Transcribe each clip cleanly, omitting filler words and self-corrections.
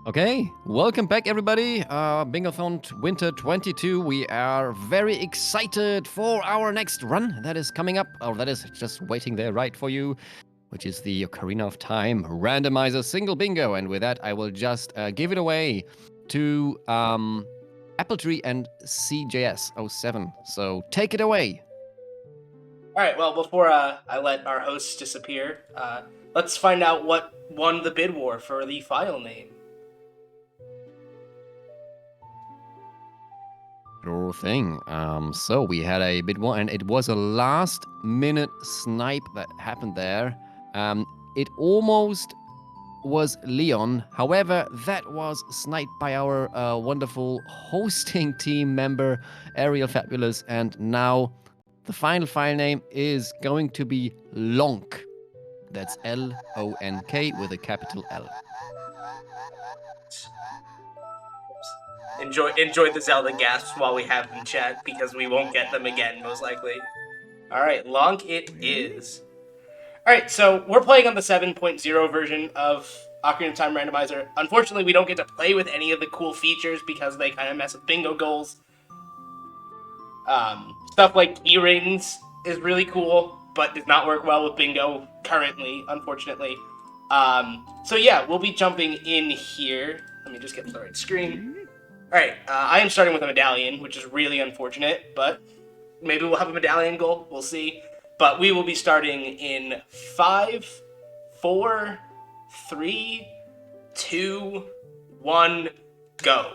Okay, welcome back everybody. Bingothon Winter 22. We are very excited for our next run that is coming up, or that is just waiting there right for you, which is the Ocarina of Time Randomizer Single Bingo. And with that, I will just give it away to Appletree and cjs07. So take it away. All right, well, before I let our hosts disappear, let's find out what won the bid war for the file name. Sure thing. So we had a bit one, and it was a last-minute snipe that happened there. It almost was Leon. However, that was sniped by our wonderful hosting team member, Ariel Fabulous, and now the final file name is going to be Lonk. That's L-O-N-K with a capital L. Enjoy the Zelda gasps while we have them chat, because we won't get them again, most likely. All right, Lonk it is. All right, so we're playing on the 7.0 version of Ocarina of Time Randomizer. Unfortunately, we don't get to play with any of the cool features because they kind of mess with bingo goals. Stuff like earrings is really cool, but does not work well with bingo currently, unfortunately. So yeah, we'll be jumping in here. Let me just get the right screen. Alright, I am starting with a medallion, which is really unfortunate, but maybe we'll have a medallion goal, we'll see. But we will be starting in 5, 4, 3, 2, 1, go.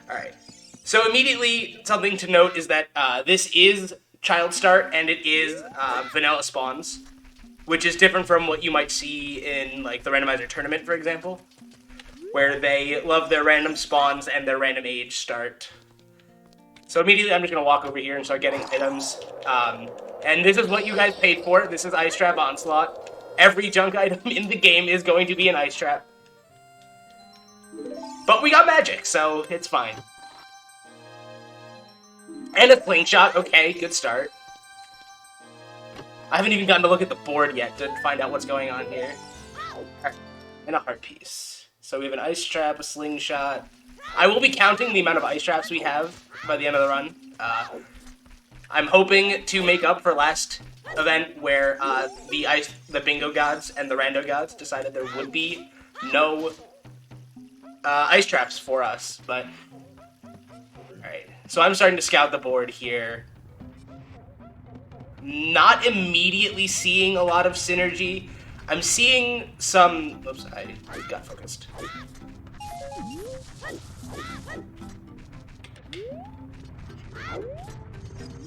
Alright, so immediately something to note is that this is Child Start, and it is vanilla spawns, which is different from what you might see in like the Randomizer tournament, for example, where they love their random spawns and their random age start. So immediately I'm just going to walk over here and start getting items. And this is what you guys paid for. This is Ice Trap Onslaught. Every junk item in the game is going to be an Ice Trap. But we got magic, so it's fine. And a slingshot. Okay, good start. I haven't even gotten to look at the board yet to find out what's going on here. And a heart piece. So we have an ice trap, a slingshot. I will be counting the amount of ice traps we have by the end of the run. I'm hoping to make up for last event where the bingo gods and the rando gods decided there would be no ice traps for us. But alright, so I'm starting to scout the board here. Not immediately seeing a lot of synergy. I'm seeing some... Oops, I got focused.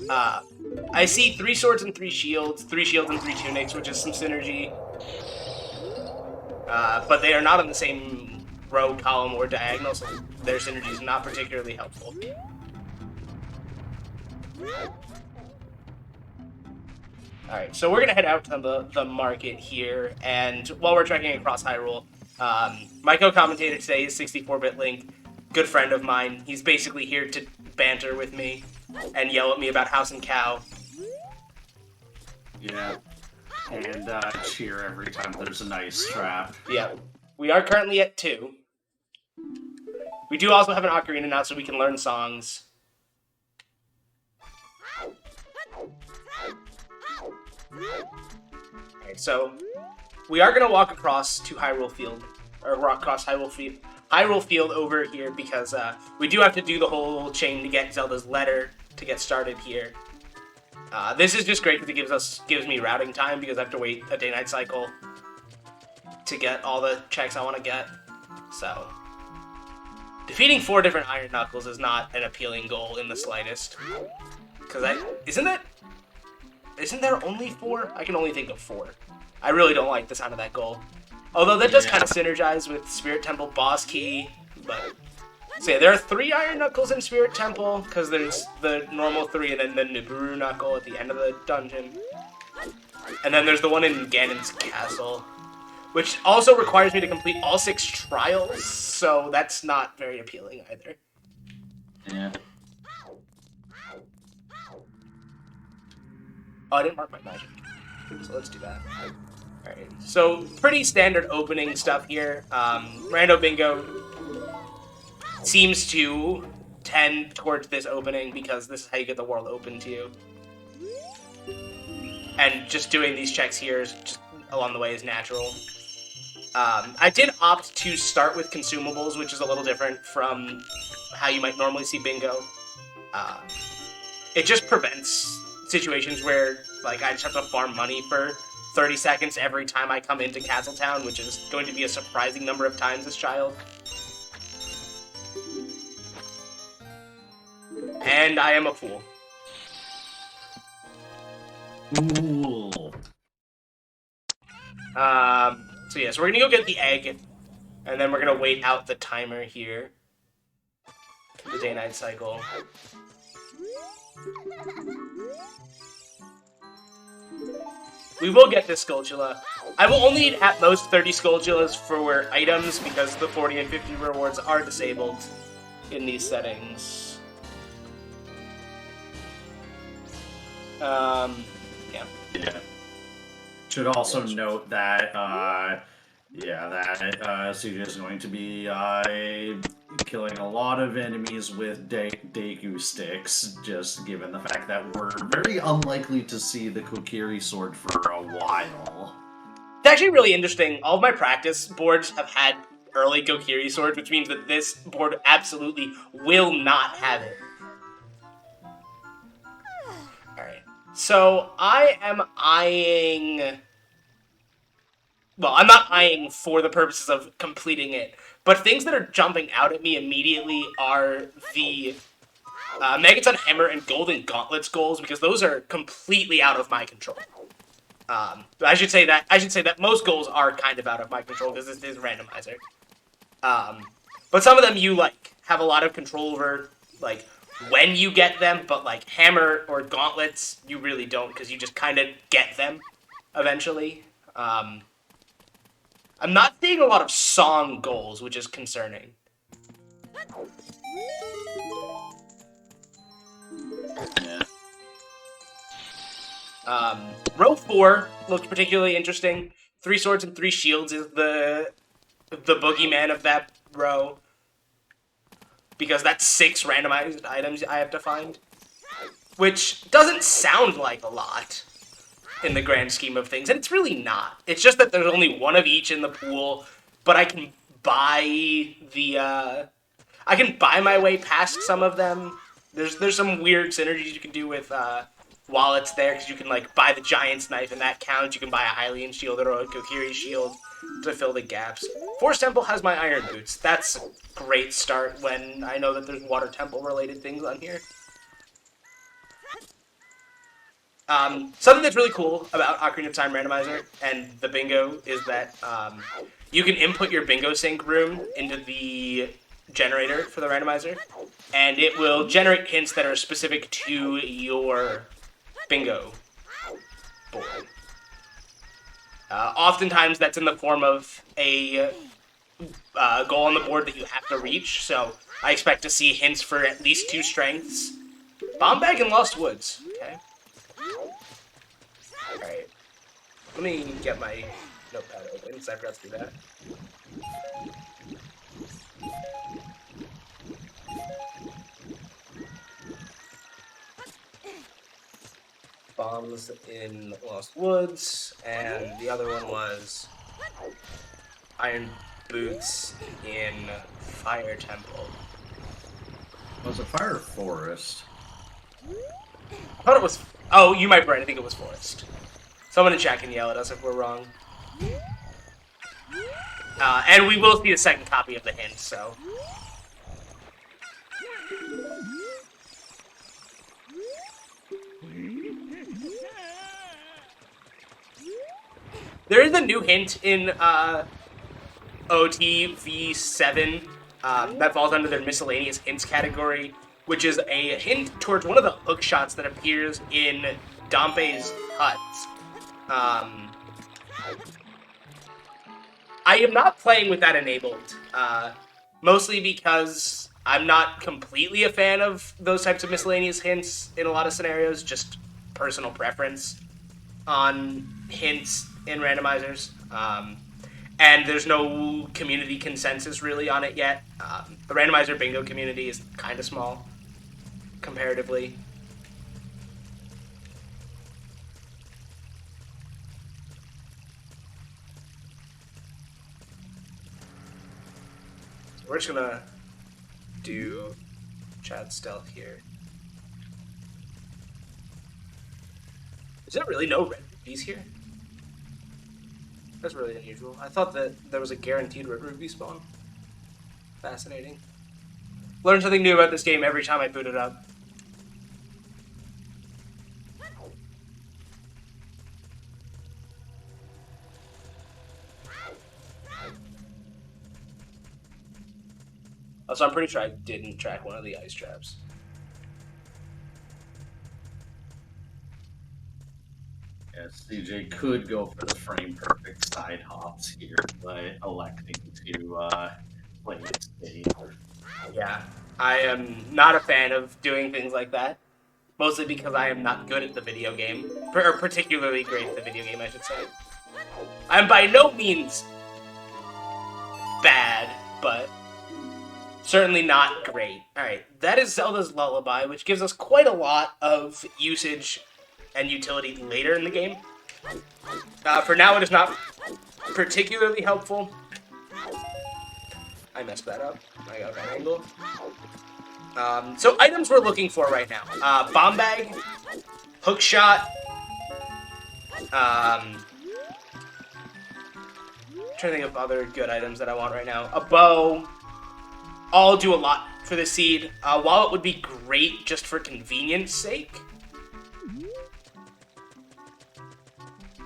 I see 3 swords and 3 shields, 3 shields and 3 tunics, which is some synergy. But they are not on the same row, column, or diagonal, so their synergy is not particularly helpful. Alright, so we're going to head out to the market here, and while we're trekking across Hyrule, my co-commentator today is 64-Bit Link, good friend of mine. He's basically here to banter with me and yell at me about House and Cow. Yeah, and cheer every time there's a nice trap. Yeah, we are currently at 2. We do also have an Ocarina now, so we can learn songs. Okay, so we are gonna walk across to Hyrule Field, or walk across Hyrule Field over here because we do have to do the whole chain to get Zelda's letter to get started here. This is just great because it gives me routing time because I have to wait a day-night cycle to get all the checks I want to get. So defeating 4 different Iron Knuckles is not an appealing goal in the slightest. Because isn't there only 4? I can only think of 4. I really don't like the sound of that goal. Although that does kind of synergize with Spirit Temple Boss Key. But so yeah, there are 3 Iron Knuckles in Spirit Temple, because there's the normal 3 and then the Nibiru Knuckle at the end of the dungeon. And then there's the one in Ganon's Castle, which also requires me to complete all 6 trials, so that's not very appealing either. Yeah. Oh, I didn't mark my magic, so let's do that. Alright, so pretty standard opening stuff here. Rando Bingo seems to tend towards this opening because this is how you get the world open to you. And just doing these checks here is just along the way is natural. I did opt to start with consumables, which is a little different from how you might normally see Bingo. It just prevents situations where like I just have to farm money for 30 seconds every time I come into Castletown, which is going to be a surprising number of times this child. And I am a fool. Cool. So yeah, so we're gonna go get the egg, and then we're gonna wait out the timer here. The day-night cycle. We will get this Skulltula. I will only need at most 30 Skulltulas for items because the 40 and 50 rewards are disabled in these settings. Yeah. Yeah. Should also note that, CJ is going to be killing a lot of enemies with Deku sticks, just given the fact that we're very unlikely to see the Kokiri sword for a while. It's actually really interesting. All of my practice boards have had early Kokiri swords, which means that this board absolutely will not have it. Alright. So, I am eyeing... Well, I'm not eyeing for the purposes of completing it, but things that are jumping out at me immediately are the Megaton Hammer and Golden Gauntlets goals, because those are completely out of my control. I should say that most goals are kind of out of my control, because this is Randomizer. But some of them you, like, have a lot of control over, like, when you get them, but, like, Hammer or Gauntlets, you really don't, because you just kind of get them eventually. I'm not seeing a lot of song goals, which is concerning. Yeah. Row 4 looks particularly interesting. 3 swords and 3 shields is the boogeyman of that row. Because that's 6 randomized items I have to find. Which doesn't sound like a lot in the grand scheme of things, and it's really not. It's just that there's only one of each in the pool, but I can buy I can buy my way past some of them. There's some weird synergies you can do with wallets there, because you can like buy the Giant's Knife and that counts. You can buy a Hylian Shield or a Kokiri Shield to fill the gaps. Forest Temple has my Iron Boots. That's a great start when I know that there's Water Temple related things on here. Something that's really cool about Ocarina of Time Randomizer and the bingo is that you can input your bingo sync room into the generator for the randomizer, and it will generate hints that are specific to your bingo board. Oftentimes that's in the form of a goal on the board that you have to reach, so I expect to see hints for at least 2 strengths. Bomb Bag and Lost Woods. Okay. Alright. Let me get my notepad open, because I forgot to do that. Bombs in Lost Woods, and the other one was Iron Boots in Fire Temple. Was it Fire Forest? I thought it was... Oh, you might be right. I think it was Forest. Someone in chat can yell at us if we're wrong. And we will see a second copy of the hint, so... There is a new hint in OTV7 that falls under their miscellaneous hints category, which is a hint towards one of the hook shots that appears in Dompe's hut. I am not playing with that enabled, mostly because I'm not completely a fan of those types of miscellaneous hints in a lot of scenarios, just personal preference on hints in randomizers. And there's no community consensus really on it yet. The randomizer bingo community is kind of small comparatively. So we're just gonna do chat stealth here. Is there really no red rubies here? That's really unusual. I thought that there was a guaranteed red ruby spawn. Fascinating. Learn something new about this game every time I boot it up. Also, I'm pretty sure I didn't track one of the ice traps. Yes, CJ could go for the frame perfect side hops here by electing to play it safe. Yeah, I am not a fan of doing things like that. Mostly because I am not good at the video game. Or particularly great at the video game, I should say. I'm by no means bad, but certainly not great. Alright, that is Zelda's Lullaby, which gives us quite a lot of usage and utility later in the game. For now, it is not particularly helpful. I messed that up. I got that angle. So items we're looking for right now. Bomb bag, hook shot, trying to think of other good items that I want right now. A bow. All do a lot for the seed. While it would be great just for convenience sake,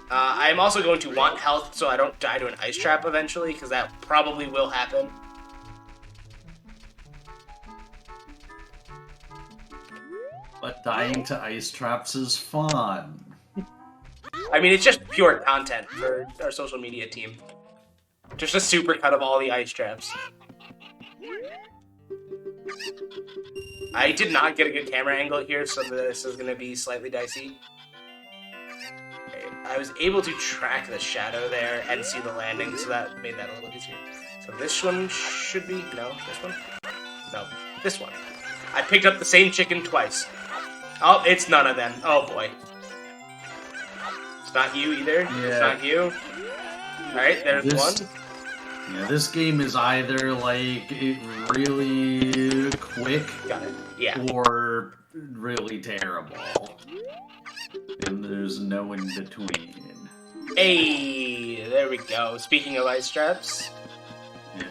I'm also going to want health so I don't die to an ice trap eventually, because that probably will happen. But dying to ice traps is fun. I mean, it's just pure content for our social media team. Just a supercut of all the ice traps. I did not get a good camera angle here, so this is going to be slightly dicey. Okay, I was able to track the shadow there and see the landing, so that made that a little easier. So this one should be... No, this one? No, this one. I picked up the same chicken twice. Oh, it's none of them. Oh, boy. It's not you either. Yeah. It's not you. Alright, there's one. Yeah, this game is either, like, really quick... Got it. Yeah. Or really terrible. And there's no in between. Hey, there we go. Speaking of ice traps. Yeah.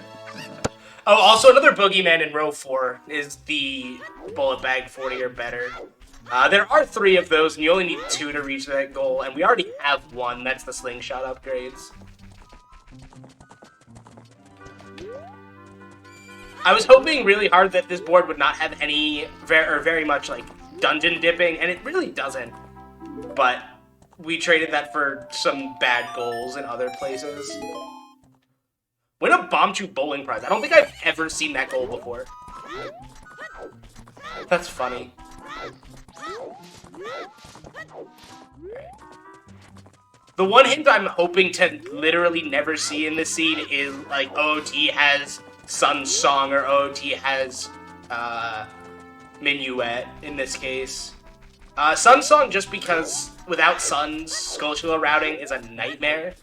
Oh, also another boogeyman in row 4 is the bullet bag 40 or better. There are 3 of those, and you only need 2 to reach that goal, and we already have 1. That's the slingshot upgrades. I was hoping really hard that this board would not have any, very much, like, dungeon dipping, and it really doesn't. But we traded that for some bad goals in other places. Win a Bomb Chew bowling prize. I don't think I've ever seen that goal before. That's funny. The one hint I'm hoping to literally never see in this seed is, like, OOT has Sun's Song or OOT has Minuet in this case. Sun's Song just because without Sun's, Skulltula routing is a nightmare.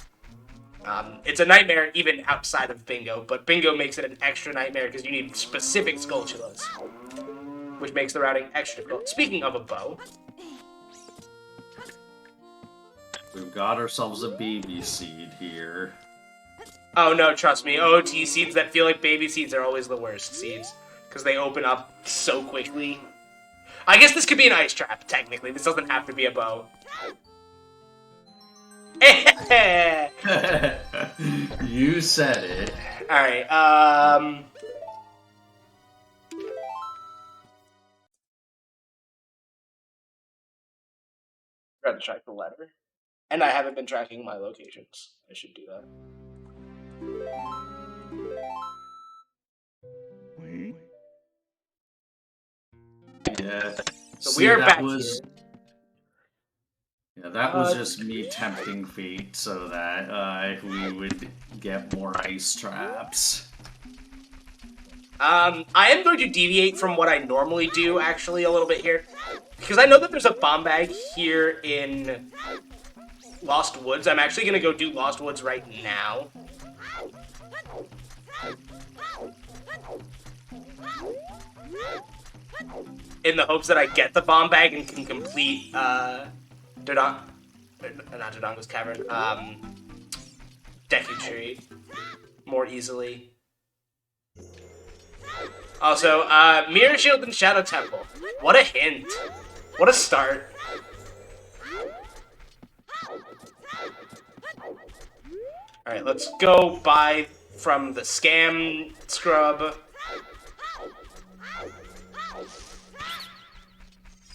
It's a nightmare even outside of Bingo, but Bingo makes it an extra nightmare because you need specific Skulltulas, which makes the routing extra difficult. Speaking of a bow, we've got ourselves a baby seed here. Oh no, trust me, OOT seeds that feel like baby seeds are always the worst seeds, because they open up so quickly. I guess this could be an ice trap, technically. This doesn't have to be a bow. You said it. Alright, try to track the letter. And I haven't been tracking my locations. I should do that. Yeah. So we are back here. Yeah, that was just me tempting fate so that we would get more ice traps. I am going to deviate from what I normally do, actually, a little bit here. Because I know that there's a bomb bag here in Lost Woods. I'm actually going to go do Lost Woods right now. In the hopes that I get the bomb bag and can complete, not Dodongo's Cavern, Deku Tree more easily. Also, Mirror Shield and Shadow Temple. What a hint. What a start. Alright, let's go buy from the Scam Scrub.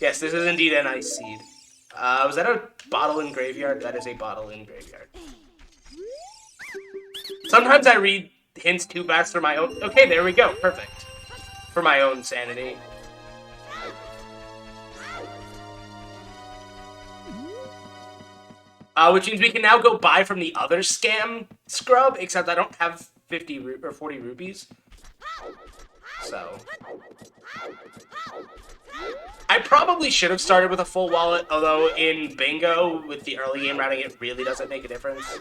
Yes, this is indeed an Ice Seed. Was that a bottle in Graveyard? That is a bottle in Graveyard. Sometimes I read hints too fast for my own... Okay, there we go. Perfect. For my own sanity. Which means we can now go buy from the other Scam Scrub, except I don't have 50 or 40 rupees. So... I probably should have started with a full wallet, although in Bingo, with the early game routing, it really doesn't make a difference.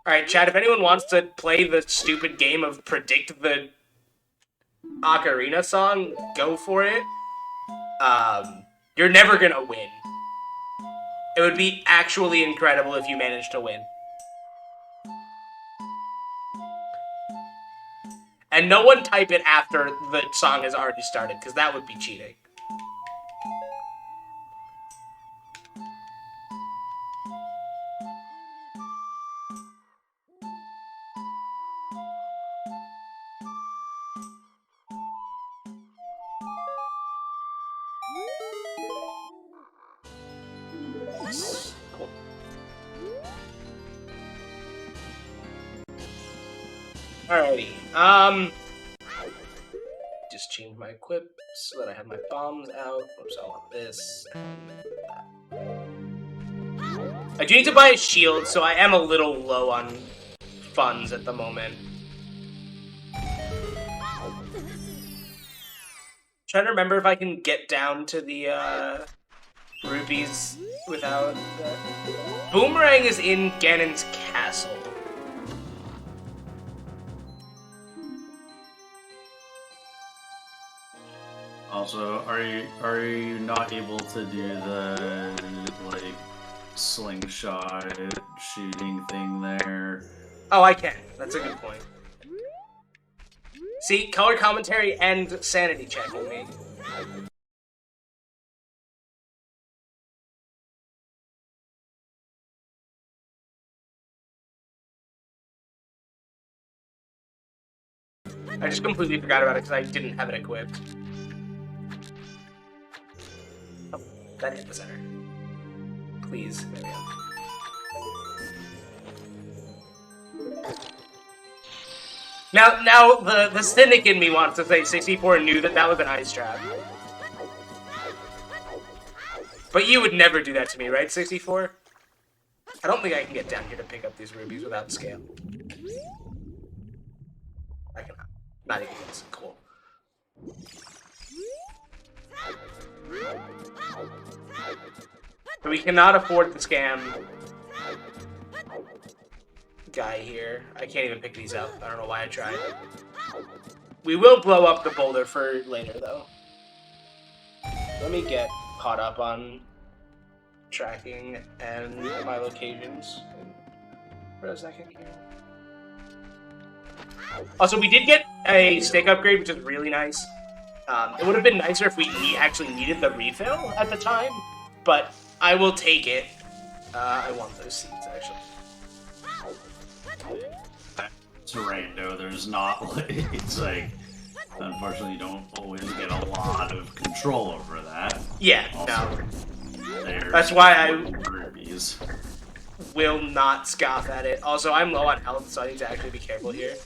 Alright, chat, if anyone wants to play the stupid game of predict the Ocarina song, go for it. You're never gonna win. It would be actually incredible if you managed to win. And no one type it after the song has already started, because that would be cheating. Cool. Alrighty, just change my equip so that I have my bombs out. Oops, I want this and that. I do need to buy a shield, so I am a little low on funds at the moment. Trying to remember if I can get down to the rupees without that. Boomerang is in Ganon's castle. Also, are you not able to do the like slingshot shooting thing there? Oh, I can. That's a good point. See, color commentary and sanity checking me. I just completely forgot about it because I didn't have it equipped. Oh, that hit the center. Please. There we go. Now the cynic in me wants to say 64 knew that that was an ice trap. But you would never do that to me, right, 64? I don't think I can get down here to pick up these rubies without scale. I cannot. Not even this. Cool. But we cannot afford the scam guy here. I can't even pick these up. I don't know why I tried. We will blow up the boulder for later, though. Let me get caught up on tracking and my locations for a second here. Also, we did get a stick upgrade, which is really nice. It would have been nicer if we actually needed the refill at the time, but I will take it. I want those seeds, actually. It's rando, there's not, like, it's like, unfortunately you don't always get a lot of control over that. Yeah, also, no. That's why I rubies. Will not scoff at it. Also, I'm low on health, so I need to actually be careful here.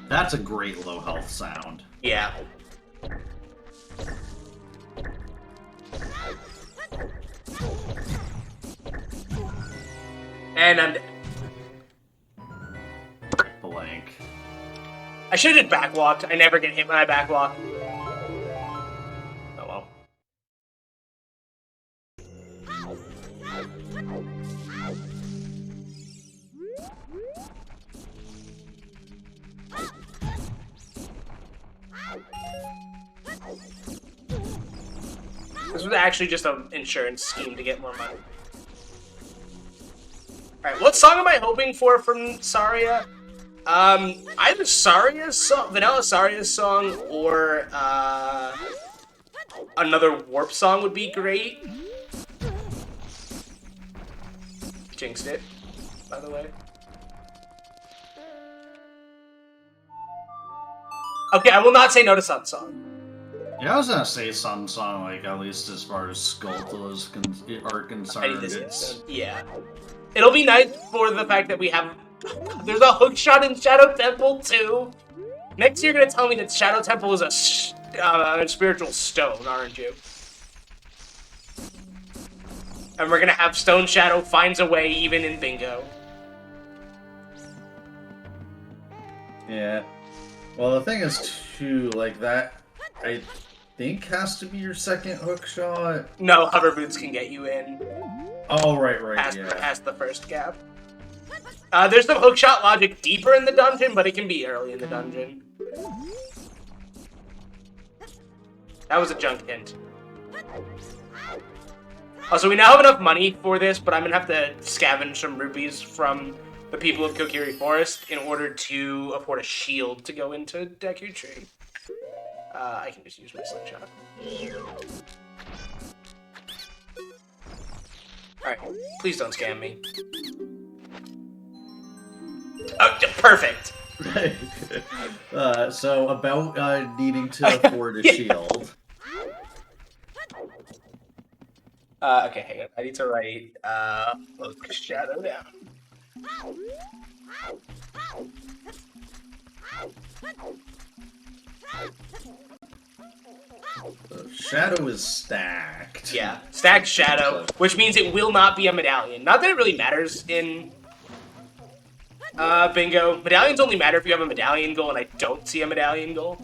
That's a great low health sound. Yeah. And I'm dead. Blank. I should have backwalked. I never get hit when I backwalk. Oh well. This was actually just an insurance scheme to get more money. Alright, what song am I hoping for from Saria? Either Saria's song, Vanilla Saria's song, or another Warp song would be great. Jinxed it, by the way. Okay, I will not say no to Sun Song. Yeah, I was gonna say Sun Song, like, at least as far as Skulltulas are concerned. Yeah. It'll be nice for the fact that we have... There's a hookshot in Shadow Temple, too! Next you're gonna tell me that Shadow Temple is a spiritual stone, aren't you? And we're gonna have Stone Shadow finds a way even in Bingo. Yeah. Well, the thing is, too, like, that, I think has to be your second hookshot. No, hover boots can get you in. Oh, right, Past the first gap. There's some hookshot logic deeper in the dungeon, but it can be early in the dungeon. That was a junk hint. Also, we now have enough money for this, but I'm gonna have to scavenge some rupees from the people of Kokiri Forest in order to afford a shield to go into Deku Tree. I can just use my slingshot. Alright, please don't scam me. Oh, perfect! So, about needing to afford a shield. Okay, hang on. I need to write, Shadow down. Shadow is stacked. Yeah, stacked Shadow, which means it will not be a medallion. Not that it really matters in Bingo. Medallions only matter if you have a medallion goal, and I don't see a medallion goal.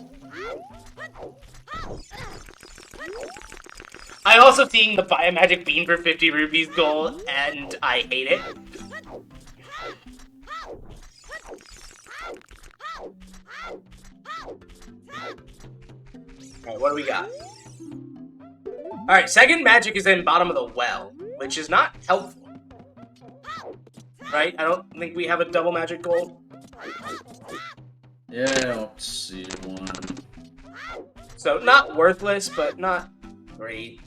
I also seeing the buy a magic bean for 50 rupees goal, and I hate it. Alright, what do we got? Alright, second magic is in bottom of the well, which is not helpful. Right? I don't think we have a double magic goal. Yeah, I don't see one. So, not worthless, but not great.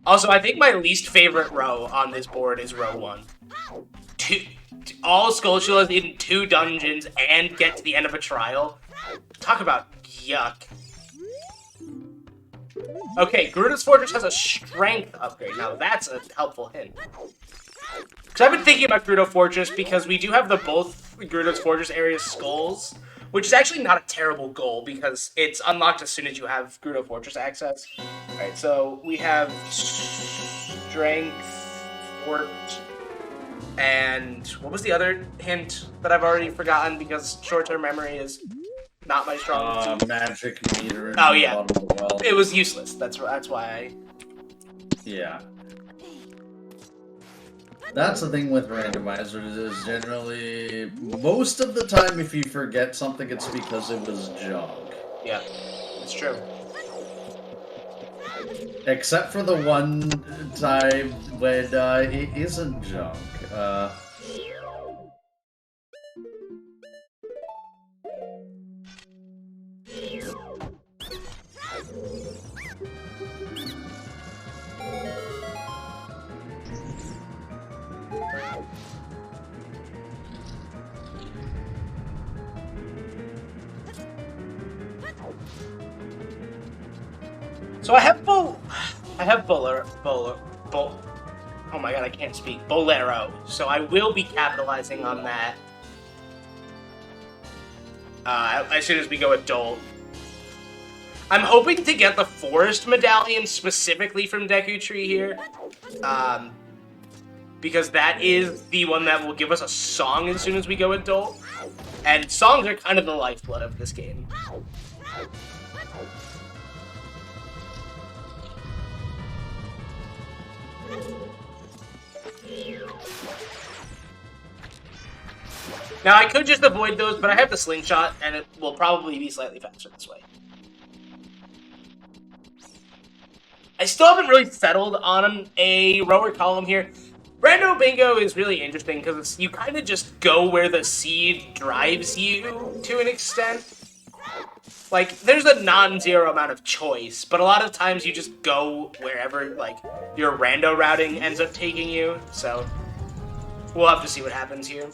Also, I think my least favorite row on this board is row 1. All Skulltulas in 2 dungeons and get to the end of a trial. Talk about yuck. Okay, Gerudo's Fortress has a strength upgrade. Now, that's a helpful hint. Because I've been thinking about Gerudo Fortress because we do have the both Gerudo's Fortress area skulls, which is actually not a terrible goal because it's unlocked as soon as you have Gerudo Fortress access. Alright, so we have Strength, Fort, and what was the other hint that I've already forgotten because short-term memory is not my strongest. Magic meter. Oh yeah, it was useless. That's why I... Yeah. That's the thing with randomizers is generally, most of the time if you forget something, it's because it was junk. Yeah, it's true. Except for the one time when it isn't junk. So I have Bolero. Oh my god, I can't speak. Bolero. So I will be capitalizing on that. as soon as we go adult. I'm hoping to get the Forest Medallion specifically from Deku Tree here. Because that is the one that will give us a song as soon as we go adult. And songs are kind of the lifeblood of this game. Now, I could just avoid those, but I have the slingshot, and it will probably be slightly faster this way. I still haven't really settled on a rower column here. Rando Bingo is really interesting because you kind of just go where the seed drives you to an extent. Like, there's a non-zero amount of choice, but a lot of times you just go wherever, like, your rando routing ends up taking you, so we'll have to see what happens here.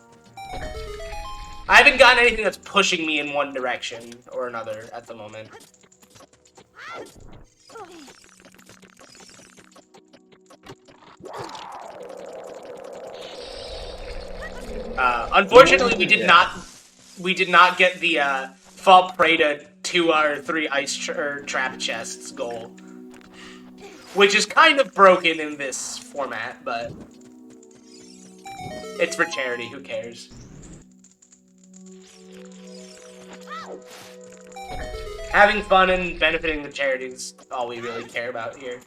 I haven't gotten anything that's pushing me in one direction or another at the moment. Unfortunately, we did not get the fall prey to 2 or 3 ice trap chests goal, which is kind of broken in this format, but it's for charity. Who cares? Having fun and benefiting the charity is all we really care about here.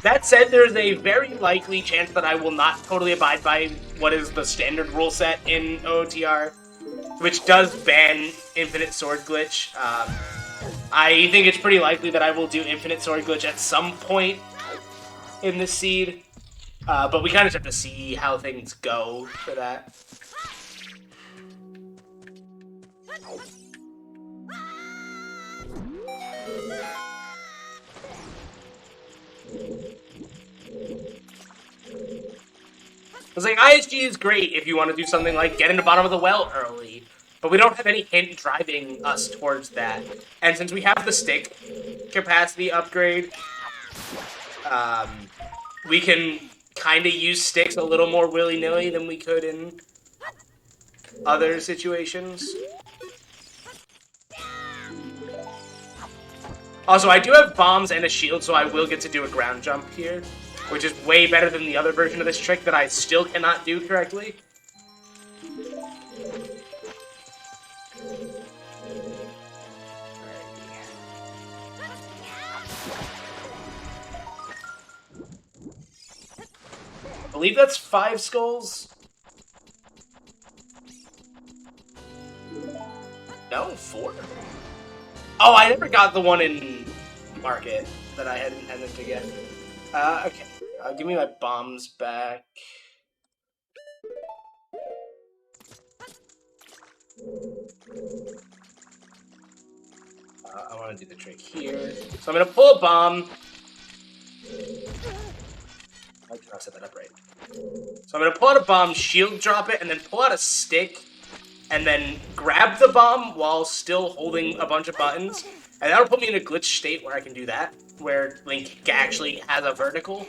That said, there's a very likely chance that I will not totally abide by what is the standard rule set in OTR, which does ban Infinite Sword Glitch. I think it's pretty likely that I will do Infinite Sword Glitch at some point in this seed, but we kind of have to see how things go for that. I was like, ISG is great if you want to do something like get in the bottom of the well early, but we don't have any hint driving us towards that. And since we have the stick capacity upgrade, we can kind of use sticks a little more willy-nilly than we could in other situations. Also, I do have bombs and a shield, so I will get to do a ground jump here, which is way better than the other version of this trick that I still cannot do correctly. I believe that's 5 skulls. No, 4. Oh, I never got the one in Market that I had intended to get. Okay. Give me my bombs back. I want to do the trick here. So I'm going to pull a bomb. I set that up right. So I'm going to pull out a bomb, shield drop it, and then pull out a stick, and then grab the bomb while still holding a bunch of buttons. And that'll put me in a glitch state where I can do that, where Link actually has a vertical.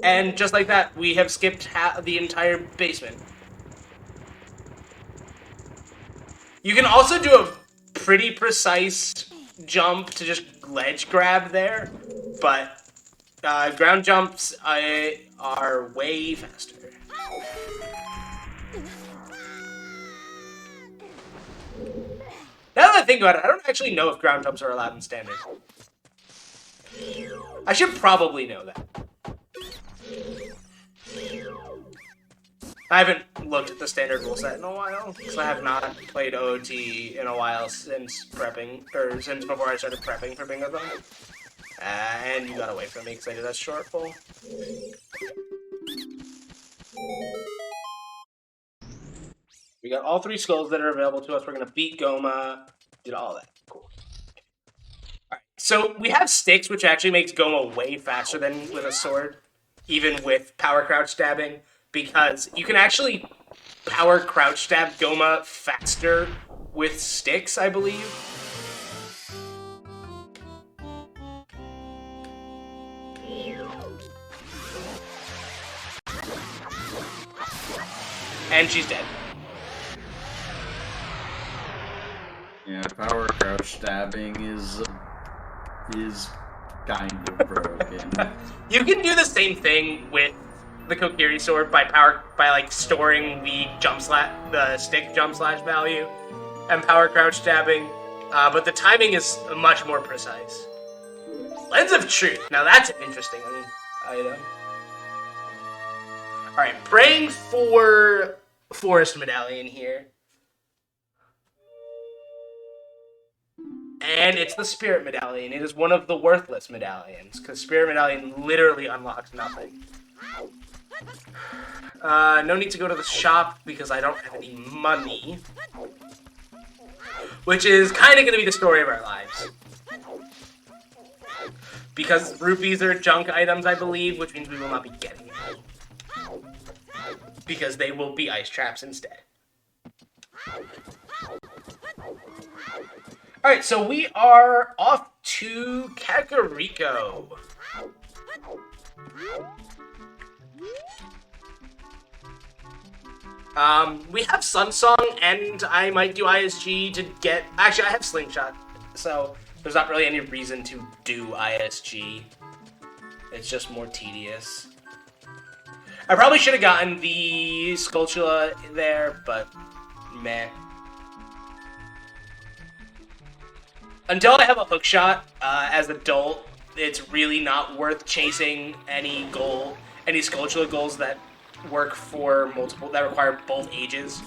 And just like that, we have skipped the entire basement. You can also do a pretty precise jump to just ledge grab there, but ground jumps are way faster. Now that I think about it, I don't actually know if ground jumps are allowed in standard. I should probably know that. I haven't looked at the standard rule set in a while, because I have not played OT in a while since prepping, or since before I started prepping for Bingothon. And you got away from me because I did that short pull. We got all 3 skulls that are available to us. We're going to beat Goma. Did all that. Cool. Alright, so we have sticks, which actually makes Goma way faster than with a sword, even with power crouch stabbing, because you can actually power crouch stab Goma faster with sticks, I believe. And she's dead. Yeah, power crouch stabbing is kind of broken. You can do the same thing with the Kokiri sword by like storing the stick jump slash value and power crouch stabbing, but the timing is much more precise. Lens of Truth. Now that's an interesting item. All right, praying for Forest Medallion here. And it's the Spirit Medallion. It is one of the worthless medallions, because Spirit Medallion literally unlocks nothing. No need to go to the shop, because I don't have any money. Which is kind of going to be the story of our lives. Because rupees are junk items, I believe, which means we will not be getting any. Because they will be ice traps instead. Alright, so we are off to Kakariko. We have Sunsong, and I might do ISG to get... Actually, I have Slingshot, so there's not really any reason to do ISG. It's just more tedious. I probably should have gotten the Skulltula there, but meh. Until I have a hookshot as an adult, it's really not worth chasing any Skulltula goals that work for that require both ages.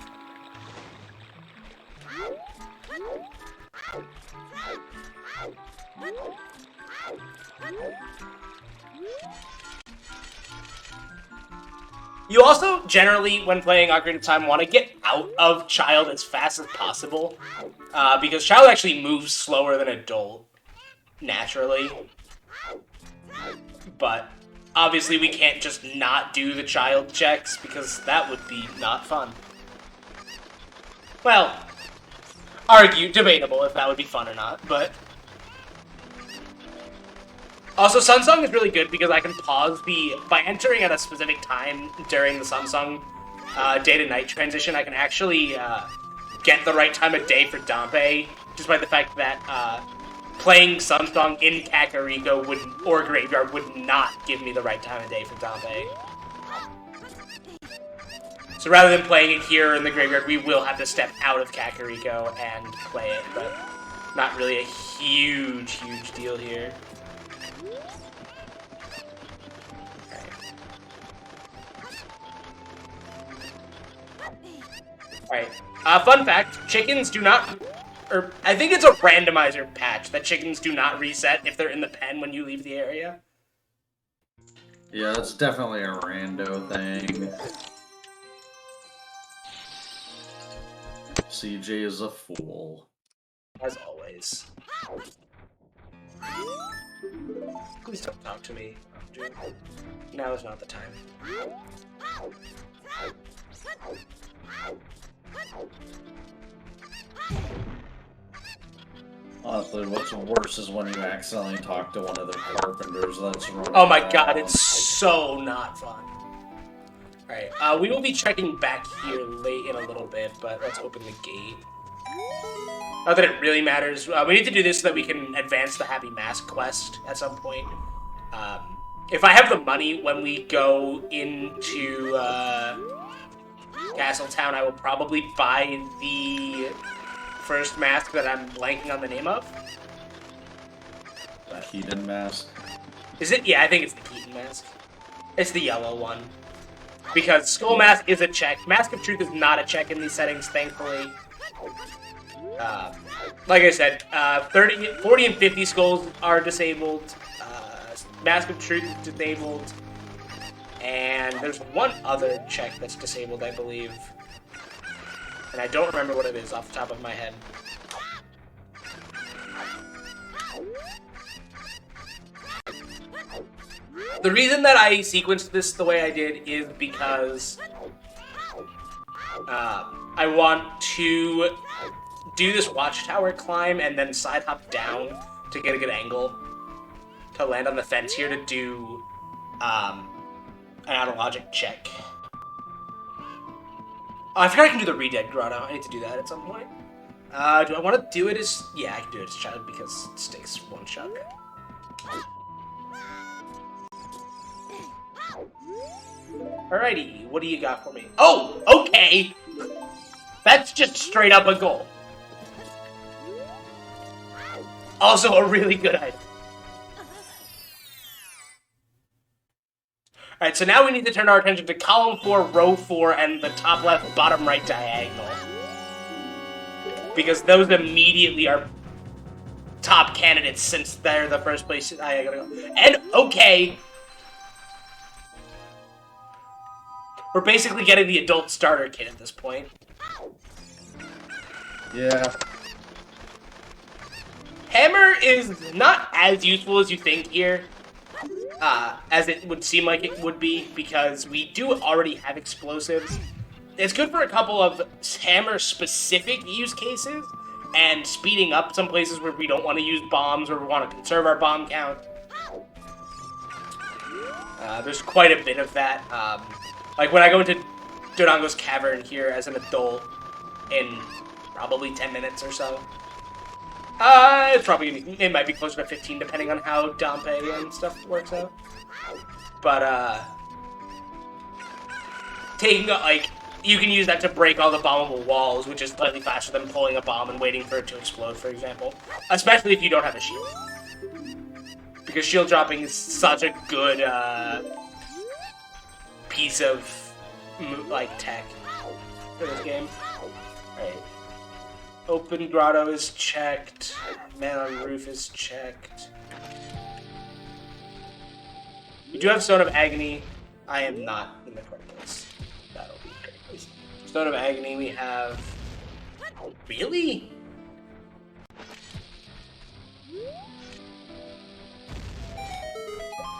You also, generally, when playing Ocarina of Time, want to get out of Child as fast as possible, because Child actually moves slower than Adult, naturally. But, obviously, we can't just not do the Child checks, because that would be not fun. Well, debatable if that would be fun or not, but... Also, Sunsong is really good because I can pause by entering at a specific time during the Sunsong day to night transition, I can actually get the right time of day for Dampé, just by the fact that playing Sunsong in Kakariko or Graveyard would not give me the right time of day for Dampé. So rather than playing it here in the Graveyard, we will have to step out of Kakariko and play it, but not really a huge deal here. Alright, fun fact, chickens do not, or I think it's a randomizer patch that chickens do not reset if they're in the pen when you leave the area. Yeah, that's definitely a rando thing. CJ is a fool. As always. Please don't talk to me. Now is not the time. Honestly, what's worse is when you accidentally talk to one of the carpenters that's running Oh my around. god, it's so not fun. Alright, we will be checking back here late in a little bit, but let's open the gate. Not that it really matters. We need to do this so that we can advance the Happy Mask quest at some point. If I have the money when we go into Castletown, I will probably buy the first mask that I'm blanking on the name of. The Keaton mask. Is it? Yeah, I think it's the Keaton mask. It's the yellow one. Because Skull Mask is a check. Mask of Truth is not a check in these settings, thankfully. Like I said, 40 and 50 skulls are disabled. Mask of Truth is disabled. And there's one other check that's disabled, I believe. And I don't remember what it is off the top of my head. The reason that I sequenced this the way I did is because I want to do this watchtower climb and then side hop down to get a good angle to land on the fence here to do an autologic check. Oh, I forgot I can do the Redead Grotto. I need to do that at some point. Do I want to do it as... Yeah, I can do it as Chug because it takes 1 Chug. Alrighty, what do you got for me? Oh, okay! That's just straight up a goal. Also a really good item. Alright, so now we need to turn our attention to column 4, row 4, and the top left, bottom right diagonal. Because those immediately are top candidates since they're the first place I gotta go. And, okay! We're basically getting the adult starter kit at this point. Yeah. Hammer is not as useful as you think here. As it would seem like it would be, because we do already have explosives. It's good for a couple of hammer-specific use cases, and speeding up some places where we don't want to use bombs or we want to conserve our bomb count. There's quite a bit of that. Like when I go into Dodongo's Cavern here as an adult in probably 10 minutes or so. It might be closer to 15 depending on how Dompe and stuff works out. But, taking, like, you can use that to break all the bombable walls, which is slightly faster than pulling a bomb and waiting for it to explode, for example. Especially if you don't have a shield. Because shield dropping is such a good, piece of, like, tech for this game. Alright. Open grotto is checked. Man on roof is checked. You do have Stone of Agony. I am not in the correct place. That'll be great. Stone of Agony we have... Oh, really?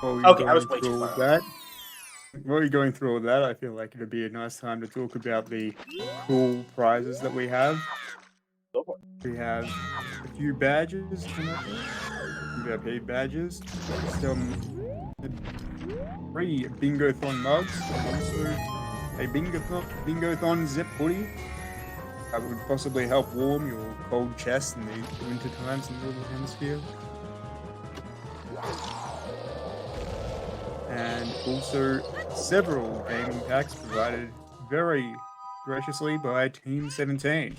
Okay, I was way too far. That. While you're going through all that, I feel like it'd be a nice time to talk about the cool prizes that we have. We have a few badges. We have 8 badges. Some 3 Bingothon mugs. Also a Bingothon zip hoodie. That would possibly help warm your cold chest in the winter times in the Northern Hemisphere. And also several gaming packs provided very graciously by Team 17.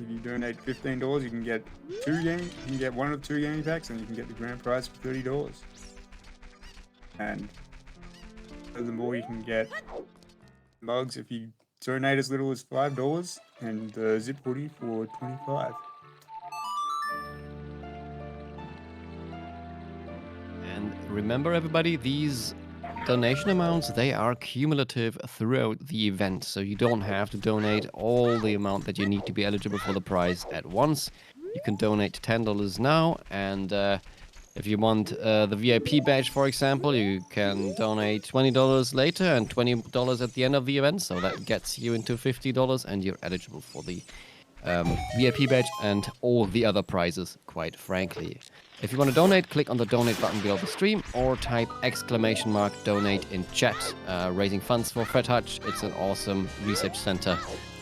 If you donate $15, you can get 1 of 2 gaming packs, and you can get the grand prize for $30. And furthermore, you can get mugs if you donate as little as $5, and the zip hoodie for $25. And remember, everybody, these donation amounts, they are cumulative throughout the event, so you don't have to donate all the amount that you need to be eligible for the prize at once. You can donate $10 now, and if you want the VIP badge, for example, you can donate $20 later and $20 at the end of the event, so that gets you into $50, and you're eligible for the VIP badge and all the other prizes, quite frankly. If you want to donate, click on the donate button below the stream or type !donate in chat. Raising funds for Fred Hutch. It's an awesome research center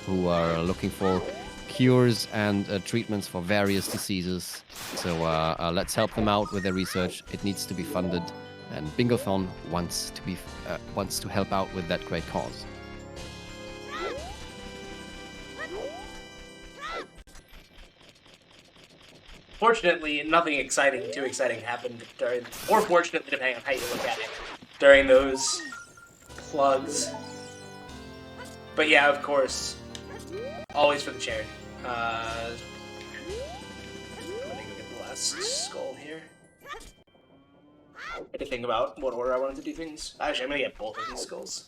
who are looking for cures and treatments for various diseases. So let's help them out with their research. It needs to be funded, and Bingothon wants to help out with that great cause. Fortunately, nothing too exciting happened during, or fortunately, depending on how you look at it, during those plugs. But yeah, of course, always for the charity. I'm gonna go get the last skull here. I had to think about what order I wanted to do things. Actually, I'm gonna get both of these skulls.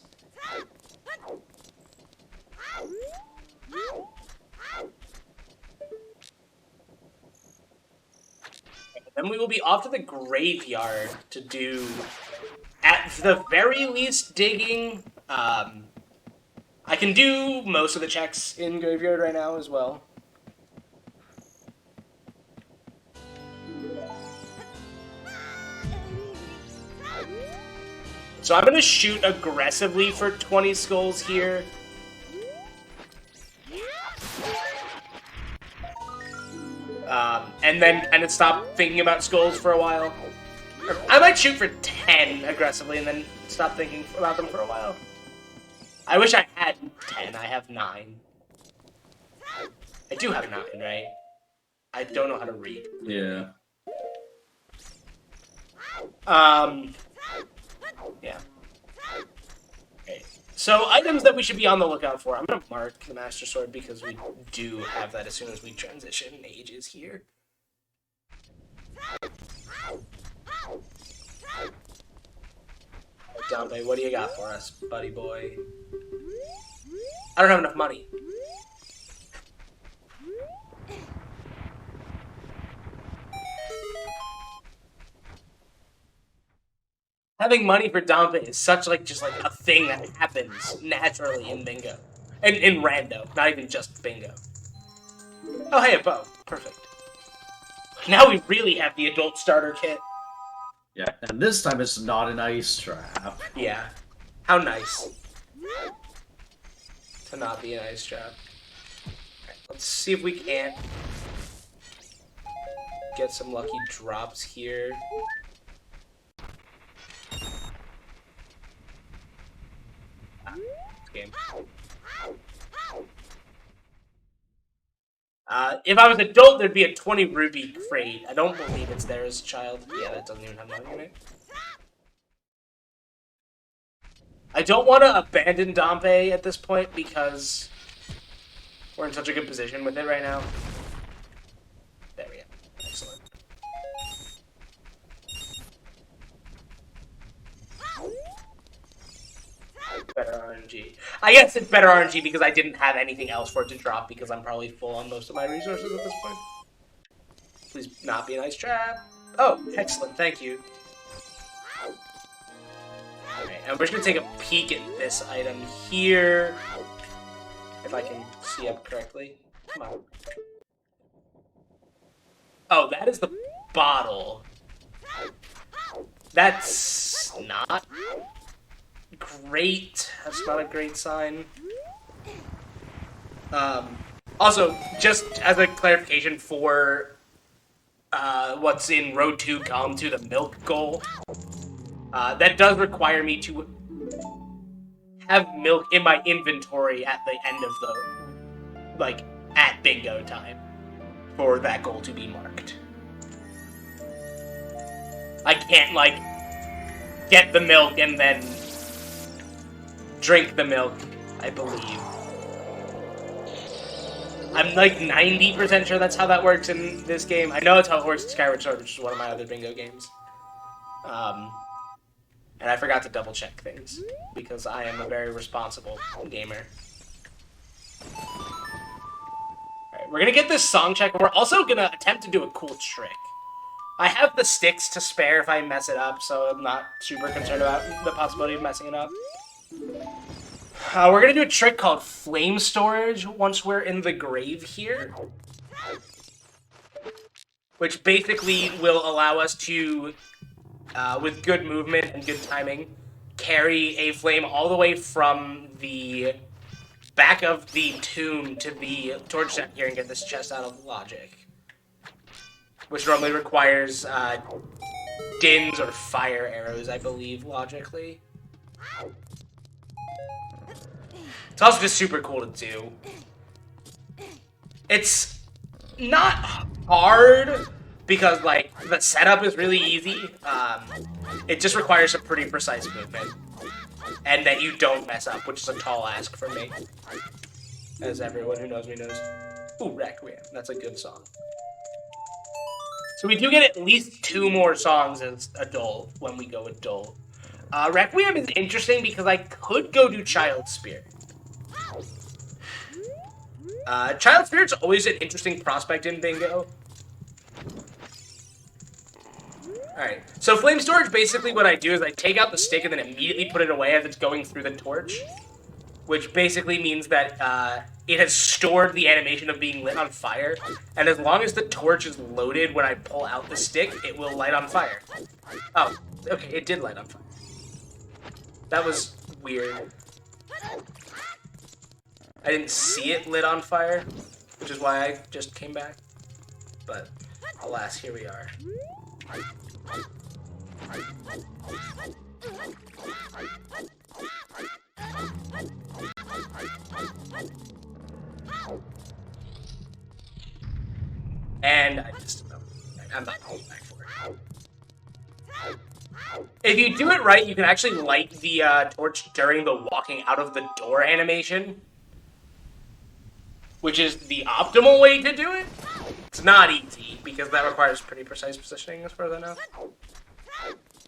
Then we will be off to the graveyard to do, at the very least, digging. I can do most of the checks in graveyard right now as well. So I'm gonna shoot aggressively for 20 skulls here. And then kind of stop thinking about skulls for a while. I might shoot for 10 aggressively and then stop thinking about them for a while. I wish I had 10. I have 9. I do have 9, right? I don't know how to read. Yeah. Yeah. Okay. So, items that we should be on the lookout for. I'm gonna mark the Master Sword because we do have that as soon as we transition ages here. Dante, what do you got for us, buddy boy? I don't have enough money. Having money for Dante is such just a thing that happens naturally in bingo. And in rando, not even just bingo. Oh hey, a bow. Perfect. Now we really have the adult starter kit. Yeah, and this time it's not an ice trap. Yeah. How nice. To not be an ice trap. Right, let's see if we can't get some lucky drops here. Game. If I was adult, there'd be a 20 rupee crate. I don't believe it's there as a child. Yeah, that doesn't even have money in it. I don't want to abandon Dompe at this point because we're in such a good position with it right now. There we go. Excellent. Better RNG. I guess it's better RNG because I didn't have anything else for it to drop because I'm probably full on most of my resources at this point. Please not be a nice trap. Oh, excellent. Thank you. Alright, and we're just going to take a peek at this item here. If I can see up correctly. Come on. Oh, that is the bottle. That's not great. That's not a great sign. Also, just as a clarification for what's in Road 2, Column 2, the milk goal, that does require me to have milk in my inventory at the end of the, at bingo time for that goal to be marked. I can't, get the milk and then drink the milk, I believe. I'm 90% sure that's how that works in this game. I know that's how it works in Skyward Sword, which is one of my other bingo games. And I forgot to double check things, because I am a very responsible gamer. Alright, we're gonna get this song check. We're also gonna attempt to do a cool trick. I have the sticks to spare if I mess it up, so I'm not super concerned about the possibility of messing it up. We're gonna do a trick called Flame Storage once we're in the grave here. Which basically will allow us to, with good movement and good timing, carry a flame all the way from the back of the tomb to the torch stand here and get this chest out of logic. Which normally requires dins or fire arrows, I believe, logically. It's also just super cool to do. It's not hard, because, the setup is really easy. It just requires some pretty precise movement. And that you don't mess up, which is a tall ask for me. As everyone who knows me knows. Ooh, Requiem. That's a good song. So we do get at least 2 more songs as adult when we go adult. Requiem is interesting because I could go do Child Spirit. Child Spirit's always an interesting prospect in bingo. Alright, so Flame Storage, basically what I do is I take out the stick and then immediately put it away as it's going through the torch. Which basically means that it has stored the animation of being lit on fire, and as long as the torch is loaded when I pull out the stick, it will light on fire. Oh, okay, it did light on fire. That was weird. I didn't see it lit on fire, which is why I just came back. But alas, here we are. And I just, I'm not going back for it. If you do it right, you can actually light the torch during the walking out of the door animation, which is the optimal way to do it. It's not easy, because that requires pretty precise positioning, as far as I know.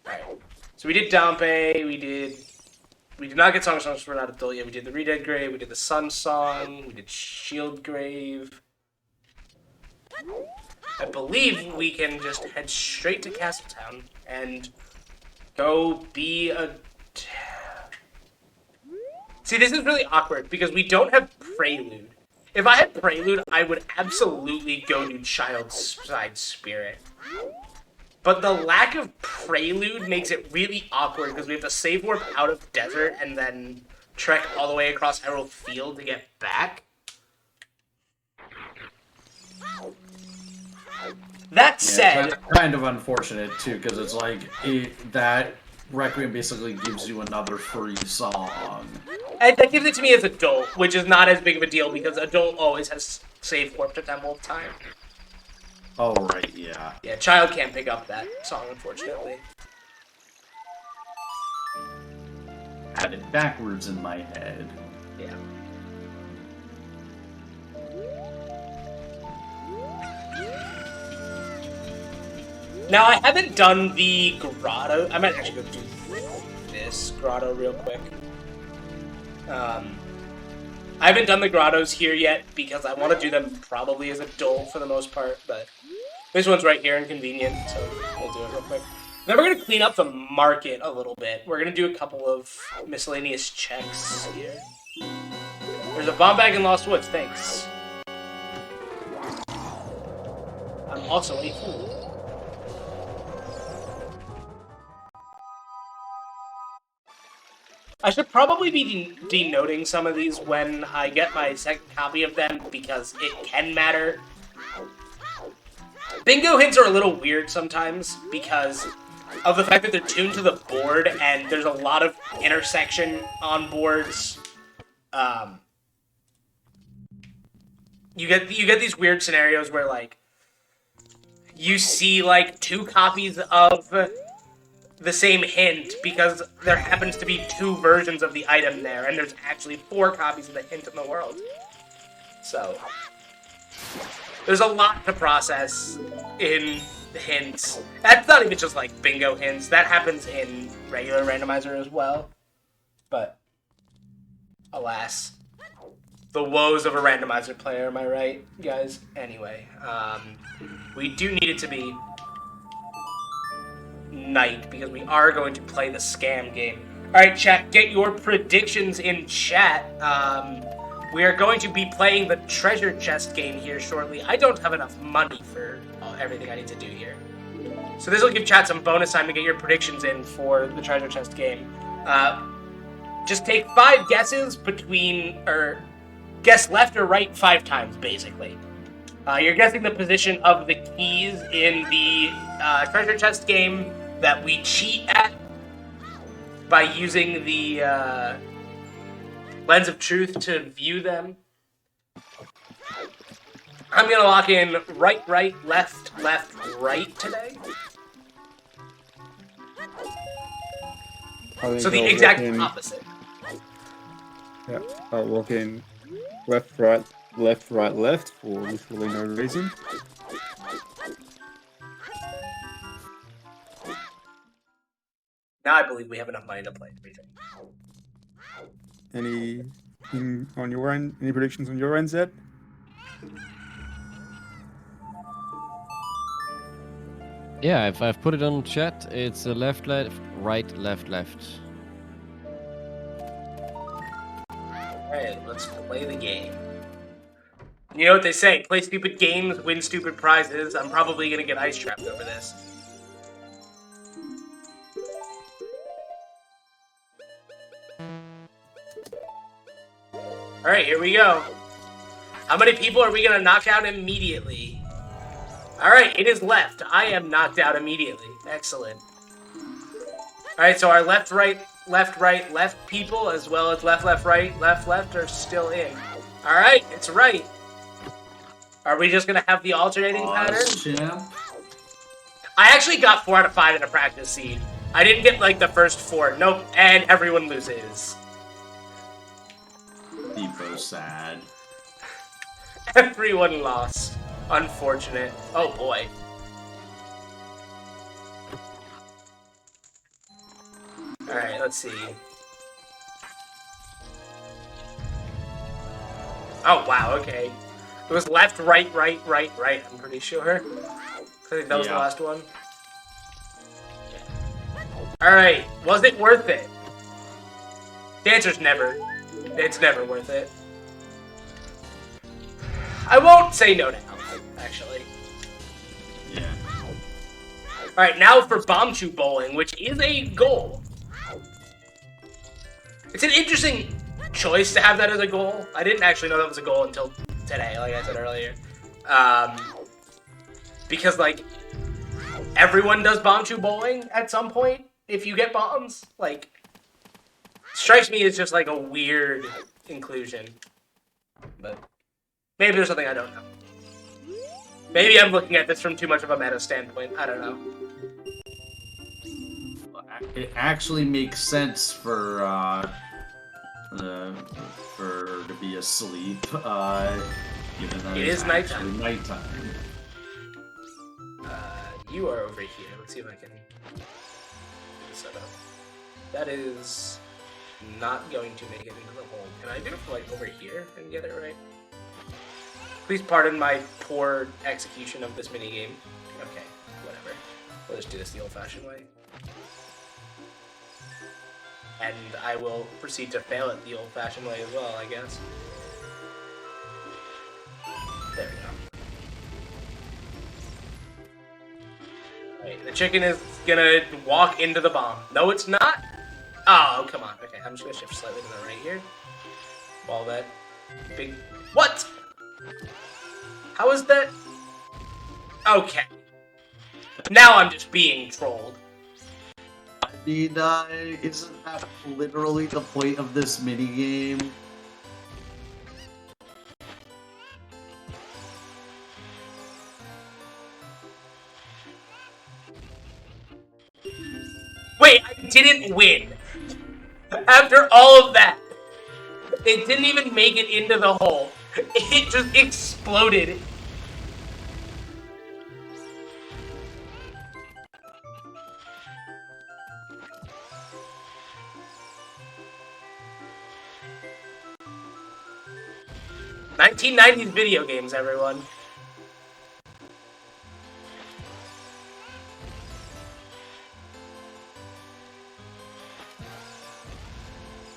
Alright, so we did Dampe, we did not get Songs for Not Adult yet, we did the Redead Grave, we did the Sun Song, we did Shield Grave. I believe we can just head straight to Castletown and go be a... See, this is really awkward, because we don't have Prelude. If I had Prelude, I would absolutely go to Child's Side Spirit. But the lack of Prelude makes it really awkward, because we have to save warp out of Desert and then trek all the way across Hyrule Field to get back. That said... that's kind of unfortunate, too, because it's like, that Requiem basically gives you another free song. And that gives it to me as Adult, which is not as big of a deal, because Adult always has save warp to Temple of Time. Oh, right, yeah. Yeah, Child can't pick up that song, unfortunately. Had it backwards in my head. Yeah. Now, I haven't done the grotto. I might actually go do this grotto real quick. I haven't done the grottos here yet because I want to do them probably as Adult for the most part, but this one's right here and convenient, so we'll do it real quick. Then we're going to clean up the market a little bit. We're going to do a couple of miscellaneous checks here. There's a bomb bag in Lost Woods, thanks. I'm also a fool. I should probably be denoting some of these when I get my second copy of them, because it can matter. Bingo hints are a little weird sometimes, because of the fact that they're tuned to the board, and there's a lot of intersection on boards. You get these weird scenarios where, like, you see, like, 2 copies of the same hint because there happens to be 2 versions of the item there, and there's actually 4 copies of the hint in the world. So, there's a lot to process in hints. That's not even just like bingo hints. That happens in regular randomizer as well. But, alas, the woes of a randomizer player, am I right, guys? Anyway, we do need it to be night, because we are going to play the scam game. Alright, chat, get your predictions in chat. We are going to be playing the treasure chest game here shortly. I don't have enough money for everything I need to do here. So this will give chat some bonus time to get your predictions in for the treasure chest game. Just take 5 guesses between, or guess left or right 5 times, basically. You're guessing the position of the keys in the treasure chest game that we cheat at by using the lens of truth to view them. I'm gonna lock in right, right, left, left, right today. So the exact opposite. Yeah, I'll walk in left, right, left for literally no reason. Now I believe we have enough money to play everything. Anything on your end? Any predictions on your end, Zed? Yeah, I've put it on chat. It's a left, left, right, left, left. Alright, let's play the game. You know what they say, play stupid games, win stupid prizes. I'm probably gonna get ice trapped over this. Alright, here we go. How many people are we gonna knock out immediately? Alright, it is left. I am knocked out immediately. Excellent. Alright, so our left, right, left people, as well as left, right, left are still in. Alright, it's right. Are we just gonna have the alternating pattern? Champ. I actually got 4 out of 5 in a practice seed. I didn't get, like, the first 4. Nope, and everyone loses. Deepo sad. Everyone lost. Unfortunate. Oh, boy. Alright, let's see. Oh, wow, okay. It was left, right, I'm pretty sure. I think that was the last one. Alright, was it worth it? The answer's never. It's never worth it. I won't say no now, actually. Yeah. Alright, now for Bombchu Bowling, which is a goal. It's an interesting choice to have that as a goal. I didn't actually know that was a goal until today, like I said earlier. Because, like, everyone does Bombchu Bowling at some point if you get bombs. Like, strikes me as just, like, a weird inclusion. But maybe there's something I don't know. Maybe I'm looking at this from too much of a meta standpoint. I don't know. It actually makes sense for her to be asleep, given that It is nighttime. Nighttime. You are over here. Let's see if I can set up. That is not going to make it into the hole. Can I do it from, like, over here and get it right? Please pardon my poor execution of this minigame. Okay, whatever. We'll just do this the old-fashioned way. And I will proceed to fail it the old-fashioned way as well, I guess. There we go. Right, the chicken is gonna walk into the bomb. No, it's not? Oh, come on. Okay, I'm just gonna shift slightly to the right here. While that big... What? How is that? Okay. Now I'm just being trolled. I mean, isn't that literally the point of this minigame? Wait, I didn't win. After all of that, it didn't even make it into the hole. It just exploded. '90s video games, everyone.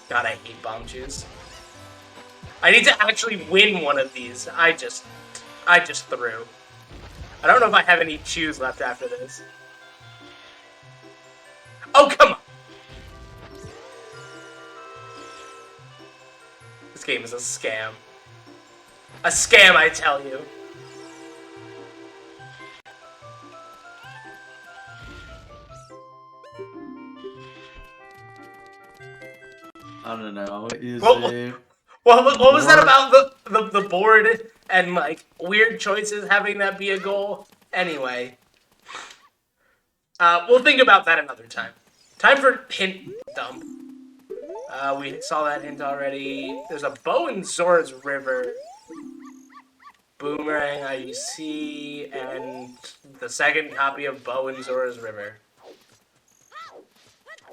God, I hate bomb juice. I need to actually win one of these. I just threw. I don't know if I have any chews left after this. Oh, come on! This game is a scam. A scam, I tell you. I don't know. What was that about the board and, like, weird choices having that be a goal? Anyway. We'll think about that another time. Time for hint dump. We saw that hint already. There's a bow in Zora's River. Boomerang IUC, and the second copy of Bow in Zora's River.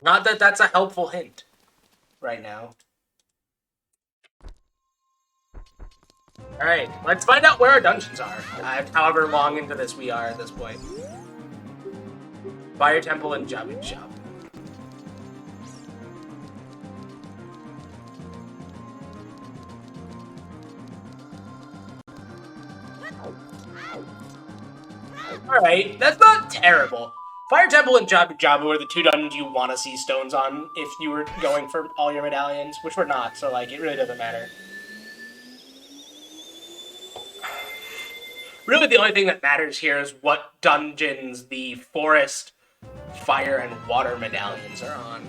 Not that that's a helpful hint right now. Alright, let's find out where our dungeons are. However long into this we are at this point. Fire Temple and Jabu Shop. Alright, that's not terrible. Fire Temple and Jabu Jabu are the two dungeons you want to see stones on if you were going for all your medallions, which we're not, so, like, it really doesn't matter. Really, the only thing that matters here is what dungeons the forest, fire, and water medallions are on.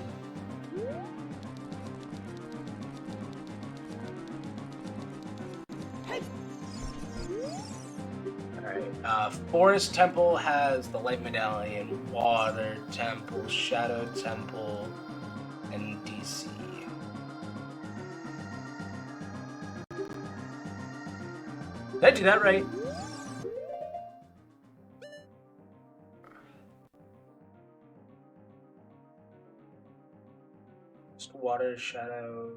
Alright, Forest Temple has the Light Medallion, Water Temple, Shadow Temple, and DC. Did I do that right? Water, Shadow...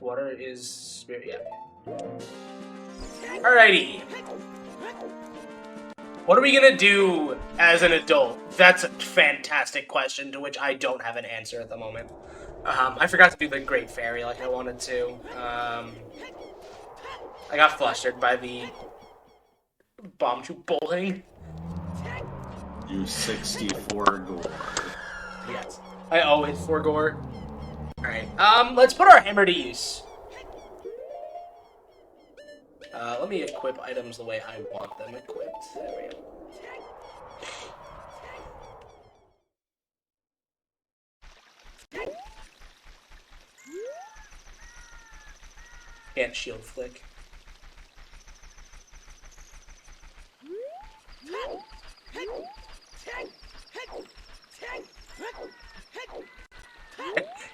Water is Spirit, yeah. Alrighty. What are we gonna do as an adult? That's a fantastic question to which I don't have an answer at the moment. I forgot to do the Great Fairy like I wanted to. I got flustered by the bomb tube bowling. You 64 gold. Yes. I always forgore. Alright, let's put our hammer to use. Let me equip items the way I want them equipped. There we go. Can't shield flick.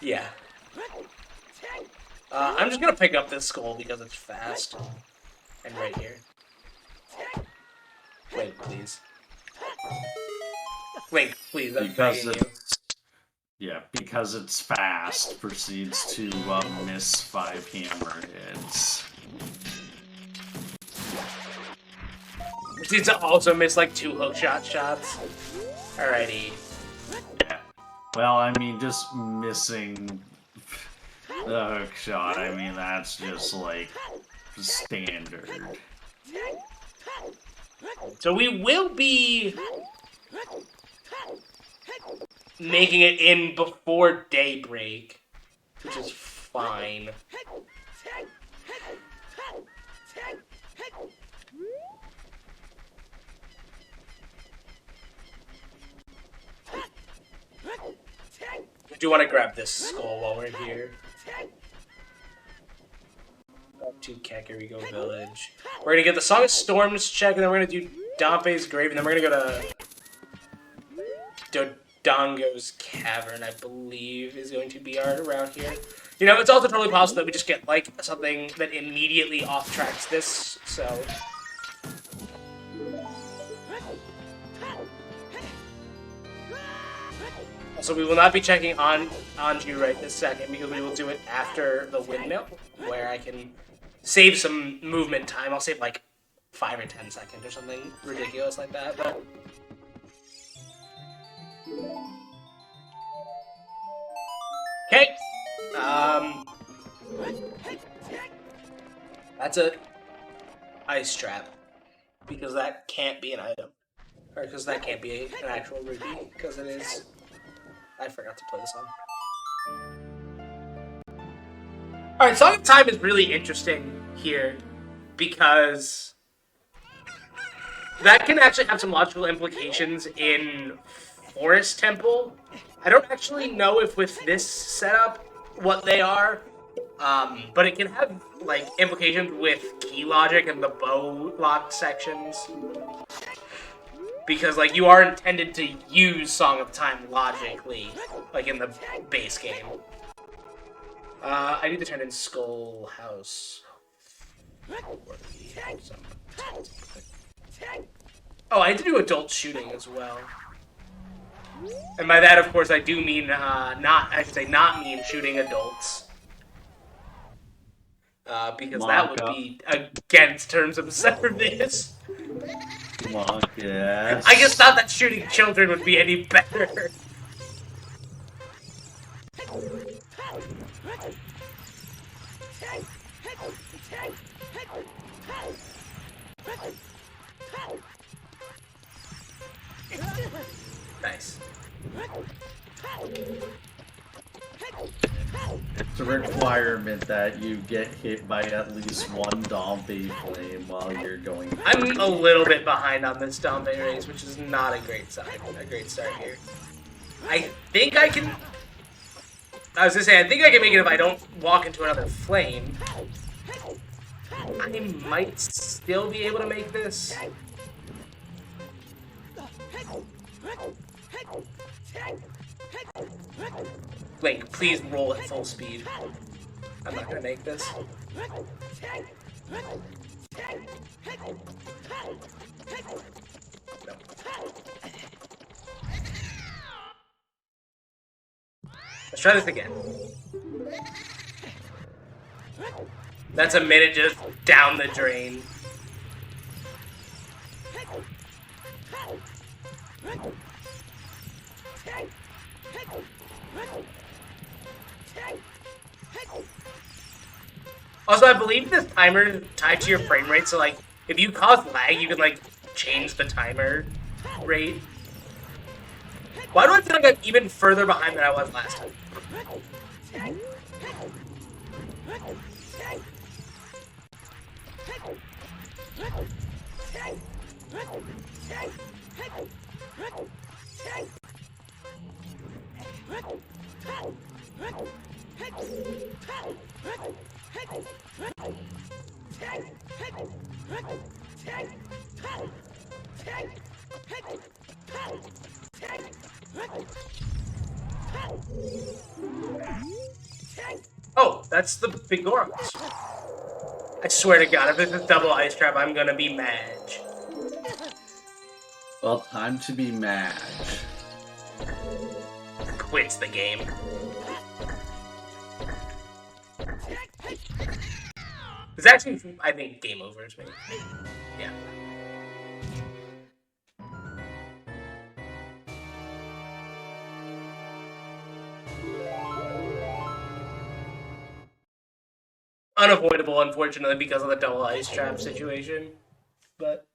Yeah. I'm just gonna pick up this skull because it's fast. And right here. Wait, please. Link, please, I'm begging you. Yeah, because it's fast, proceeds to miss 5 hammer hits. Proceeds to also miss like 2 hookshot shots. Alrighty. Yeah. Well, I mean, just missing the hook shot, I mean, that's just like standard. So we will be making it in before daybreak, which is fine. I do want to grab this skull while we're here. Up to Kakariko Village. We're gonna get the Song of Storms check, and then we're gonna do Dompe's Grave, and then we're gonna go to Dodongo's Cavern, I believe, is going to be our route here. You know, it's also totally possible that we just get, like, something that immediately off-tracks this, so... Also, we will not be checking on Anju right this second, because we will do it after the windmill, where I can save some movement time. I'll save, like, 5 or 10 seconds or something ridiculous like that, but... Okay! That's a ice trap, because that can't be an item. Or because that can't be an actual rupee, because it is... I forgot to play the song. Alright, Song of Time is really interesting here, because that can actually have some logical implications in Forest Temple. I don't actually know if with this setup what they are, but it can have like implications with key logic and the bow lock sections. Because, like, you are intended to use Song of Time logically, like, in the base game. I need to turn in Skull House. Oh, I need to do adult shooting as well. And by that, of course, I do mean, not mean shooting adults. Because that would be against terms of service. Yes. I just thought that shooting children would be any better. Nice. It's a requirement that you get hit by at least one Dompe flame while you're going. I'm a little bit behind on this Dompe race, which is not a great sign. A great start here. I think I can... I was gonna say, I think I can make it if I don't walk into another flame. I might still be able to make this. Link, please roll at full speed. I'm not gonna make this. No. Let's try this again. That's a minute just down the drain. Also, I believe this timer is tied to your frame rate, so like, if you cause lag, you can like change the timer rate. Why do I feel like I'm even further behind than I was last time? Oh, that's the Bingothon. I swear to God, if this is double ice trap, I'm gonna be mad. Well, time to be mad. Quits the game. It's actually, I think, game over to me. Yeah. Unavoidable, unfortunately, because of the double ice trap situation. But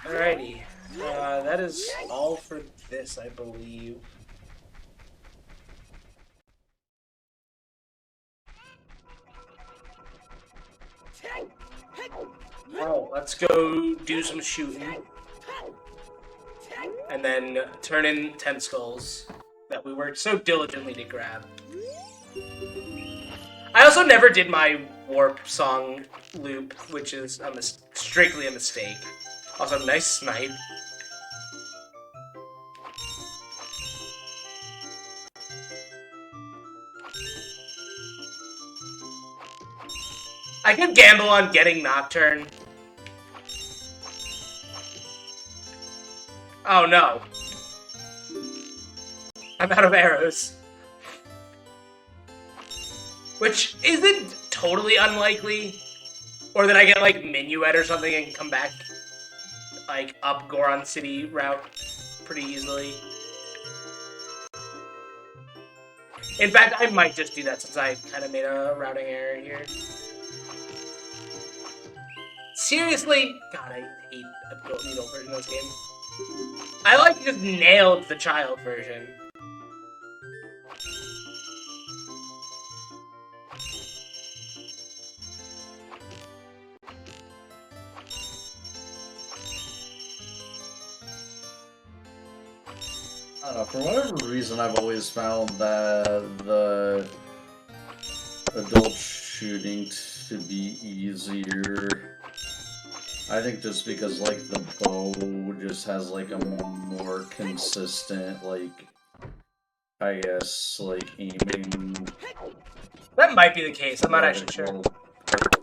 alrighty, that is all for this, I believe. Oh, let's go do some shooting. And then turn in 10 skulls that we worked so diligently to grab. I also never did my warp song loop, which is strictly a mistake. Also, nice snipe. I could gamble on getting Nocturne. Oh no. I'm out of arrows. Which isn't totally unlikely. Or that I get like Minuet or something and come back like up Goron City route pretty easily. In fact, I might just do that since I kind of made a routing error here. Seriously? God, I hate the needle version of this game. I like just nailed the child version. I don't know, for whatever reason, I've always found that the adult shooting to be easier. I think just because, like, the bow just has, like, a more consistent, like, I guess, like, aiming... That might be the case, I'm not actually sure.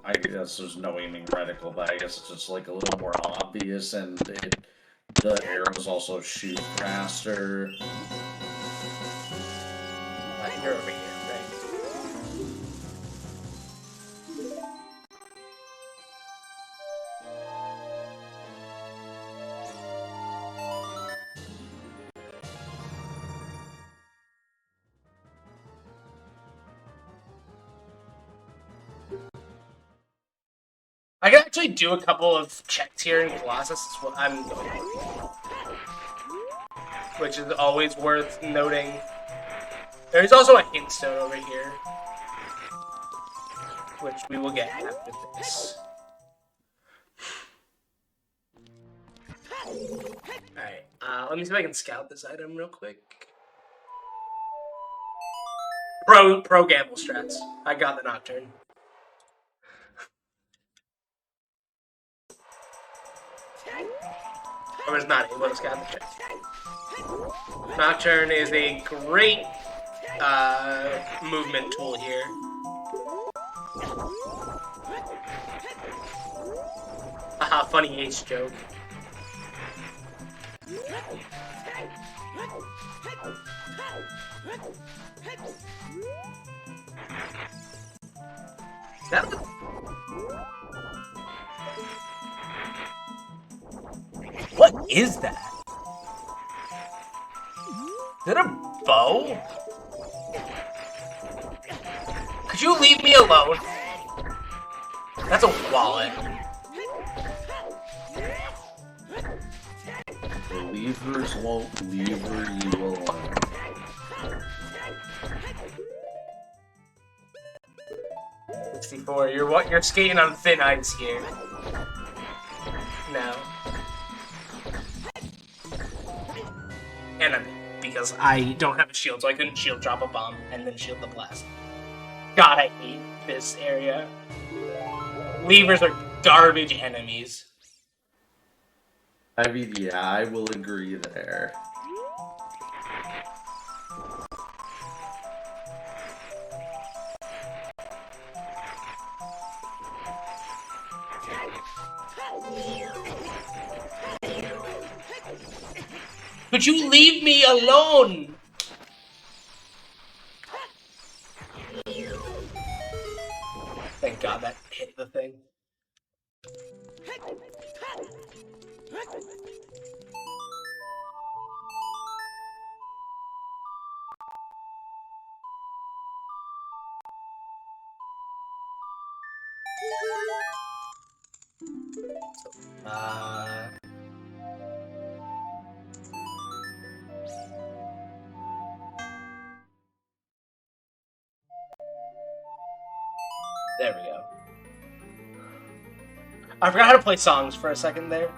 I guess there's no aiming reticle, but I guess it's just, like, a little more obvious, and the arrows also shoot faster. You're over here, right? I can actually do a couple of checks here in Colossus, is what I'm going to do. which is always worth noting. There's also a hint stone over here, which we will get after this. Alright, let me see if I can scout this item real quick. Pro gamble strats. I got the Nocturne. I was not able to scout the strats. Nocturne is a great movement tool here. Haha, funny ace joke. What is that? Is that a bow? Could you leave me alone? That's a wallet. Believers won't lever you alone. You're skating on thin ice here. No. And because I don't have a shield, so I couldn't shield drop a bomb and then shield the blast. God, I hate this area. Levers are garbage enemies. I mean, yeah, I will agree there. Could you leave me alone? Thank God that hit the thing. There we go. I forgot how to play songs for a second there.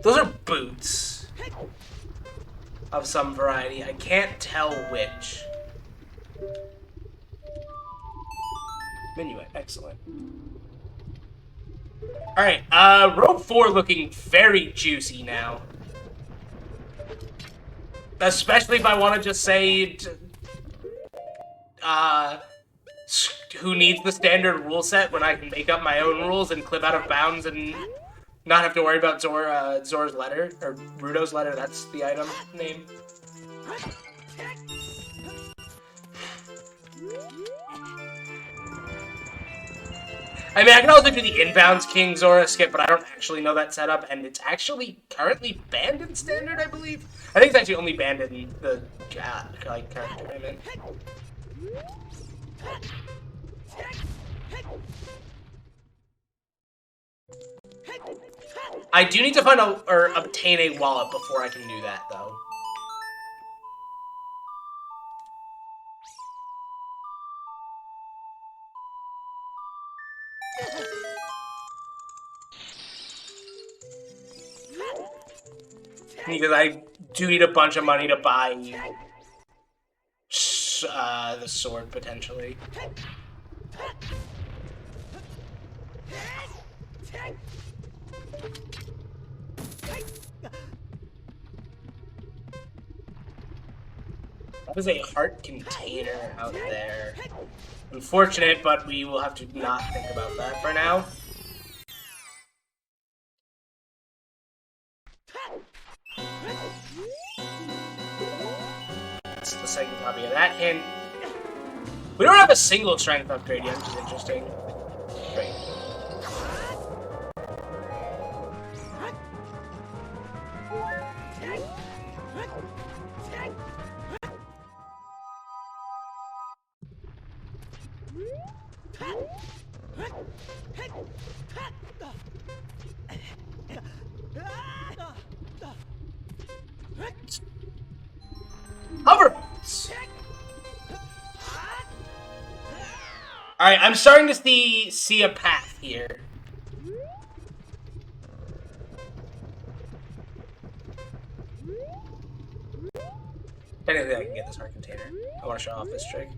Those are boots of some variety. I can't tell which. Minuet, excellent. Alright, row 4 looking very juicy now. Especially if I want to just say, who needs the standard rule set when I can make up my own rules and clip out of bounds and not have to worry about Zor's letter, or Rudo's letter, that's the item name. I mean, I can also do the inbounds King Zora skip, but I don't actually know that setup, and it's actually currently banned in Standard, I believe. I think it's actually only banned in the, like, character tournament. I do need to find or obtain a wallet before I can do that, though. Because I do need a bunch of money to buy the sword, potentially. That is a heart container out there. Unfortunate, but we will have to not think about that for now. That's the second copy of that hint. We don't have a single strength upgrade yet, which is interesting. Great. Hover boots. All right, I'm starting to see a path here. I don't think I can get this heart container. I want to show off this trick.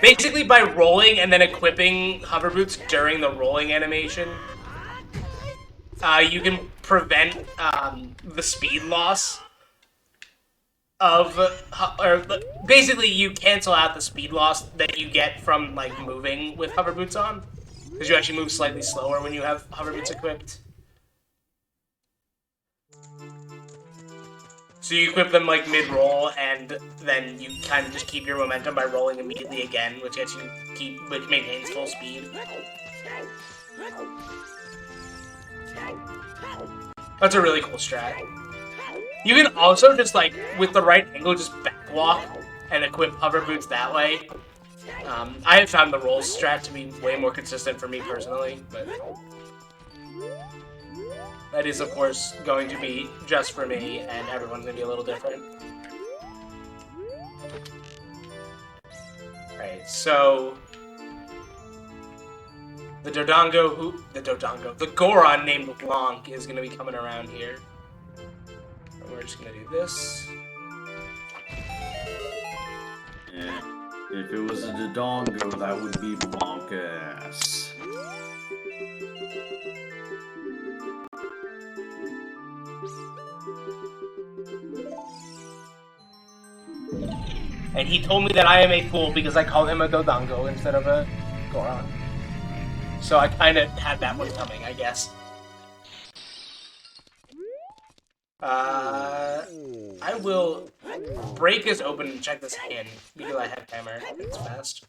Basically, by rolling and then equipping hover boots during the rolling animation, you can prevent the speed loss of, or basically you cancel out the speed loss that you get from like moving with hover boots on, because you actually move slightly slower when you have hover boots equipped. So you equip them like mid-roll, and then you kind of just keep your momentum by rolling immediately again, which which maintains full speed. That's a really cool strat. You can also just like, with the right angle, just backwalk and equip hover boots that way. I have found the roll strat to be way more consistent for me personally, but that is, of course, going to be just for me, and everyone's going to be a little different. Alright, so the Goron named Blanc is going to be coming around here. And we're just going to do this. Yeah. If it was a Dodongo, that would be Blanc-ass. And he told me that I am a fool because I called him a Dodongo instead of a Goron. So I kind of had that one coming, I guess. I will break this open and check this hand because I have hammer. It's fast.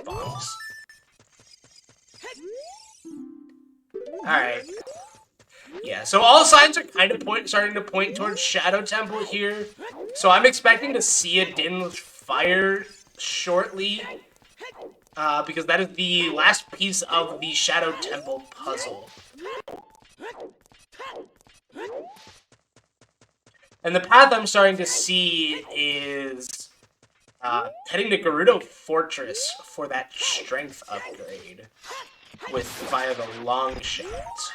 Bonks. Alright. Yeah, so all signs are kind of starting to point towards Shadow Temple here. So I'm expecting to see a Din fire shortly. Because that is the last piece of the Shadow Temple puzzle. And the path I'm starting to see is heading to Gerudo Fortress for that strength upgrade via the long shot.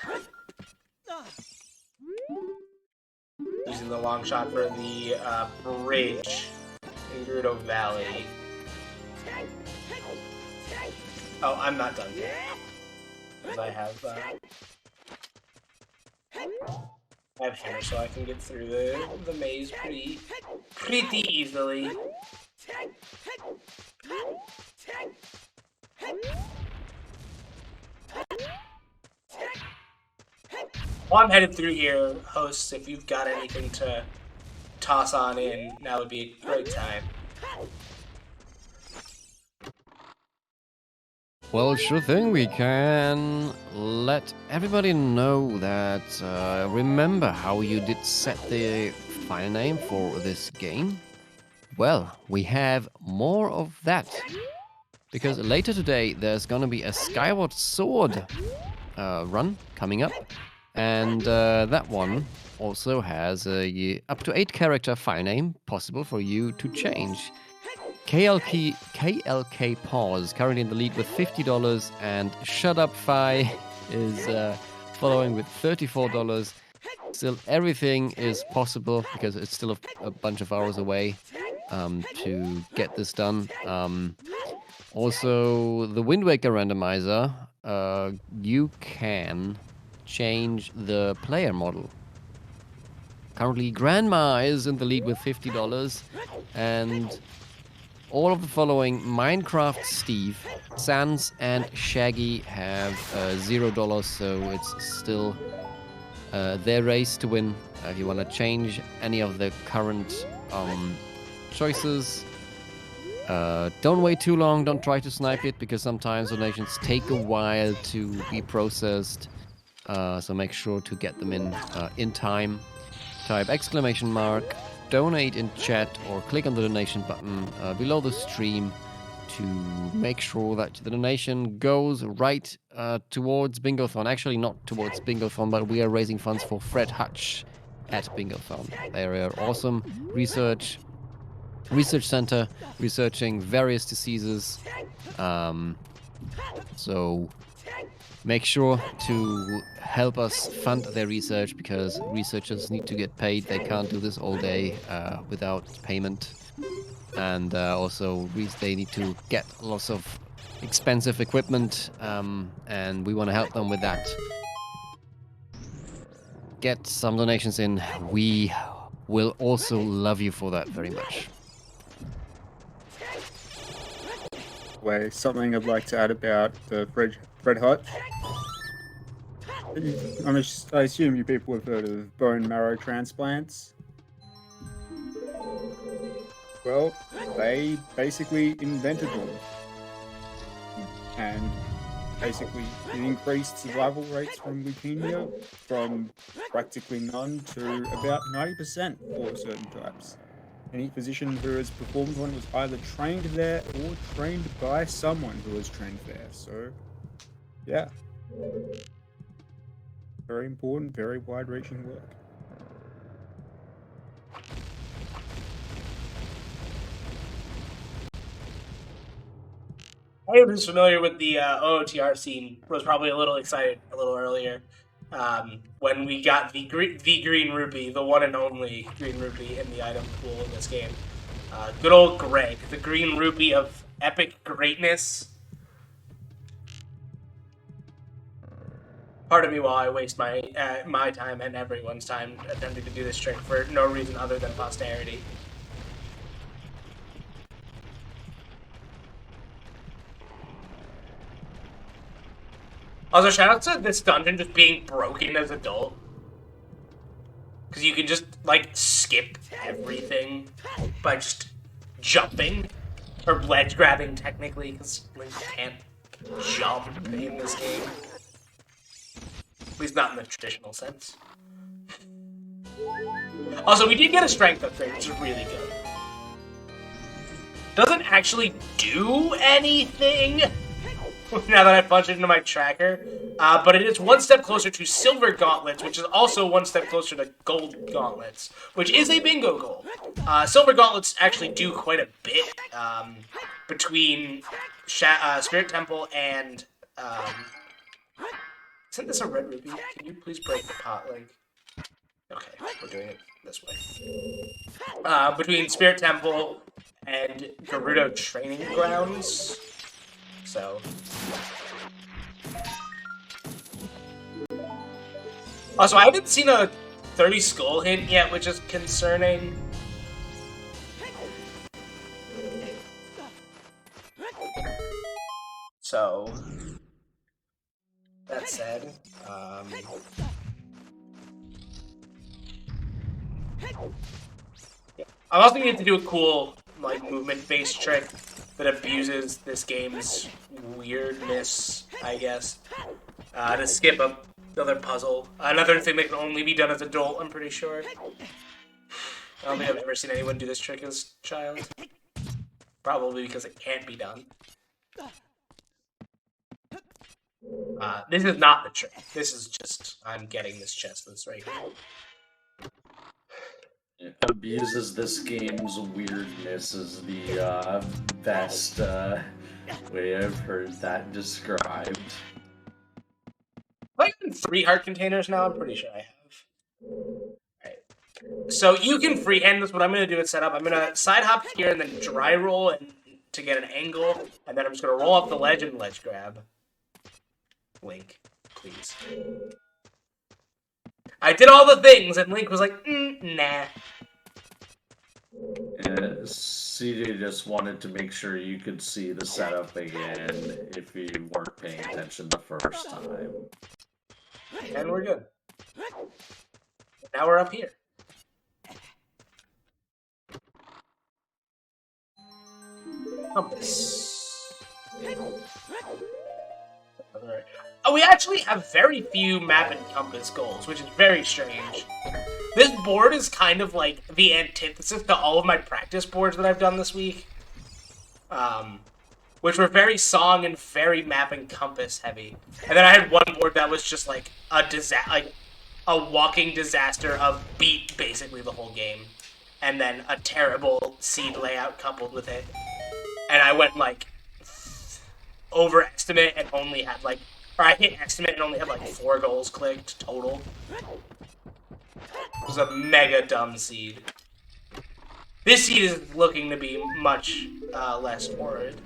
Using the long shot for the bridge in Gerudo Valley. Oh, I'm not done yet. Because I have hammer, so I can get through the maze pretty easily. While I'm headed through here, hosts, if you've got anything to toss on in, now would be a great time. Well, sure thing. We can let everybody know that, remember how you did set the file name for this game? Well, we have more of that. Because later today, there's gonna be a Skyward Sword run coming up. And that one also has a up to 8 character file name possible for you to change. KLK Pause currently in the lead with $50, and Shut Up Fi is following with $34. Still, everything is possible because it's still a bunch of hours away to get this done. Also, the Wind Waker randomizer, you can change the player model. Currently, Grandma is in the lead with $50, and all of the following: Minecraft Steve, Sans, and Shaggy have $0, so it's still their race to win. If you want to change any of the current choices, Don't wait too long. Don't try to snipe it because sometimes donations take a while to be processed. So make sure to get them in time. Type exclamation mark donate in chat or click on the donation button below the stream to make sure that the donation goes right towards Bingothon. Actually, not towards Bingothon, but we are raising funds for Fred Hutch at Bingothon. They are an awesome research center researching various diseases. So make sure to help us fund their research because researchers need to get paid. They can't do this all day without payment. And also they need to get lots of expensive equipment, and we want to help them with that. Get some donations in. We will also love you for that very much. Something I'd like to add about the Fred Hutch. I assume you people have heard of bone marrow transplants. Well, they basically invented them. And basically it increased survival rates from leukemia from practically none to about 90% for certain types. Any physician who has performed one was either trained there or trained by someone who was trained there. So, yeah. Very important, very wide-reaching work. Anyone who's familiar with the OOTR scene was probably a little excited a little earlier when we got the green rupee, the one and only green rupee in the item pool in this game. Good old Greg, the green rupee of epic greatness. Pardon me while I waste my time and everyone's time attempting to do this trick for no reason other than posterity. Also, shout out to this dungeon just being broken as adult. Because you can just, like, skip everything by just jumping. Or ledge grabbing, technically, because Link can't jump in this game. At least not in the traditional sense. Also, we did get a strength upgrade, which is really good. Doesn't actually do anything now that I punched it into my tracker, but it is one step closer to silver gauntlets, which is also one step closer to gold gauntlets, which is a bingo goal. Silver gauntlets actually do quite a bit between Spirit Temple and... isn't this a red rupee? Can you please break the pot, Link? Okay, we're doing it this way. Between Spirit Temple and Gerudo Training Grounds. So. Also, I haven't seen a 30 skull hint yet, which is concerning. So, that said, yeah. I'm also going to do a cool, like, movement-based trick that abuses this game's weirdness, I guess, to skip another puzzle. Another thing that can only be done as an adult, I'm pretty sure. I don't think I've ever seen anyone do this trick as a child. Probably because it can't be done. This is not the trick. This is just, I'm getting this chest that's right here. It abuses this game's weirdness is the best way I've heard that described. Have I gotten 3 heart containers now? I'm pretty sure I have. Alright. So you can freehand this. What I'm going to do is set up. I'm going to side hop here and then dry roll to get an angle. And then I'm just going to roll up the ledge and ledge grab. Link, please. I did all the things, and Link was like, nah. CJ just wanted to make sure you could see the setup again if you weren't paying attention the first time. And we're good. Now we're up here. Compass. Alright. Oh, we actually have very few map and compass goals, which is very strange. This board is kind of like the antithesis to all of my practice boards that I've done this week. Which were very song and very map and compass heavy. And then I had one board that was just like a walking disaster of beat basically the whole game. And then a terrible seed layout coupled with it. And I went like overestimate and only had like, or I hit estimate and only had like 4 goals clicked total. It was a mega dumb seed. This seed is looking to be much less horrid.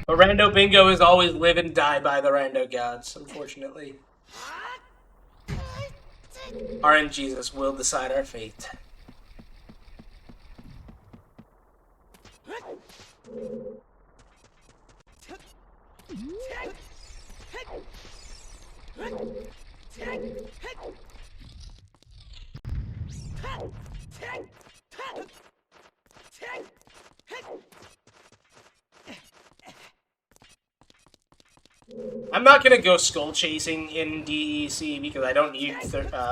But Rando Bingo is always live and die by the Rando gods, unfortunately. RNGesus will decide our fate. I'm not gonna go skull chasing in DEC because I don't need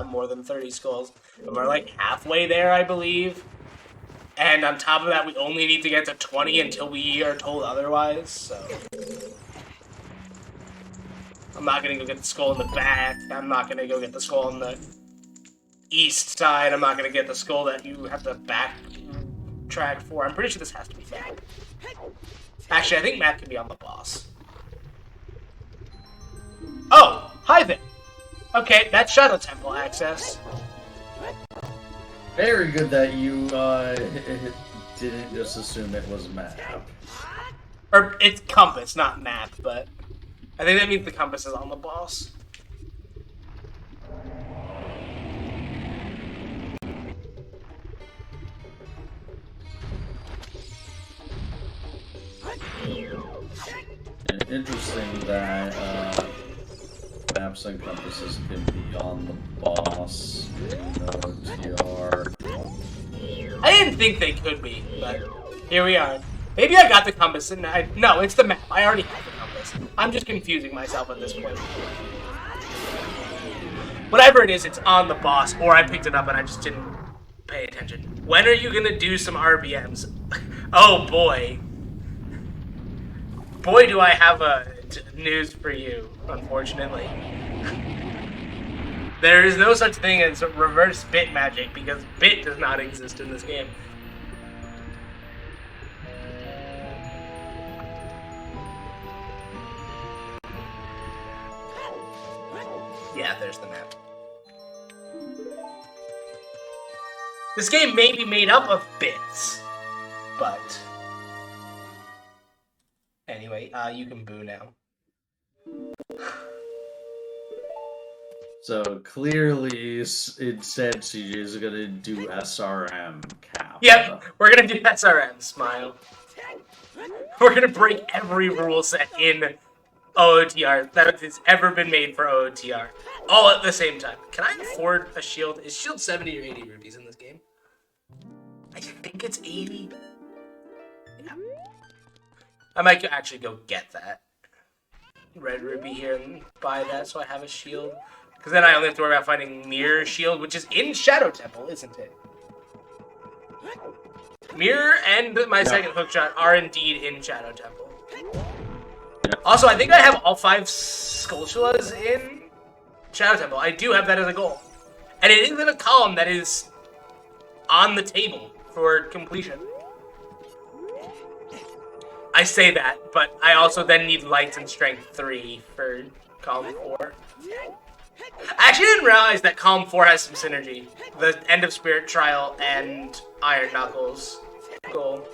more than 30 skulls. And we're like halfway there, I believe. And on top of that, we only need to get to 20 until we are told otherwise, so... I'm not gonna go get the skull in the back. I'm not gonna go get the skull on the east side. I'm not gonna get the skull that you have to backtrack for. I'm pretty sure this has to be map. Actually, I think map can be on the boss. Oh! Hi there! Okay, that's Shadow Temple access. Very good that you didn't just assume it was map. Or, it's compass, not map, but... I think that means the compass is on the boss. Interesting that maps and compasses can be on the boss in OTR. I didn't think they could be, but here we are. Maybe I got the compass and no, it's the map. I already have the compass. I'm just confusing myself at this point. Whatever it is, it's on the boss, or I picked it up and I just didn't pay attention. When are you gonna do some RBMs? Oh boy. Boy, do I have news for you, unfortunately. There is no such thing as reverse bit magic, because bit does not exist in this game. Yeah, there's the map. This game may be made up of bits, but... Anyway, you can boo now. So clearly, instead, CJ is gonna do SRM cap. Yep, we're gonna do SRM, smile. We're gonna break every rule set in OOTR that has ever been made for OOTR. All at the same time. Can I afford a shield? Is shield 70 or 80 rupees in this game? I think it's 80. Yeah. I might actually go get that red ruby here and buy that so I have a shield. Because then I only have to worry about finding Mirror Shield, which is in Shadow Temple, isn't it? Mirror and my second hookshot are indeed in Shadow Temple. Also, I think I have all 5 Skulltulas in Shadow Temple. I do have that as a goal. And it is in a column that is on the table for completion. I say that, but I also then need Lights and Strength 3 for column 4. I actually didn't realize that column 4 has some synergy. The End of Spirit Trial and Iron Knuckles goal.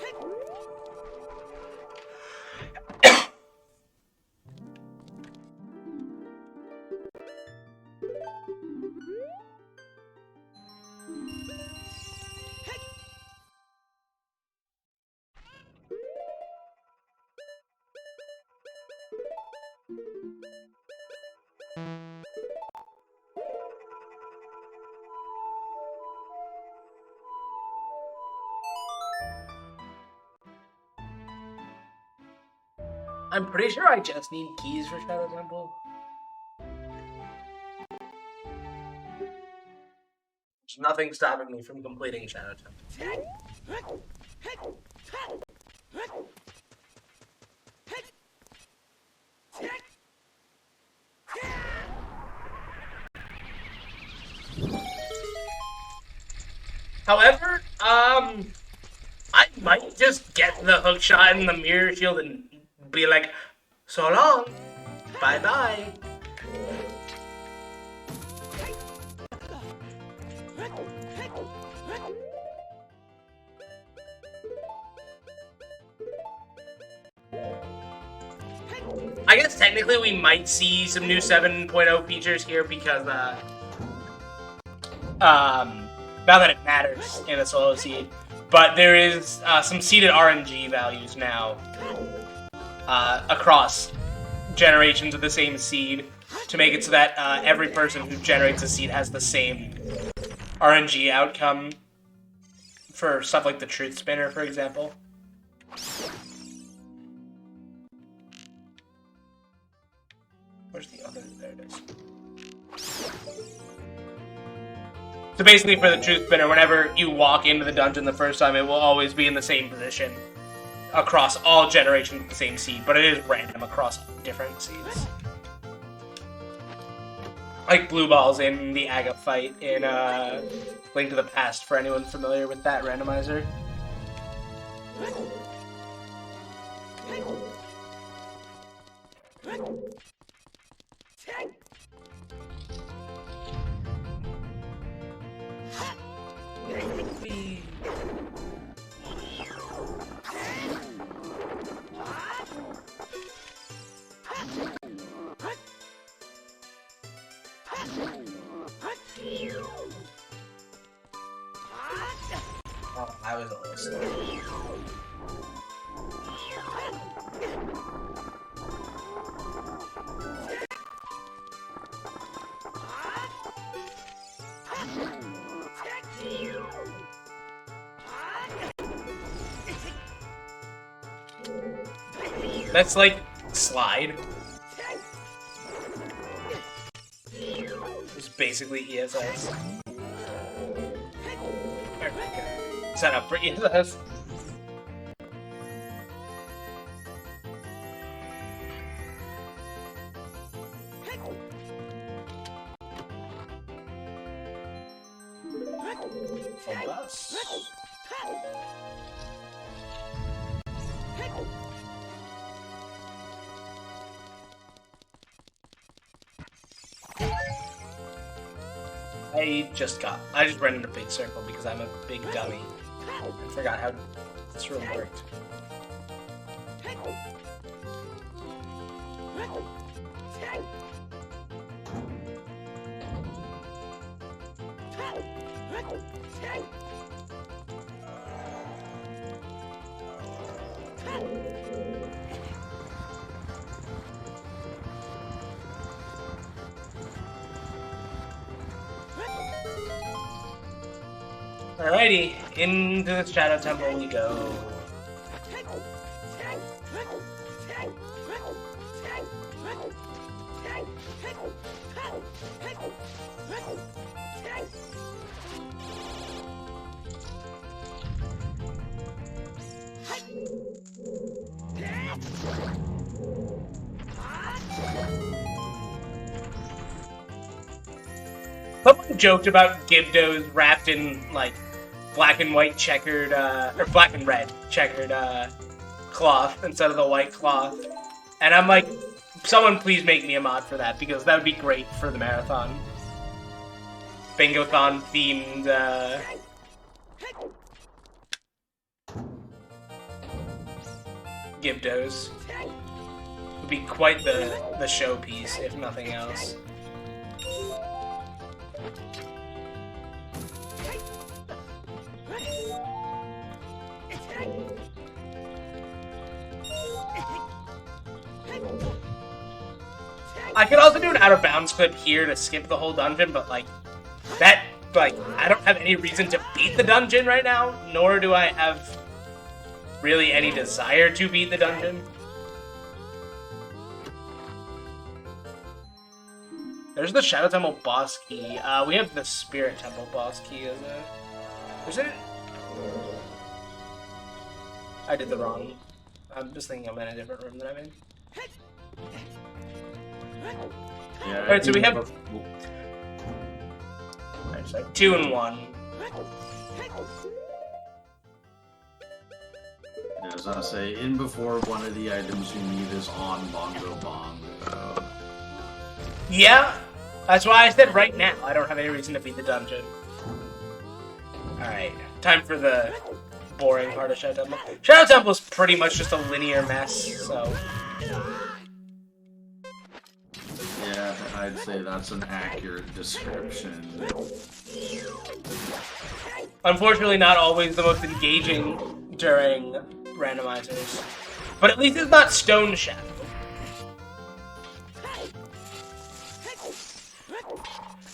I'm pretty sure I just need keys for Shadow Temple. There's nothing stopping me from completing Shadow Temple. However, I might just get the hook shot in the mirror shield and be like, so long, bye-bye. I guess technically we might see some new 7.0 features here because, not that it matters in a solo seed, but there is some seeded RNG values now across generations of the same seed to make it so that every person who generates a seed has the same RNG outcome for stuff like the Truth Spinner, for example. Where's the other? There it is. So basically for the Truth Spinner, whenever you walk into the dungeon the first time, it will always be in the same position across all generations of the same seed, but it is random across different seeds. Like blue balls in the Aga fight in Link to the Past, for anyone familiar with that randomizer. Oh, I was a little slow. That's like slide. It's basically ESS. Set up for ESS. From us. I just ran in a big circle because I'm a big dummy. I forgot how this room worked. Alrighty, into the Shadow Temple we go. Someone joked about Gibdos wrapped in, like, black and white checkered, or black and red checkered, cloth instead of the white cloth. And I'm like, someone please make me a mod for that, because that would be great for the marathon. Bingothon themed, Gibdos. Would be quite the showpiece, if nothing else. I could also do an out-of-bounds clip here to skip the whole dungeon, but, like, that, like, I don't have any reason to beat the dungeon right now, nor do I have really any desire to beat the dungeon. There's the Shadow Temple boss key. We have the Spirit Temple boss key, is it? Is it? I did the wrong. I'm just thinking I'm in a different room than I'm in. Yeah, Alright, so we have... Alright, so 2 and 1. As I say, in before one of the items you need is on Bongo Bong. Yeah, that's why I said right now. I don't have any reason to beat the dungeon. Alright, time for the boring part of Shadow Temple. Shadow Temple is pretty much just a linear mess, so... Yeah, I'd say that's an accurate description. Unfortunately, not always the most engaging during randomizers. But at least it's not Stone Shadow.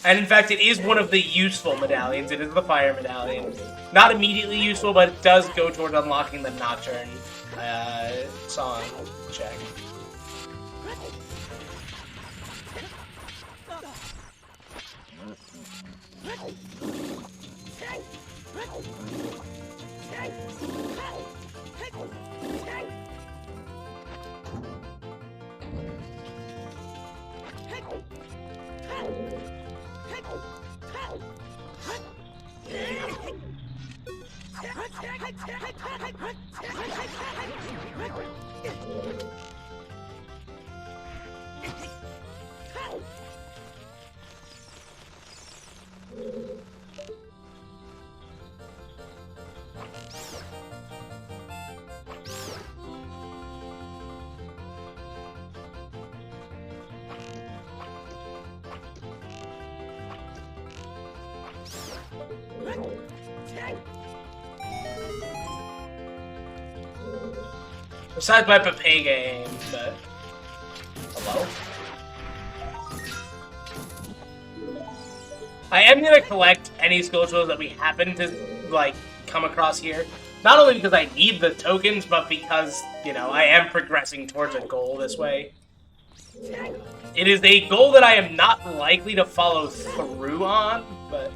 And in fact, it is one of the useful medallions. It is the Fire Medallion. Not immediately useful, but it does go toward unlocking the Nocturne song check. Besides my Papay game, but... Hello? I am gonna collect any skill tools that we happen to, like, come across here. Not only because I need the tokens, but because, you know, I am progressing towards a goal this way. It is a goal that I am not likely to follow through on, but...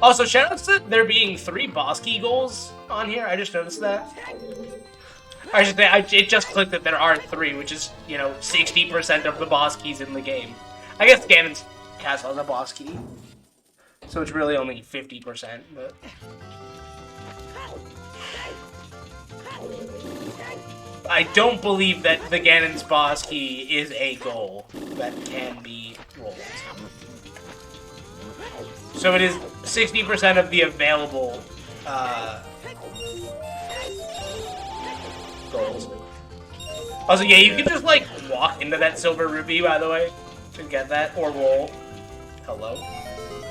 Also, shoutouts to there being 3 boss key goals on here. I just noticed that. I should say, it just clicked that there are 3, which is, you know, 60% of the boss keys in the game. I guess Ganon's Castle has a boss key, so it's really only 50%, but... I don't believe that the Ganon's boss key is a goal that can be rolled. So it is 60% of the available, goals. Also, yeah, you can just, like, walk into that silver rupee, by the way, to get that, or roll. Hello?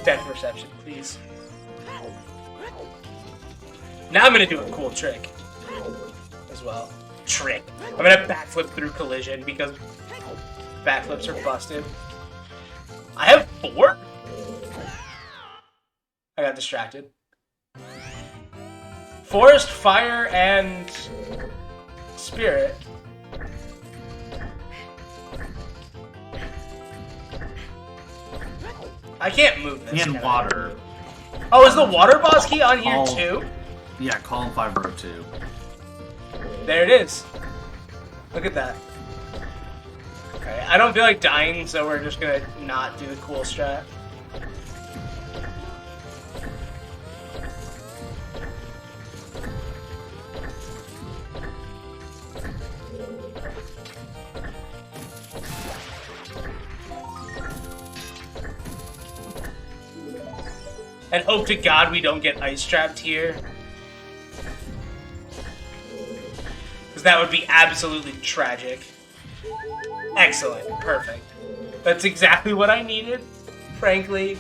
Dead perception, please. Now I'm gonna do a cool trick. As well. Trick. I'm gonna backflip through collision, because backflips are busted. I have 4? I got distracted. Forest, fire, and... Spirit. I can't move this. And water. Oh, is the water boss key on here too? Yeah, column 5, row 2. There it is. Look at that. Okay, I don't feel like dying, so we're just gonna not do the cool strat. And hope to God we don't get ice trapped here. Because that would be absolutely tragic. Excellent. Perfect. That's exactly what I needed, frankly.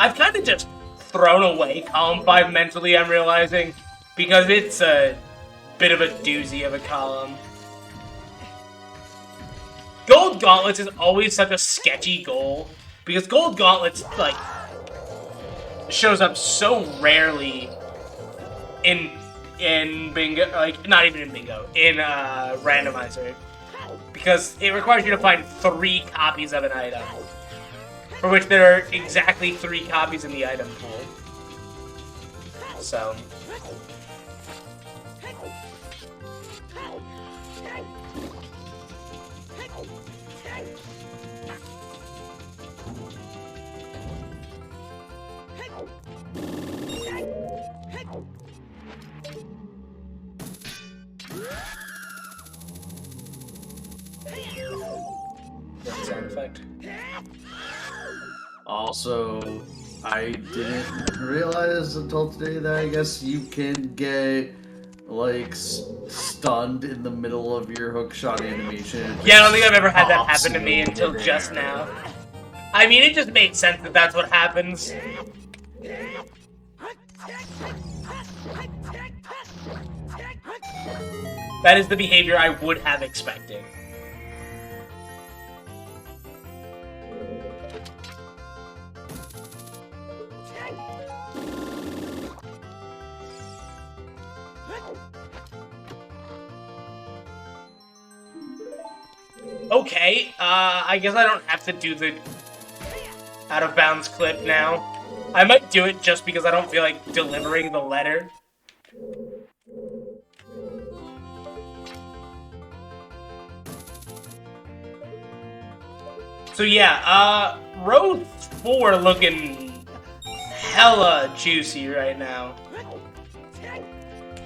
I've kind of just thrown away column 5 mentally, I'm realizing, because it's a bit of a doozy of a column. Gold Gauntlets is always such a sketchy goal because Gold Gauntlets like shows up so rarely in Bingo, like not even in Bingo, in Randomizer, because it requires you to find 3 copies of an item, for which there are exactly 3 copies in the item pool. So. Sound effect. Also, I didn't realize until today that I guess you can get like stunned in the middle of your hookshot animation. Yeah, I don't think I've ever had that Pops happen to me you until in just midair. now. I mean, it just makes sense that that's what happens. That is the behavior I would have expected. Okay, I guess I don't have to do the out-of-bounds clip now. I might do it just because I don't feel like delivering the letter. So yeah, row 4 looking hella juicy right now.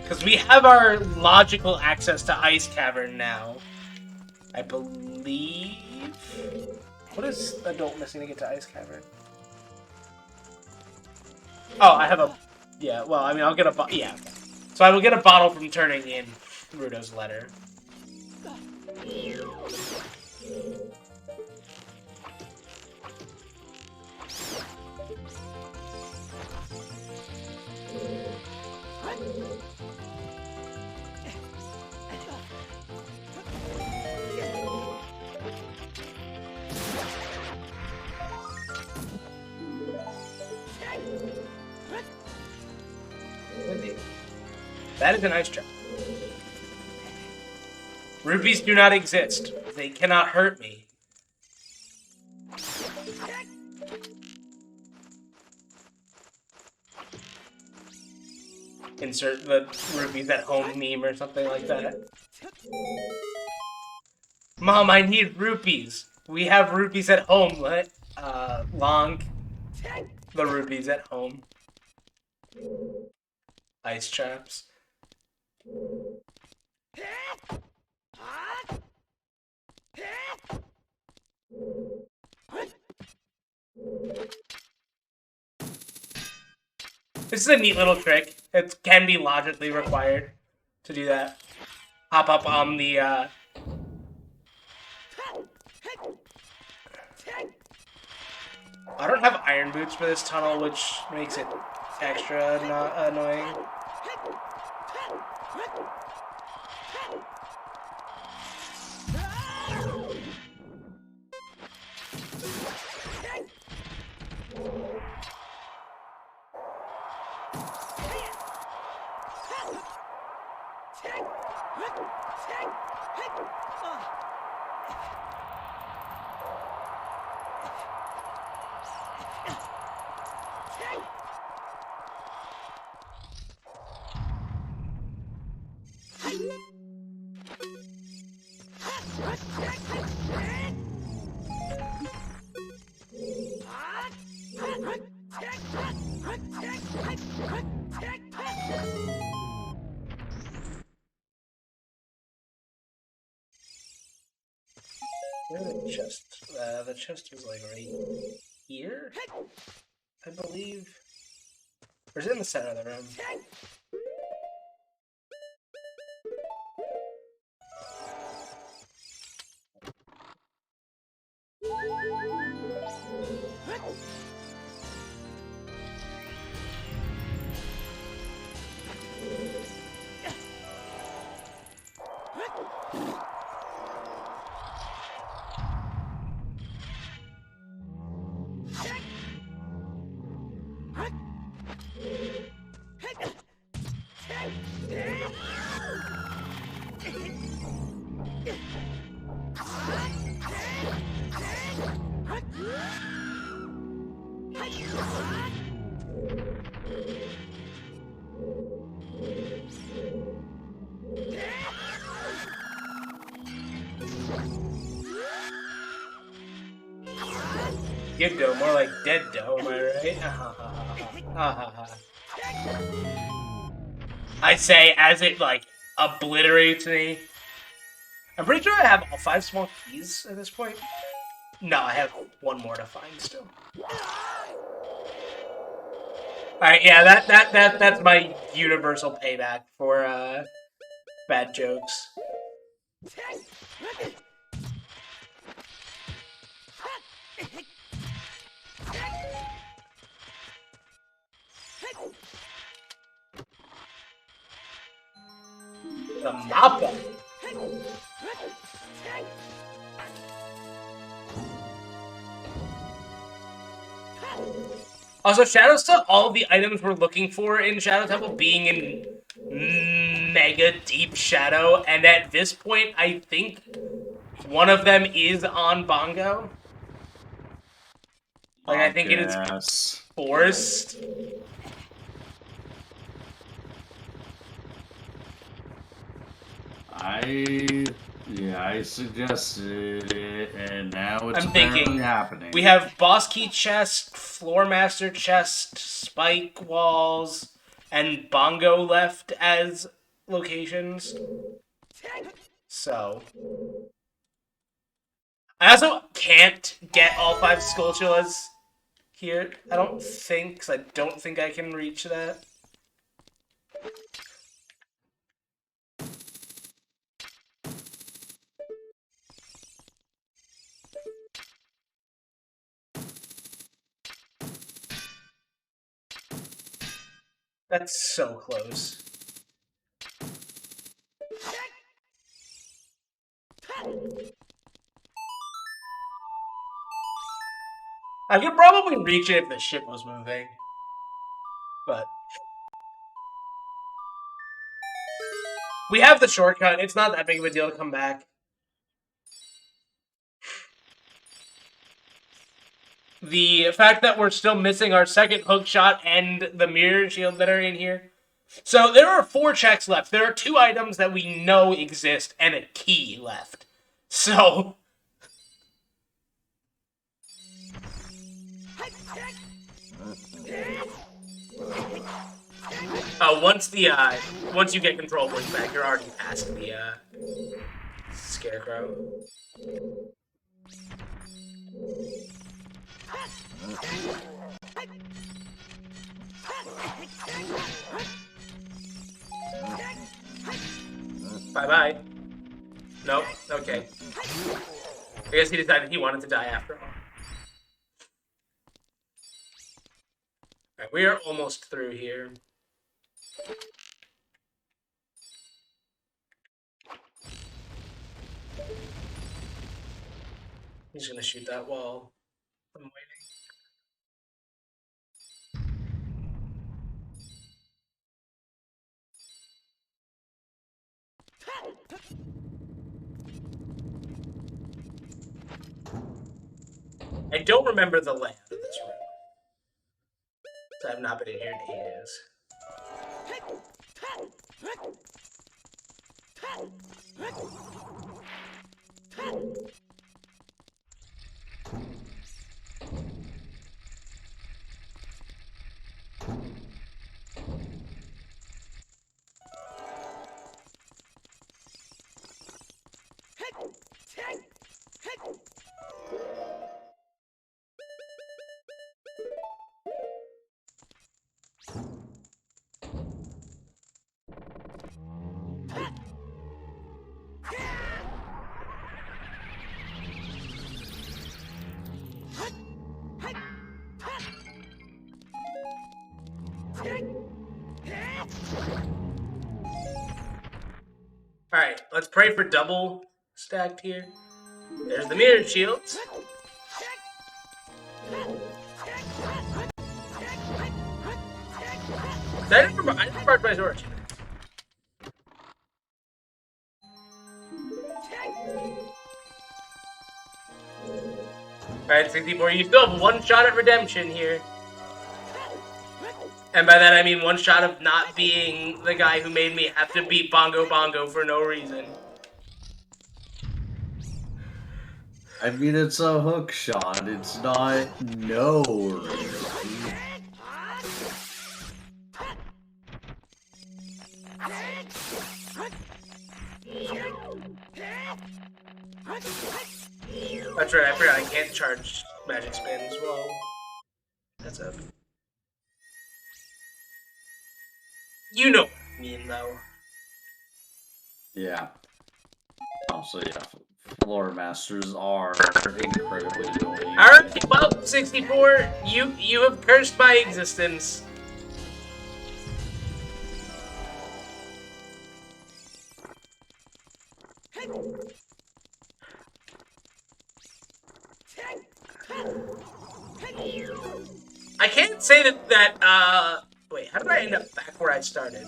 Because we have our logical access to Ice Cavern now. I believe... What is adult missing to get to Ice Cavern? Oh, I have a... Yeah, well, I mean, I'll get a... Yeah. So I will get a bottle from turning in Rudo's letter. That is a nice job. Rupees do not exist. They cannot hurt me. Insert the rupees at home meme or something like that. Mom, I need rupees. We have rupees at home. Let Long the rupees at home. Ice traps. This is a neat little trick. It can be logically required to do that. Hop up on the, I don't have iron boots for this tunnel, which makes it extra annoying. Where's the chest? The chest was like right here, I believe. Or is it in the center of the room? Give dough, more like dead dough, am I right? I say as it, like, obliterates me. I'm pretty sure I have all 5 small keys at this point. No, I have 1 more to find still. Alright, yeah, that's my universal payback for, bad jokes. The Mappa. Also, shoutouts to all the items we're looking for in Shadow Temple being in mega deep shadow, and at this point, I think one of them is on Bongo. Like, I think it is forced. I suggested it, and now it's I'm thinking happening. We have boss key chest, floor master chest, spike walls, and Bongo left as locations. So I also can't get all 5 Skulltulas here. I don't think, because I don't think I can reach that. That's so close. I could probably reach it if the ship was moving. But we have the shortcut. It's not that big of a deal to come back. The fact that we're still missing our second hook shot and the mirror shield that are in here. So there are 4 checks left. There are 2 items that we know exist and a key left. So once you get control points back, you're already past the scarecrow. Bye-bye. Nope. Okay. I guess he decided he wanted to die after all. Alright, we are almost through here. He's gonna shoot that wall. I'm waiting. I don't remember the layout of this room. So I've not been in here in ages. Alright, let's pray for double stacked here. There's the mirror shields. I didn't mark my sword. Alright, 64, you still have 1 shot at redemption here. And by that I mean 1 shot of not being the guy who made me have to beat Bongo Bongo for no reason. I mean, it's a hook shot. It's not no. Really. That's right, I forgot I can't charge magic spins. Well, that's a... You know what I mean, though. Yeah. Also, yeah, floor masters are incredibly annoying. Alright, well, 64, you have cursed my existence. I can't say that, wait, how did I end up back where I started?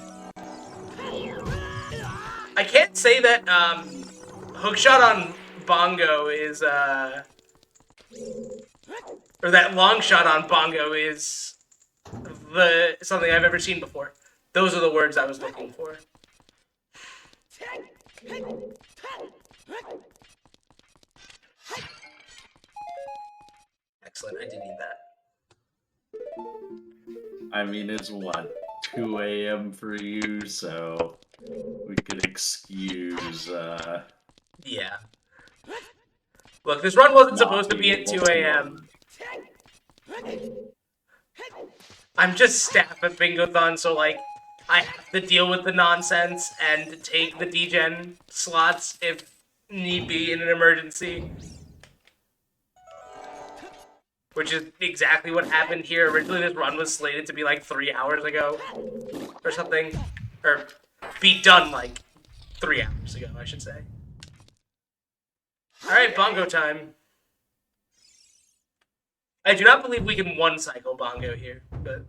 I can't say that, hookshot on Bongo is, or that long shot on Bongo is something I've ever seen before. Those are the words I was looking for. Excellent, I did need that. I mean, it's what, 2 a.m. for you, so we could excuse, Yeah. Look, this run wasn't supposed to be at 2 a.m. I'm just staff at Bingothon, so, like, I have to deal with the nonsense and take the degen slots if need be in an emergency. Which is exactly what happened here. Originally, this run was slated to be, like, 3 hours ago. Or something. Or be done, like, 3 hours ago, I should say. Alright, Bongo time. I do not believe we can one-cycle Bongo here, but...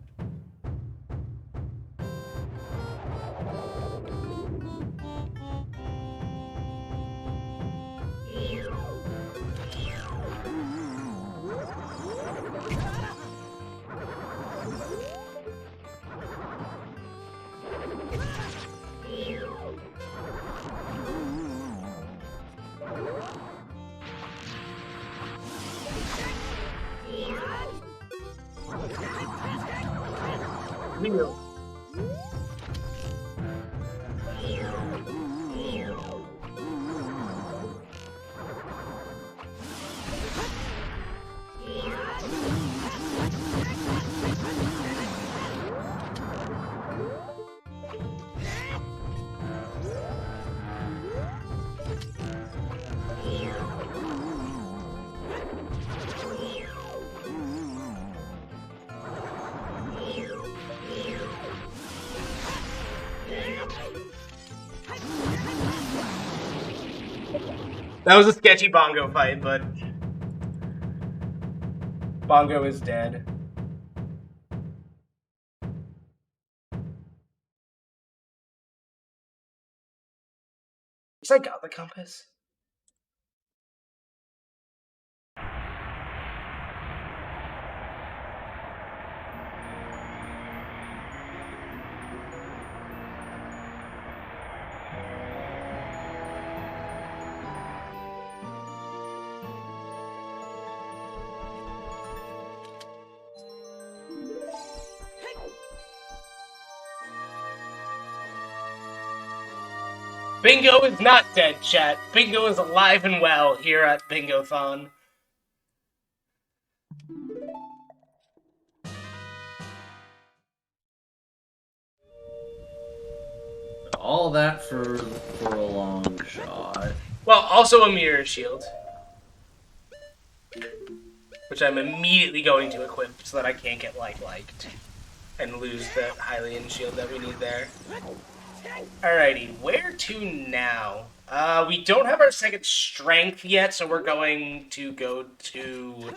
Real. That was a sketchy Bongo fight, but Bongo is dead. Yes, I got the compass. Bingo is not dead, chat. Bingo is alive and well here at Bingothon. all that for a long shot. Well, also a mirror shield. Which I'm immediately going to equip so that I can't get liked and lose the Hylian shield that we need there. Alrighty, where to now? We don't have our second strength yet, so we're going to go to...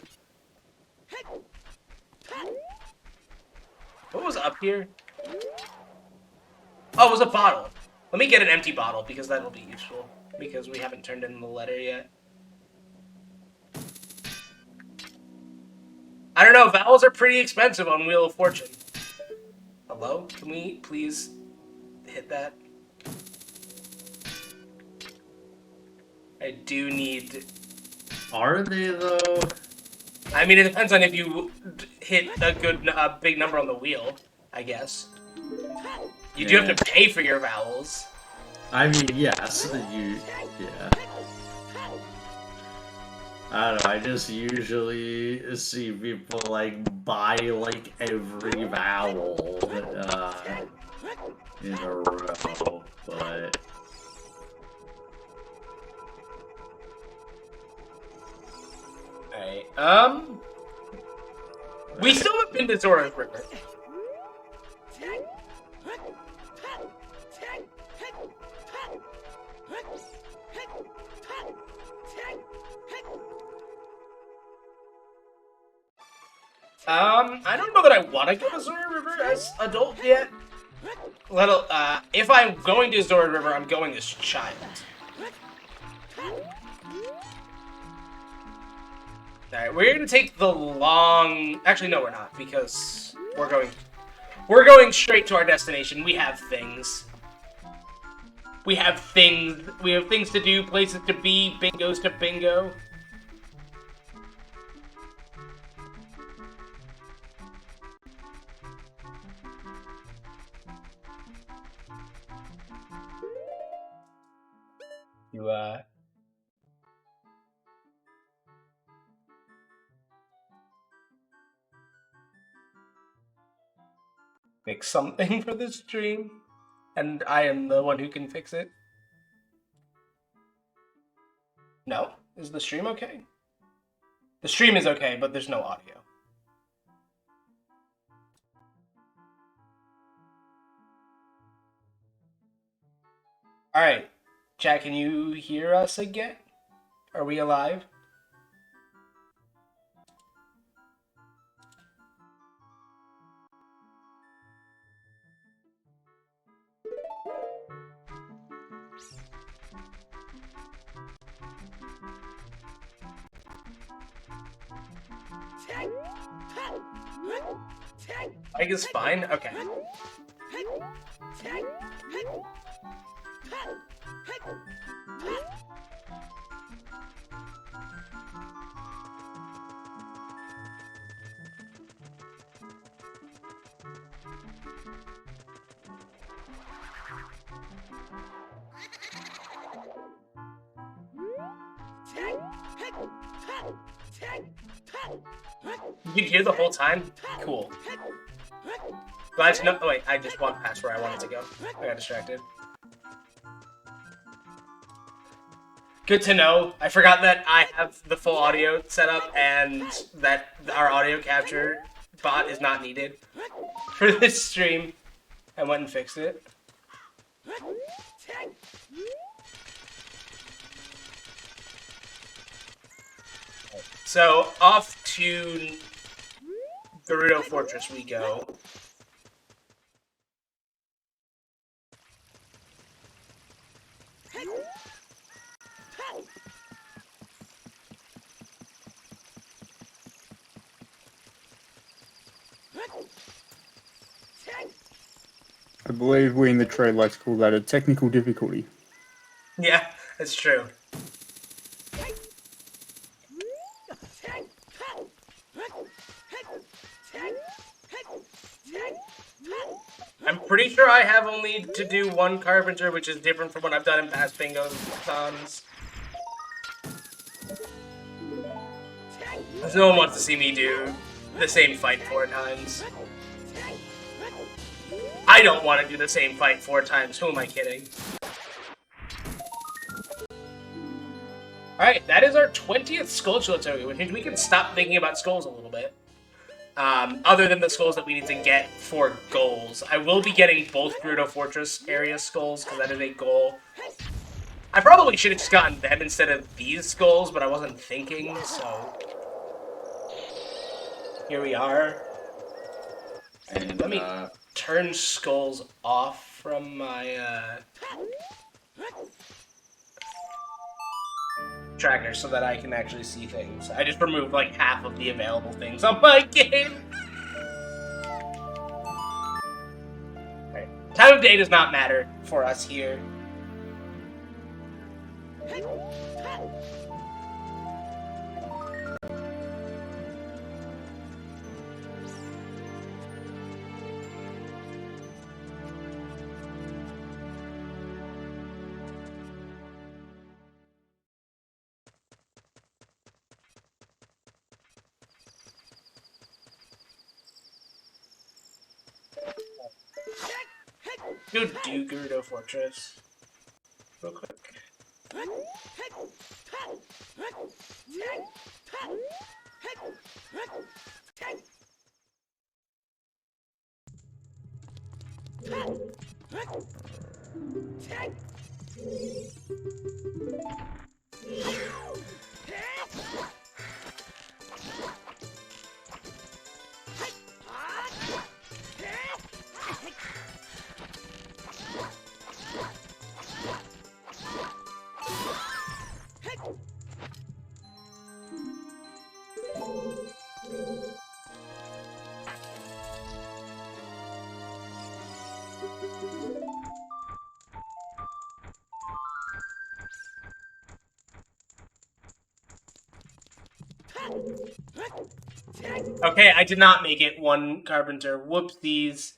What was up here? Oh, it was a bottle. Let me get an empty bottle, because that'll be useful. Because we haven't turned in the letter yet. I don't know, vowels are pretty expensive on Wheel of Fortune. Hello? Can we please hit that? I do need Are they though? I mean, it depends on if you hit a good, big number on the wheel, I guess. You do have to pay for your vowels. I mean, yes, yeah. I don't know, I just usually see people, like, buy, like, every vowel, in a row, but... Alright, we still haven't been to Zora's River. I don't know that I want to go to Zora River as adult yet. If I'm going to Zora River, I'm going as child. Alright, we're gonna take the long... Actually, no, we're not, because we're going straight to our destination. We have things. We have things to do, places to be, bingos to bingo. Fix something for the stream, and I am the one who can fix it. No? Is the stream okay? The stream is okay, but there's no audio. Alright, Jack, can you hear us again? Are we alive? I guess fine. Okay. You could hear the whole time? Cool. Glad to know. Oh, wait, I just walked past where I wanted to go. I got distracted. Good to know. I forgot that I have the full audio set up and that our audio capture bot is not needed for this stream. I went and fixed it. So, off to Gerudo Fortress we go. I believe we in the trade like to call that a technical difficulty. Yeah, that's true. I'm pretty sure I have only to do one carpenter, which is different from what I've done in past Bingothons. No one wants to see me do the same fight 4 times. I don't want to do the same fight 4 times. Who am I kidding? Alright, that is our 20th Skull Toge, which means we can stop thinking about skulls a little bit. Other than the skulls that we need to get for goals. I will be getting both Gerudo Fortress area skulls, because that is a goal. I probably should have just gotten them instead of these skulls, but I wasn't thinking, so... Here we are. And, let me turn skulls off from my, tracker so that I can actually see things. I just removed like half of the available things on my game. Right. Time of day does not matter for us here. Go do Gerudo Fortress. Real quick. Okay, I did not make it one carpenter. Whoopsies.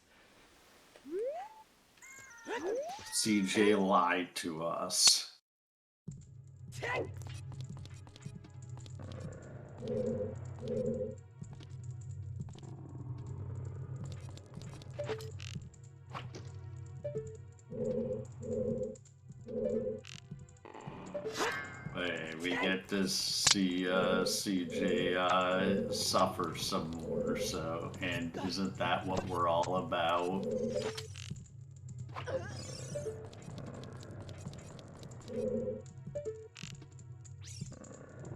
CJ lied to us. Hey, we get to see CJ suffer some more, so, and isn't that what we're all about?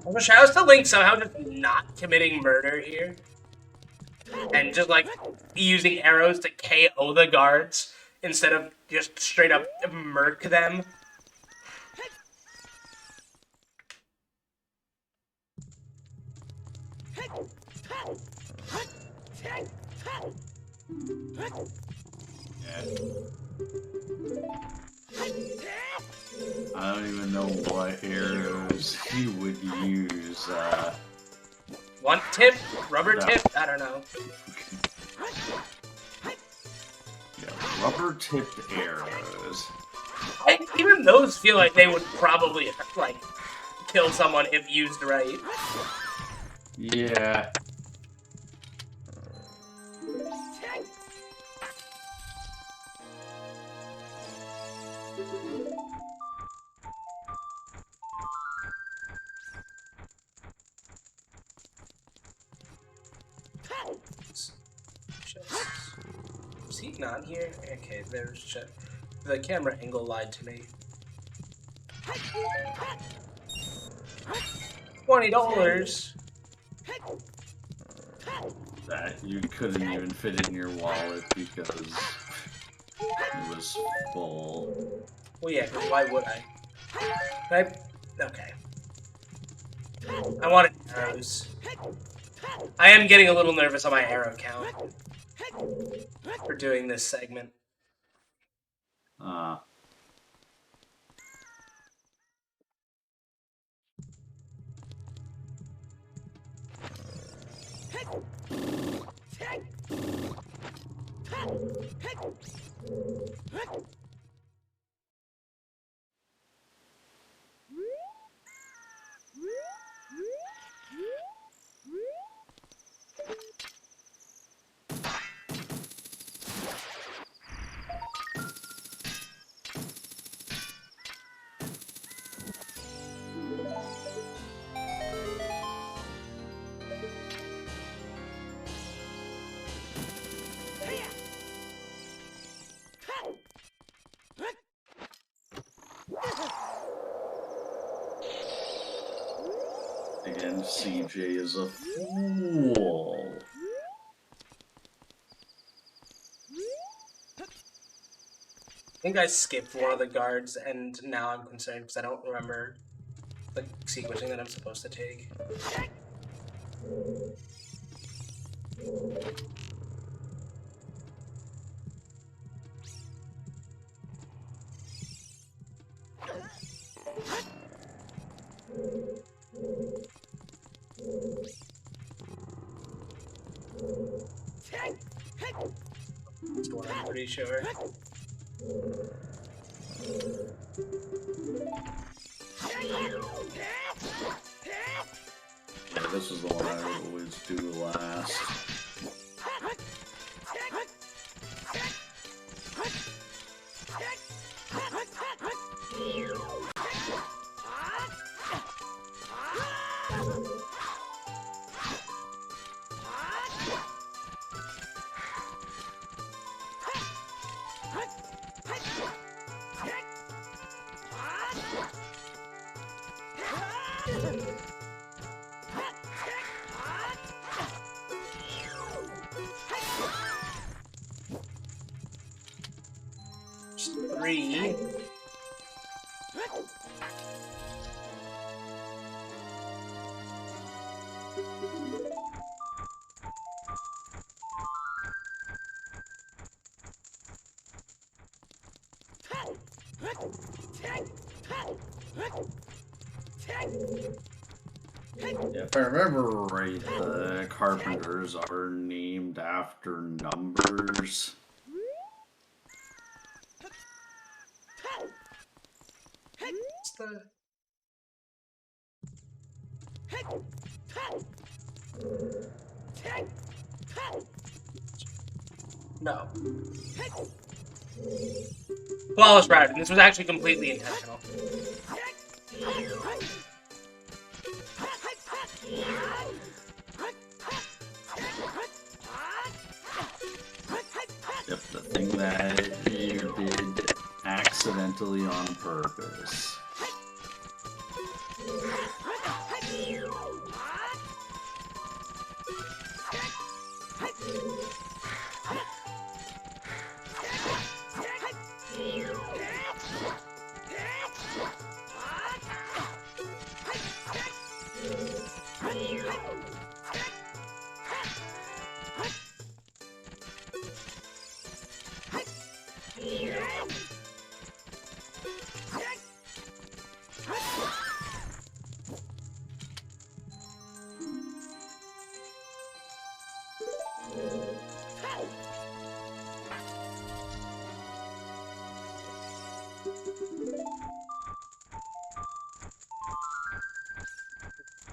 Also, shout out to Link somehow just not committing murder here. And just like using arrows to KO the guards instead of just straight up murk them. Yeah. I don't even know what arrows he would use. One tip? Rubber tip? I don't know. Yeah, rubber-tipped arrows. Even those feel like they would probably, like, kill someone if used right. Yeah. Is he not here? Okay, there's just... The camera angle lied to me. $20! That you couldn't even fit in your wallet because it was full. Well, yeah, because why would I? Okay. I wanted arrows. I am getting a little nervous on my arrow count for doing this segment. Again, CJ is a fool. I think I skipped one of the guards, and now I'm concerned because I don't remember the sequencing that I'm supposed to take. That's one I'm pretty sure. Yeah, this is the one I always do last. Three. If I remember right, the carpenters are named after numbers. What's the... No. Flawless routing. This was actually completely intentional. Yep, the thing that you did accidentally on purpose.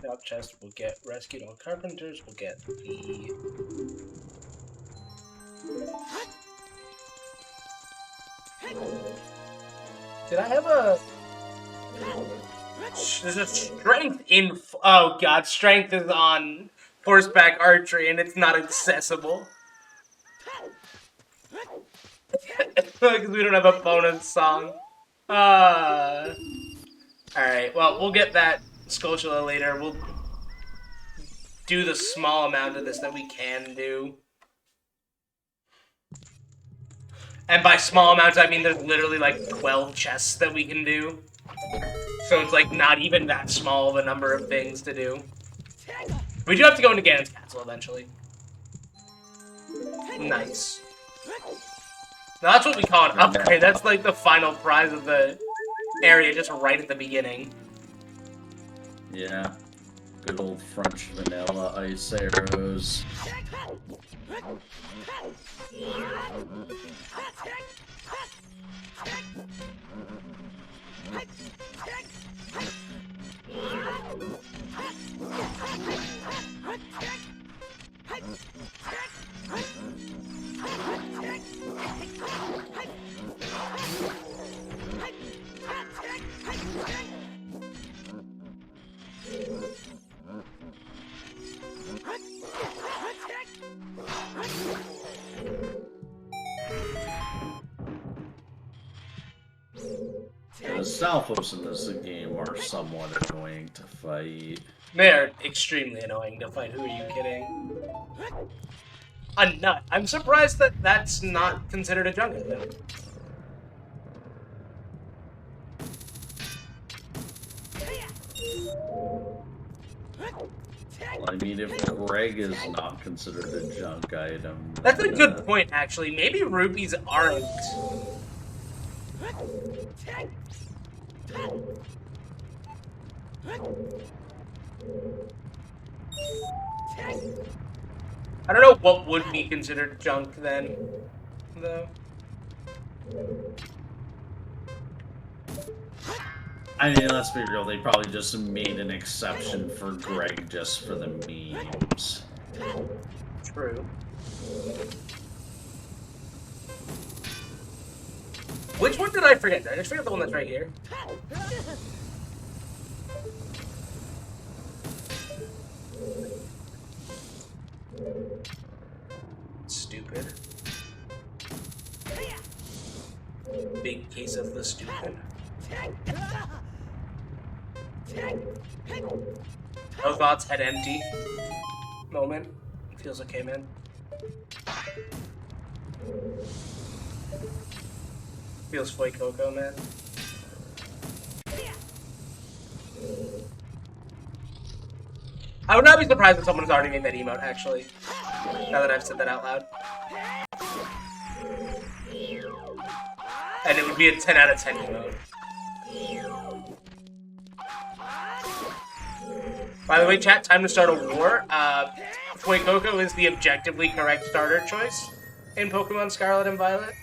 Drop chest will get rescued all carpenters, will get the... Did I have a... There's a strength in... Oh god, strength is on horseback archery and it's not accessible. Because we don't have a bonus song. Alright, well, we'll get that Scotia later. We'll do the small amount of this that we can do. And by small amounts, I mean there's literally like 12 chests that we can do. So it's like not even that small of a number of things to do. We do have to go into Ganon's castle eventually. Nice. Now that's what we call an upgrade. That's like the final prize of the area, just right at the beginning. Yeah. Good old French vanilla ice arrows. The Stalfos in this game are somewhat annoying to fight. They're extremely annoying to fight. Who are you kidding? A nut. I'm surprised that that's not considered a jungle then. Well, I mean, if Greg is not considered a junk item... That's a good point, actually. Maybe rupees aren't. I don't know what would be considered junk then, though. I mean, let's be real, they probably just made an exception for Greg just for the memes. True. Which one did I forget? Did I just forget the one that's right here? Stupid. Big case of the stupid. No thoughts, head empty moment. Feels okay, man. Feels Foy Coco, man. I would not be surprised if someone's already made that emote, actually. Now that I've said that out loud. And it would be a 10 out of 10 emote. By the way, chat, time to start a war. Foy Coco is the objectively correct starter choice in Pokemon Scarlet and Violet.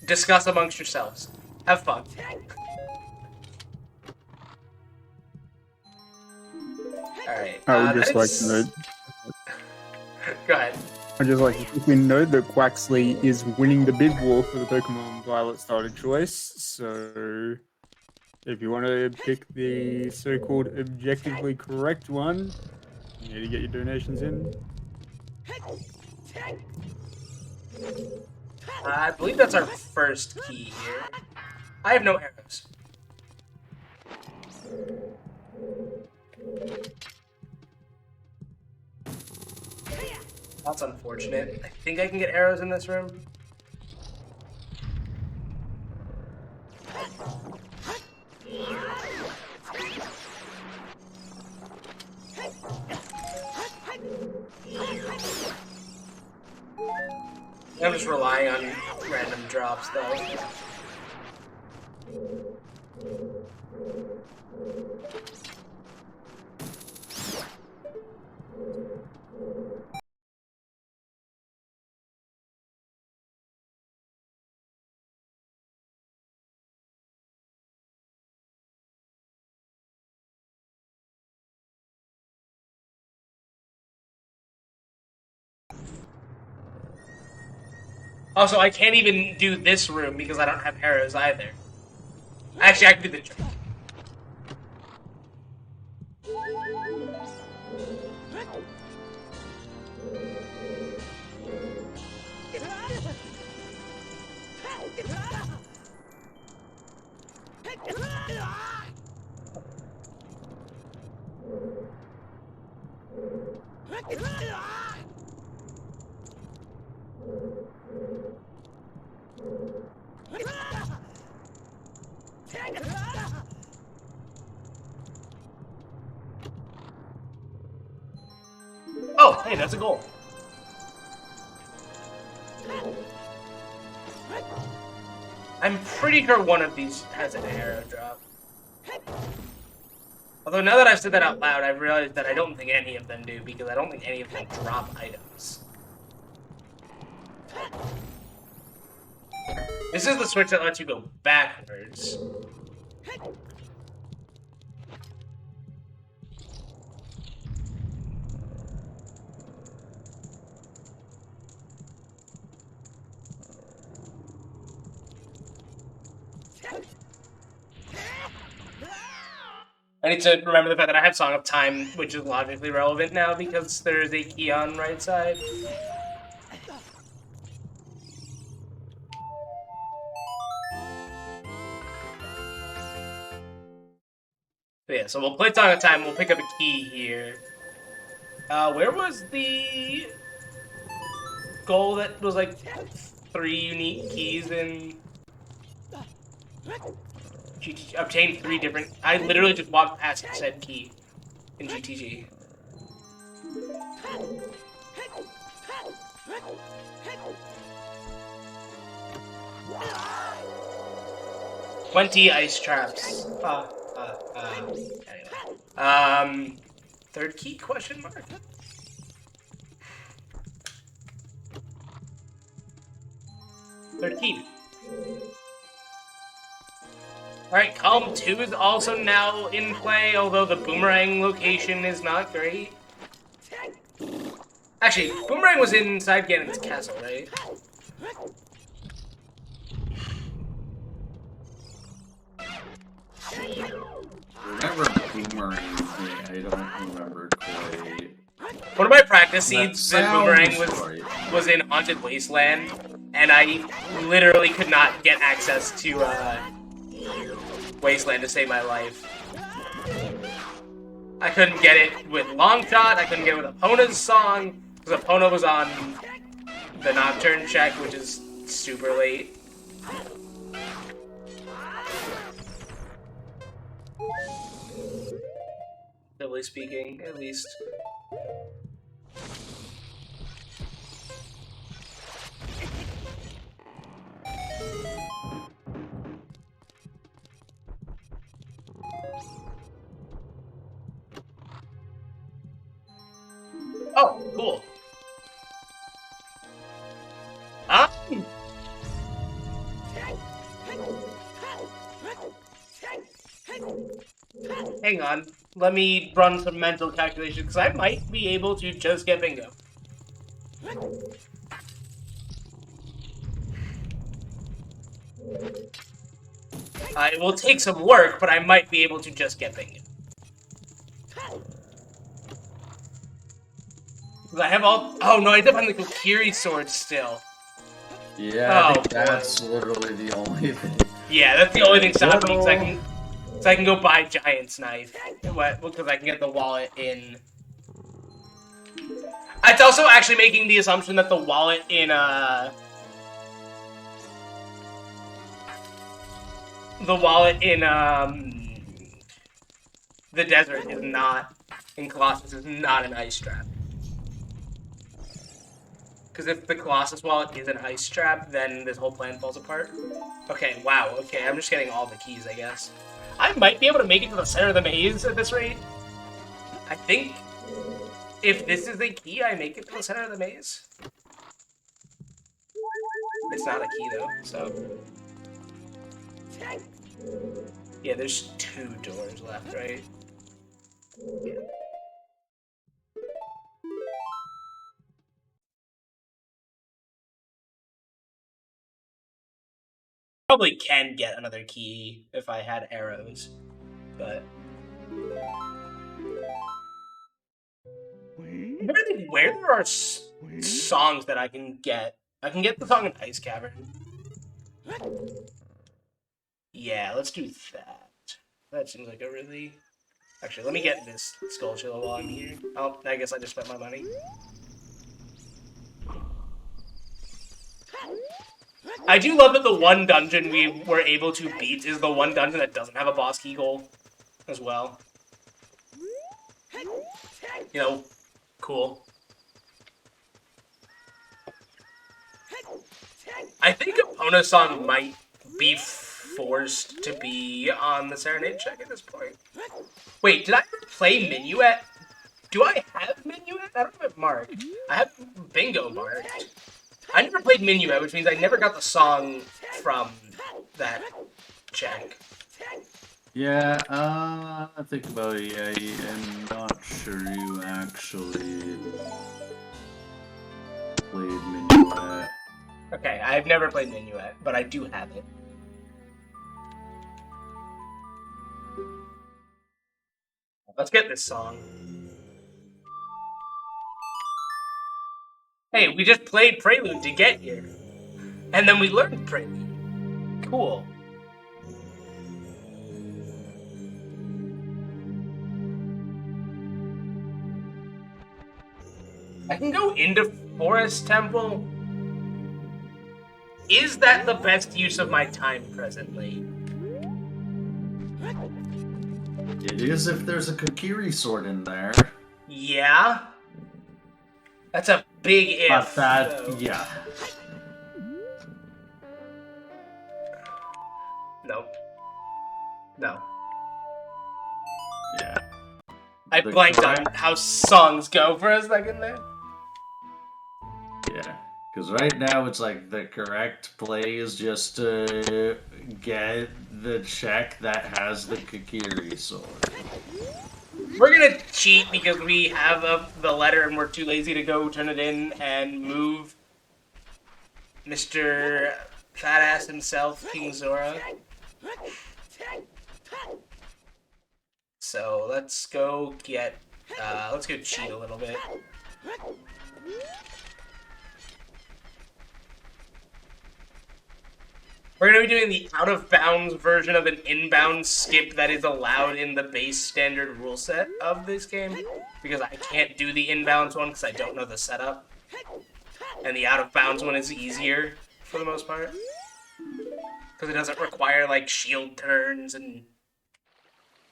Discuss amongst yourselves. Have fun. Alright. I would just like to note. Go ahead. I'd just like to quickly note that Quaxley is winning the bid war for the Pokemon Violet starter choice. So, if you want to pick the so-called objectively correct one, you need to get your donations in. I believe that's our first key here. I have no arrows. That's unfortunate. I think I can get arrows in this room. I'm just relying on random drops, though. Also, I can't even do this room because I don't have arrows either. Actually, I can do the trick. Oh, hey, that's a goal. I'm pretty sure one of these has an arrow drop. Although now that I've said that out loud, I've realized that I don't think any of them do, because I don't think any of them drop items. This is the switch that lets you go backwards. I need to remember the fact that I have Song of Time, which is logically relevant now because there is a key on right side. But yeah, so we'll play Song of Time, we'll pick up a key here. Where was the goal that was like 3 unique keys in... Obtained 3 different... I literally just walked past said key in GTG. "20 ice traps. Anyway. 3rd key, question mark? Third key. Alright, column 2 is also now in play, although the boomerang location is not great. Actually, boomerang was inside Ganon's castle, right? I remember boomerang thing, I don't remember quite. One of my practice seeds That in boomerang sounds was right. was in Haunted Wasteland, and I literally could not get access to Wasteland to save my life. I couldn't get it with Longshot. I couldn't get it with Epona's song because Epona was on the Nocturne check, which is super late. Relatively speaking, at least. Oh, cool. Ah! Hang on. Let me run some mental calculations, because I might be able to just get bingo. It will take some work, but I might be able to just get bingo. I have all... Oh, no, I definitely have the Kokiri sword still. Yeah, I think that's literally the only thing. Yeah, that's the only thing stopping me, so I can go buy Giant's Knife. Because I can get the wallet in... It's also actually making the assumption that the wallet in, the desert is not... In Colossus is not an ice trap. Because if the Colossus wallet is an ice trap, then this whole plan falls apart. Okay, wow, okay, I'm just getting all the keys, I guess. I might be able to make it to the center of the maze at this rate. I think if this is a key, I make it to the center of the maze. It's not a key, though, so... Yeah, there's 2 doors left, right? Yeah. Probably can get another key if I had arrows, but... I'm trying to think where there are songs that I can get. I can get the song in Ice Cavern. Yeah, let's do that. That seems like a really... Actually, let me get this Skull Chiller while I'm here. Oh, I guess I just spent my money. I do love that the one dungeon we were able to beat is the one dungeon that doesn't have a boss key goal as well. You know, cool. I think Epona's song might be forced to be on the Serenade check at this point. Wait, did I ever play Minuet? Do I have Minuet? I don't have it marked. I have Bingo marked. I never played Minuet, which means I never got the song from that check. Yeah, I think about it, yeah, I'm not sure you actually played Minuet. Okay, I've never played Minuet, but I do have it. Let's get this song. Hey, we just played Prelude to get here. And then we learned Prelude. Cool. I can go into Forest Temple. Is that the best use of my time presently? It is if there's a Kokiri sword in there. Yeah. That's a big if. But that, though. yeah. Nope. No. Yeah. I blanked on how songs go for a second there. Yeah. Because right now it's like the correct play is just to get the check that has the Kokiri sword. We're gonna cheat because we have the letter and we're too lazy to go turn it in and move Mr. Fat Ass himself, King Zora. So let's go get, let's go cheat a little bit. We're going to be doing the out-of-bounds version of an inbound skip that is allowed in the base standard rule set of this game. Because I can't do the inbounds one because I don't know the setup. And the out-of-bounds one is easier, for the most part. Because it doesn't require, like, shield turns and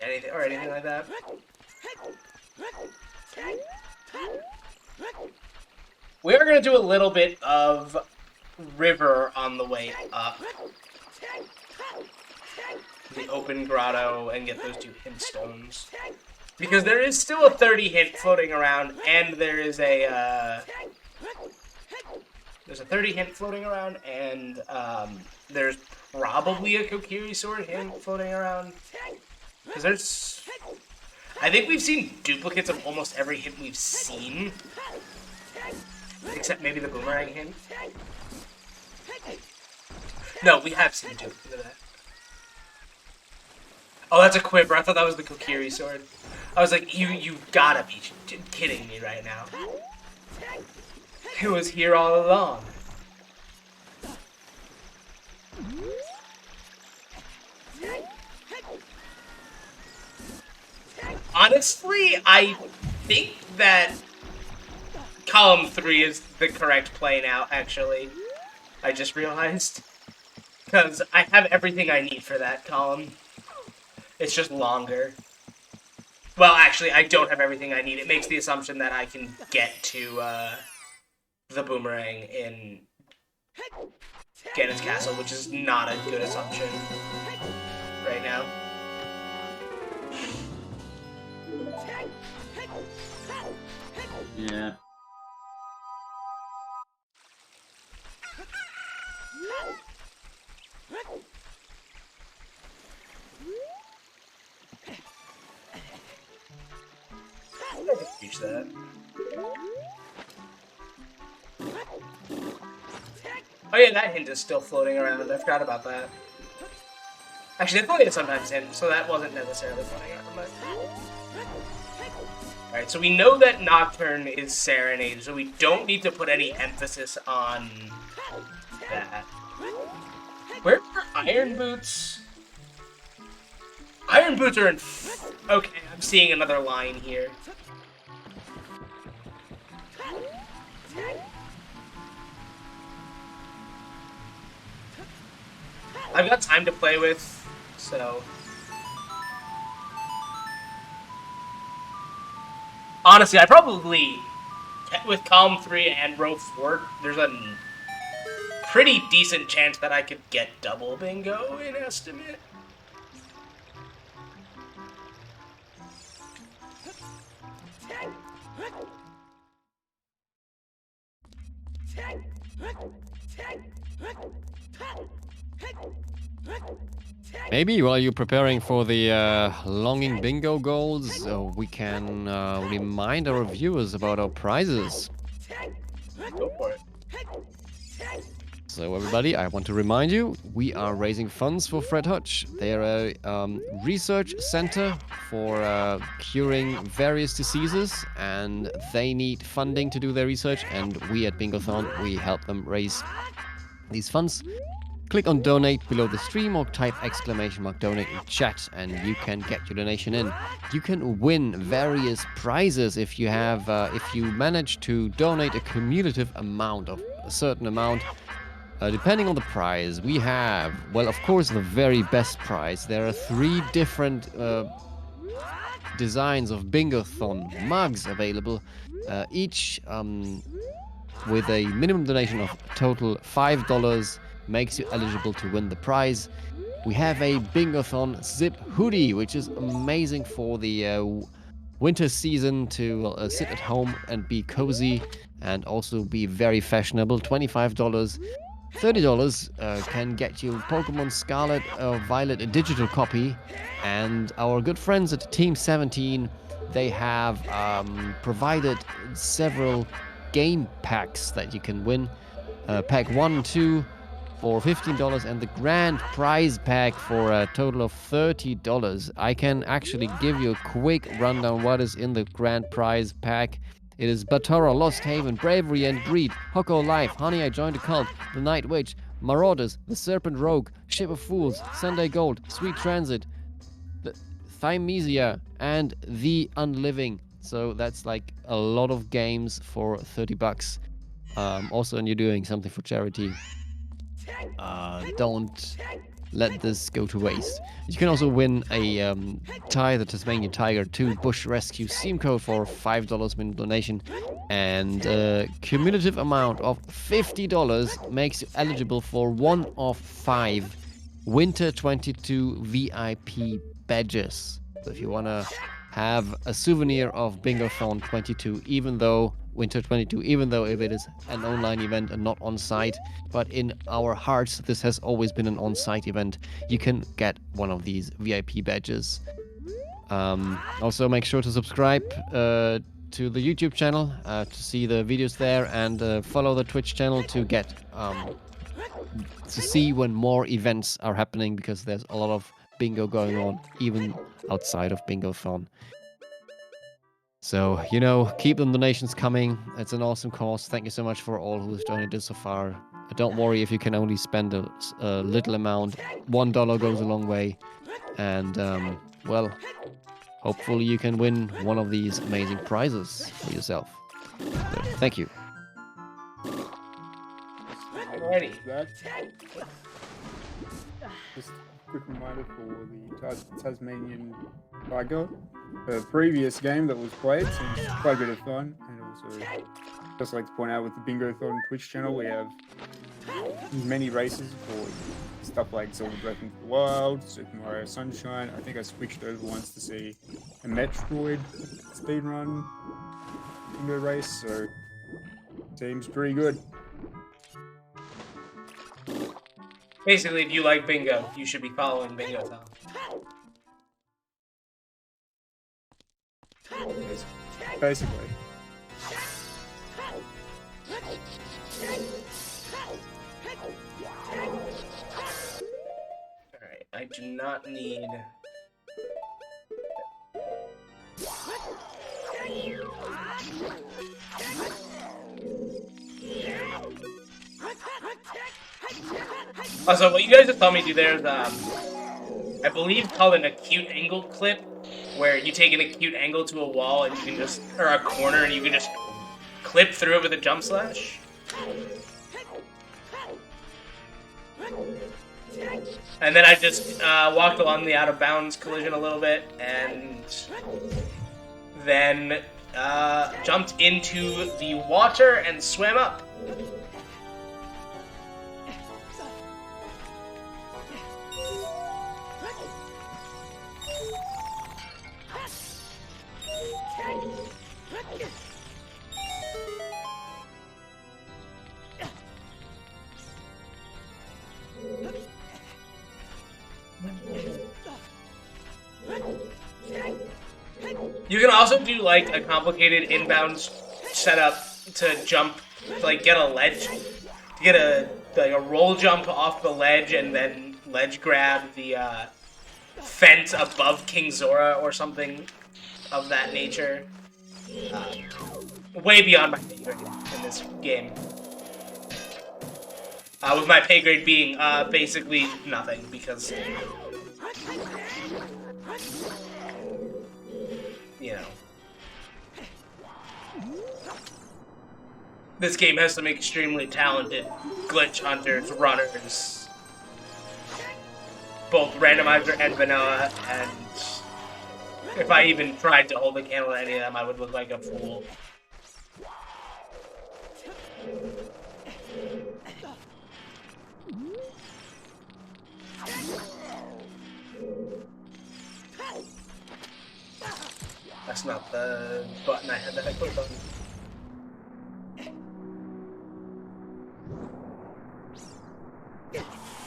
anything like that. We are going to do a little bit of river on the way up. The open grotto and get those 2 hint stones. Because there is still a 30 hint floating around, and there is a, there's a 30 hint floating around, and there's probably a Kokiri sword hint floating around. Because there's... I think we've seen duplicates of almost every hint we've seen. Except maybe the boomerang hint. No, we have seen a duplicate of that. Oh, that's a quiver. I thought that was the Kokiri sword. I was like, you gotta be kidding me right now. It was here all along. Honestly, I think that column 3 is the correct play now, actually. I just realized. Because I have everything I need for that column. It's just longer. Well, actually, I don't have everything I need. It makes the assumption that I can get to the boomerang in Ganon's Castle, which is not a good assumption right now. Yeah. I can reach that. Oh yeah, that hint is still floating around. I forgot about that. Actually, I thought it sometimes hint, so that wasn't necessarily floating around. But... Alright, so we know that Nocturne is Serenade, so we don't need to put any emphasis on that. Where are Iron Boots? Iron Boots are in... Okay, I'm seeing another line here. I've got time to play with, so... Honestly, I probably, with column 3 and row 4, there's a pretty decent chance that I could get double bingo in estimate. Maybe while you're preparing for the longing bingo goals, we can remind our viewers about our prizes. Go for it. So everybody, I want to remind you, we are raising funds for Fred Hutch. They are a research center for curing various diseases, and they need funding to do their research, and we at Bingothon, we help them raise these funds. Click on donate below the stream or type !donate in chat and you can get your donation in. You can win various prizes if you have, if you manage to donate a cumulative amount of a certain amount. Depending on the prize, we have, well, of course, the very best prize. There are 3 different designs of Bingothon mugs available, each with a minimum donation of total $5. Makes you eligible to win the prize. We have a Bingothon zip hoodie, which is amazing for the winter season to sit at home and be cozy and also be very fashionable. $25. $30 can get you Pokemon Scarlet or Violet, a digital copy. And our good friends at Team 17, they have provided several game packs that you can win. Pack 1 and 2 for $15 and the grand prize pack for a total of $30. I can actually give you a quick rundown what is in the grand prize pack. It is Batora, Lost Haven, Bravery and Greed, Hoko Life, Honey I Joined a Cult, The Night Witch, Marauders, The Serpent Rogue, Ship of Fools, Sunday Gold, Sweet Transit, the Thymesia, and The Unliving. So that's like a lot of games for 30 bucks. Also, when you're doing something for charity, don't let this go to waste. You can also win a Ty the Tasmanian Tiger 2 Bush Rescue Steam code for $5 minimum donation, and a cumulative amount of $50 makes you eligible for one of 5 Winter 22 VIP badges. So if you want to have a souvenir of Bingothon 22, even though Winter 22, even though if it is an online event and not on site, but in our hearts, this has always been an on-site event, you can get one of these VIP badges. Also, make sure to subscribe to the YouTube channel to see the videos there, and follow the Twitch channel to get to see when more events are happening, because there's a lot of bingo going on even outside of Bingothon. So, keep the donations coming. It's an awesome cause. Thank you so much for all who's donated so far. Don't worry if you can only spend a little amount. $1 goes a long way. And, well, hopefully you can win one of these amazing prizes for yourself. So, thank you. Alrighty. Just a quick reminder for the Tasmanian Tiger. The previous game that was played seems quite a bit of fun, and also just like to point out with the Bingothon Twitch channel, we have many races for stuff like Zelda Breath of the Wild, Super Mario Sunshine. I think I switched over once to see a Metroid speedrun bingo race, so seems pretty good. Basically, if you like bingo, you should be following Bingothon. Basically. Alright, I do not need... Also, what you guys just saw me do there is, I believe called an acute angle clip, where you take an acute angle to a wall and you can just, or a corner, and you can just clip through it with a jump slash. And then I just walked along the out of bounds collision a little bit, and then jumped into the water and swam up. You can also do like a complicated inbound setup to jump, like get a ledge, get a roll jump off the ledge and then ledge grab the fence above King Zora or something of that nature. Way beyond my pay grade in this game. With my pay grade being basically nothing, because this game has some extremely talented glitch hunters, runners, both randomizer and vanilla, and if I even tried to hold a candle to any of them, I would look like a fool. That's not the button I had that I clicked on.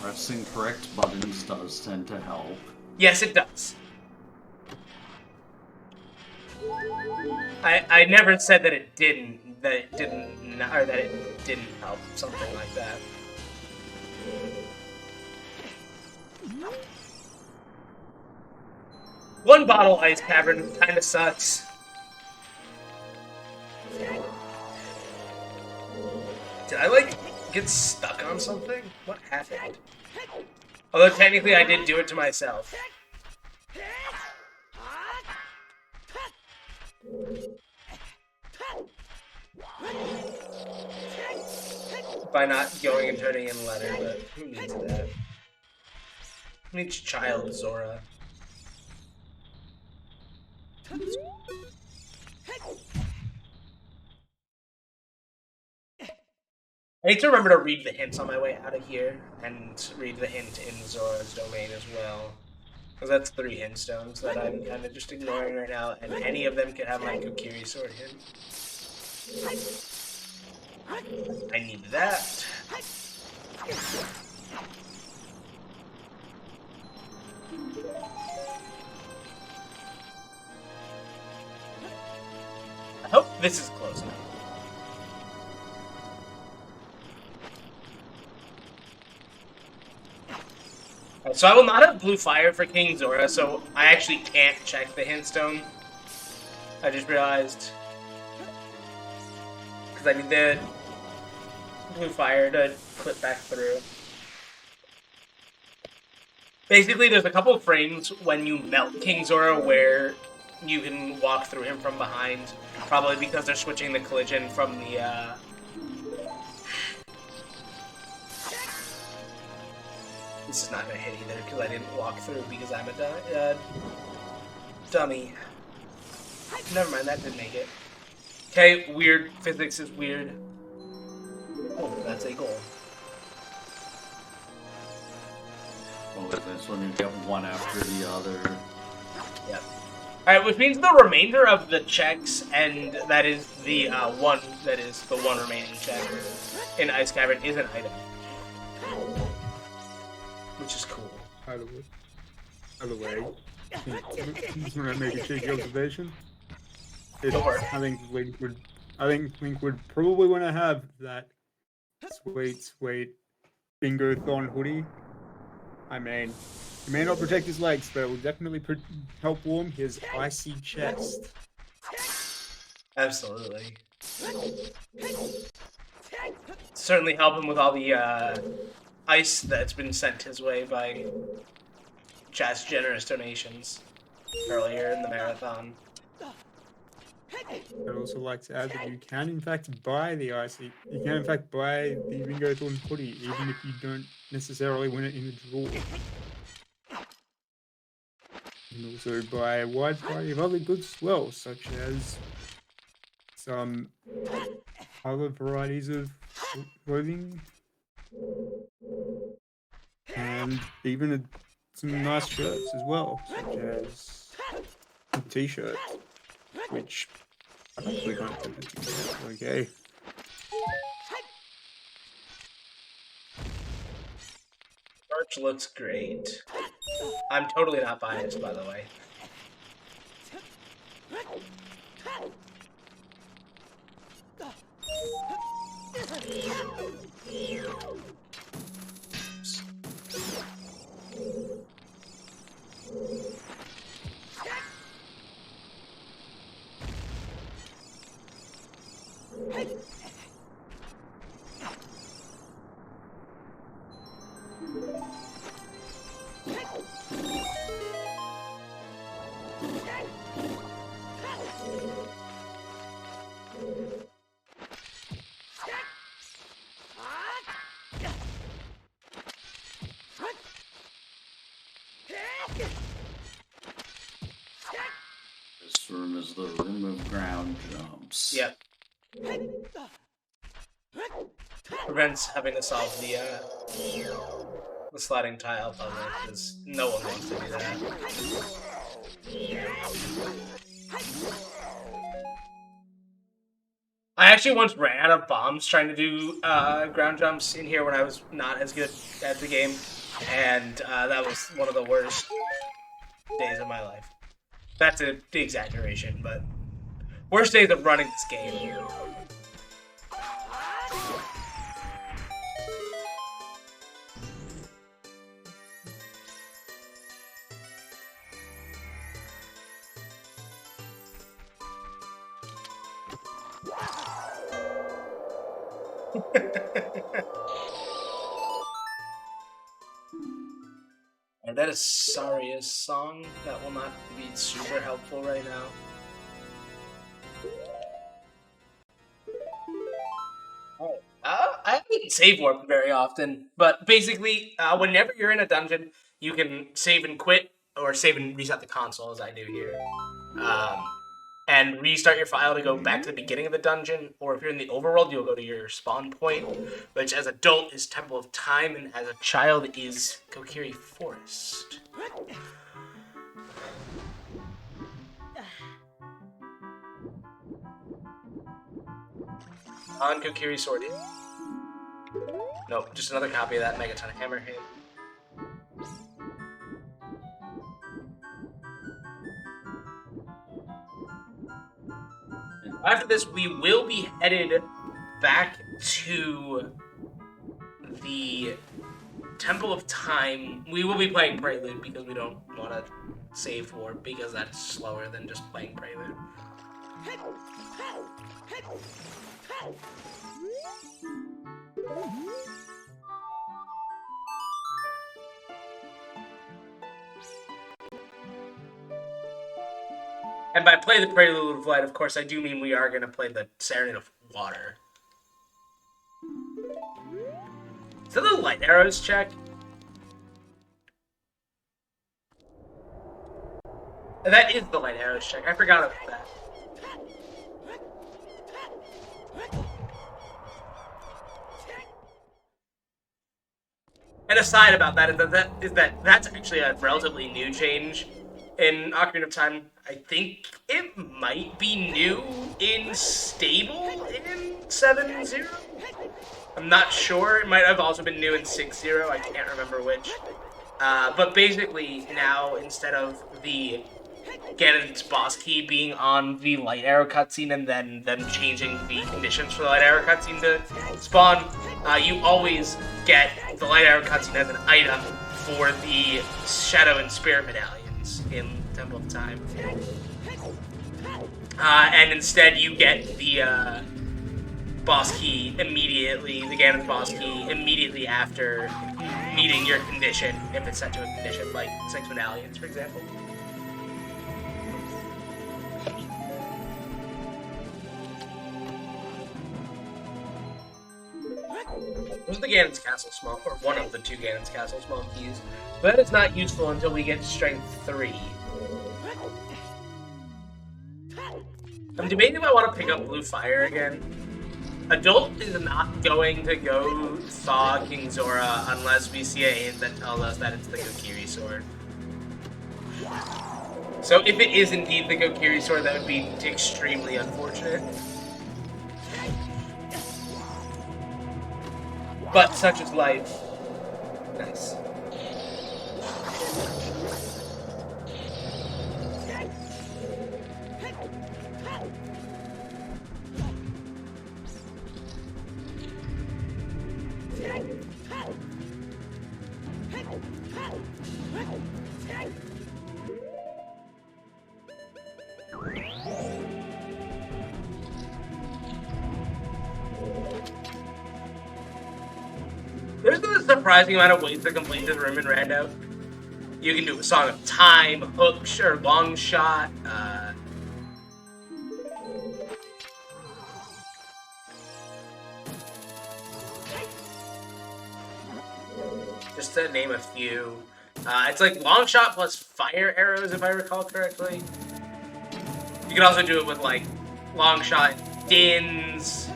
Pressing correct buttons does tend to help. Yes, it does. I never said that it didn't, or that it didn't help, something like that. One bottle ice cavern kinda sucks. Did I Get stuck on something? What happened? Although technically I did do it to myself. By not going and turning in letter, but who needs that? Who needs child Zora? I need to remember to read the hints on my way out of here, and read the hint in Zora's domain as well. Because that's 3 hint stones that I'm kind of just ignoring right now, and any of them could have my Kokiri sword hint. I need that. I hope this is close enough. So I will not have blue fire for King Zora, so I actually can't check the hint stone. I just realized. Because I need the blue fire to clip back through. Basically, there's a couple of frames when you melt King Zora where you can walk through him from behind. Probably because they're switching the collision from the, This is not going to hit either, because I didn't walk through because I'm a dummy. Never mind, that didn't make it. Okay, weird. Physics is weird. Oh, that's a goal. Well, with this one, you get one after the other. Yep. Alright, which means the remainder of the checks, and that is the one remaining check in Ice Cavern is an item. Which is cool. By the way, just want to make a cheeky observation. I think Link would probably want to have that sweet Bingothon hoodie. I mean, it may not protect his legs, but it will definitely help warm his icy chest. Absolutely. Certainly help him with all the ice that's been sent his way by chat's generous donations earlier in the marathon. I'd also like to add that you can in fact buy the Bingothon hoodie, even if you don't necessarily win it in the draw. You can also buy a wide variety of other goods as well, such as some other varieties of clothing, and even some nice shirts as well, such as a t-shirt, which I'm actually kind of tempted to get. Okay. Merch looks great. I'm totally not biased, by the way. This room is the room of ground jumps. Yep. Prevents having to solve the sliding tile puzzle, because no one wants to do that. I actually once ran out of bombs trying to do ground jumps in here when I was not as good at the game, and that was one of the worst days of my life. That's the exaggeration, but worst days of running this game. that is Saria's song. That will not be super helpful right now. I haven't save warped very often, but basically, whenever you're in a dungeon, you can save and quit, or save and reset the console, as I do here. And restart your file to go back to the beginning of the dungeon, or if you're in the overworld, you'll go to your spawn point, which as adult is Temple of Time, and as a child is Kokiri Forest. On Kokiri Sword. Nope, just another copy of that Megaton Hammerhead. After this, we will be headed back to the Temple of Time. We will be playing Prelude because we don't want to save warp because that's slower than just playing Prelude. And by play the Prelude of Light, of course, I do mean we are going to play the Serenade of Water. Is that the light arrows check? That is the light arrows check. I forgot about that. And aside about that, that's actually a relatively new change in Ocarina of Time. I think it might be new in Stable in 7.0. I'm not sure. It might have also been new in 6.0. I can't remember which. But basically, now, instead of the Ganon's boss key being on the light arrow cutscene and then them changing the conditions for the light arrow cutscene to spawn, you always get the light arrow cutscene as an item for the Shadow and Spirit medallions in Temple of Time. And instead you get the boss key immediately, the Ganon's boss key immediately after meeting your condition, if it's set to a condition, like 6 medallions, for example. There's the Ganon's Castle Small, or one of the 2 Ganon's Castle Small keys, but it's not useful until we get Strength 3. I'm debating if I want to pick up Blue Fire again. Adult is not going to go thaw King Zora unless we see a hint that tells us that it's the Kokiri Sword. So if it is indeed the Kokiri Sword, that would be extremely unfortunate. But such is life. Nice. There's a surprising amount of ways to complete this room in Rando. You can do a Song of Time, hook, or long shot. Just to name a few. It's like long shot plus fire arrows, if I recall correctly. You can also do it with like long shot, dins.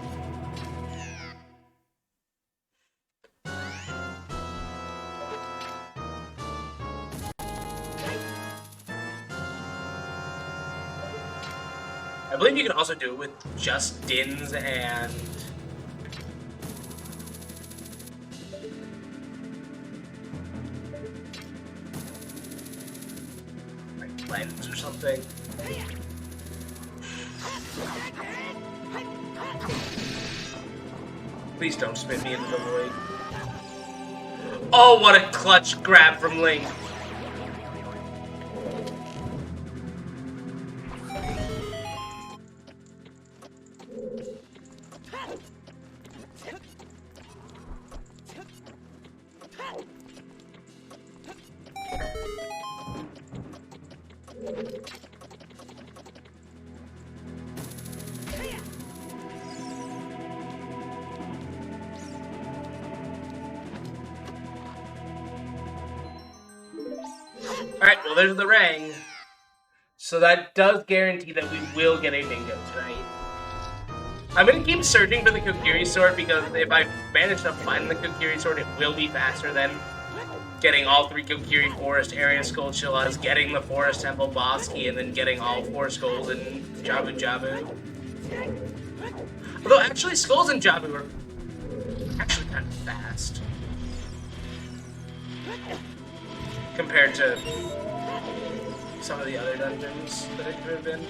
I believe you can also do it with just dins and like lens or something. Please don't spin me into the void. Oh, what a clutch grab from Link. Alright, well there's the Rang. So that does guarantee that we will get a bingo tonight. I'm gonna keep searching for the Kokiri sword because if I manage to find the Kokiri sword, it will be faster than getting all 3 Kokiri Forest area Skull Chillas, getting the Forest Temple boss key, and then getting all 4 skulls in Jabu Jabu. Although actually skulls in Jabu are actually kind of fast compared to some of the other dungeons that it could have been.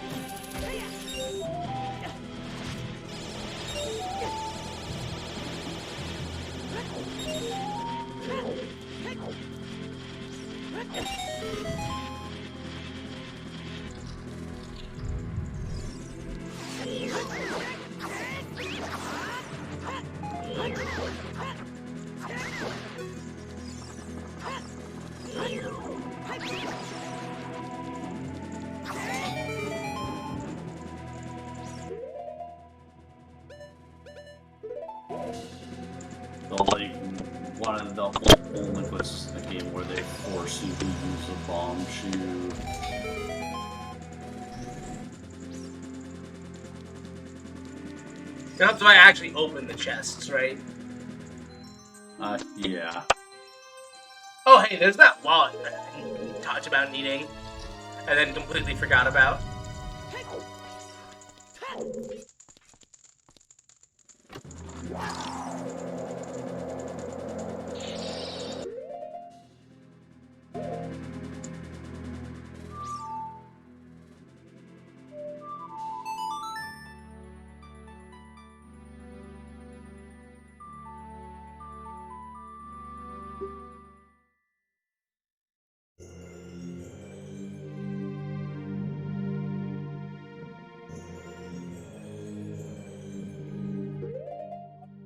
So, like, one of the only places in the game where they force you to use a bomb shoe. That's why I actually opened the chests, right? Yeah. Oh, hey, there's that wallet that I talked about needing, and then completely forgot about.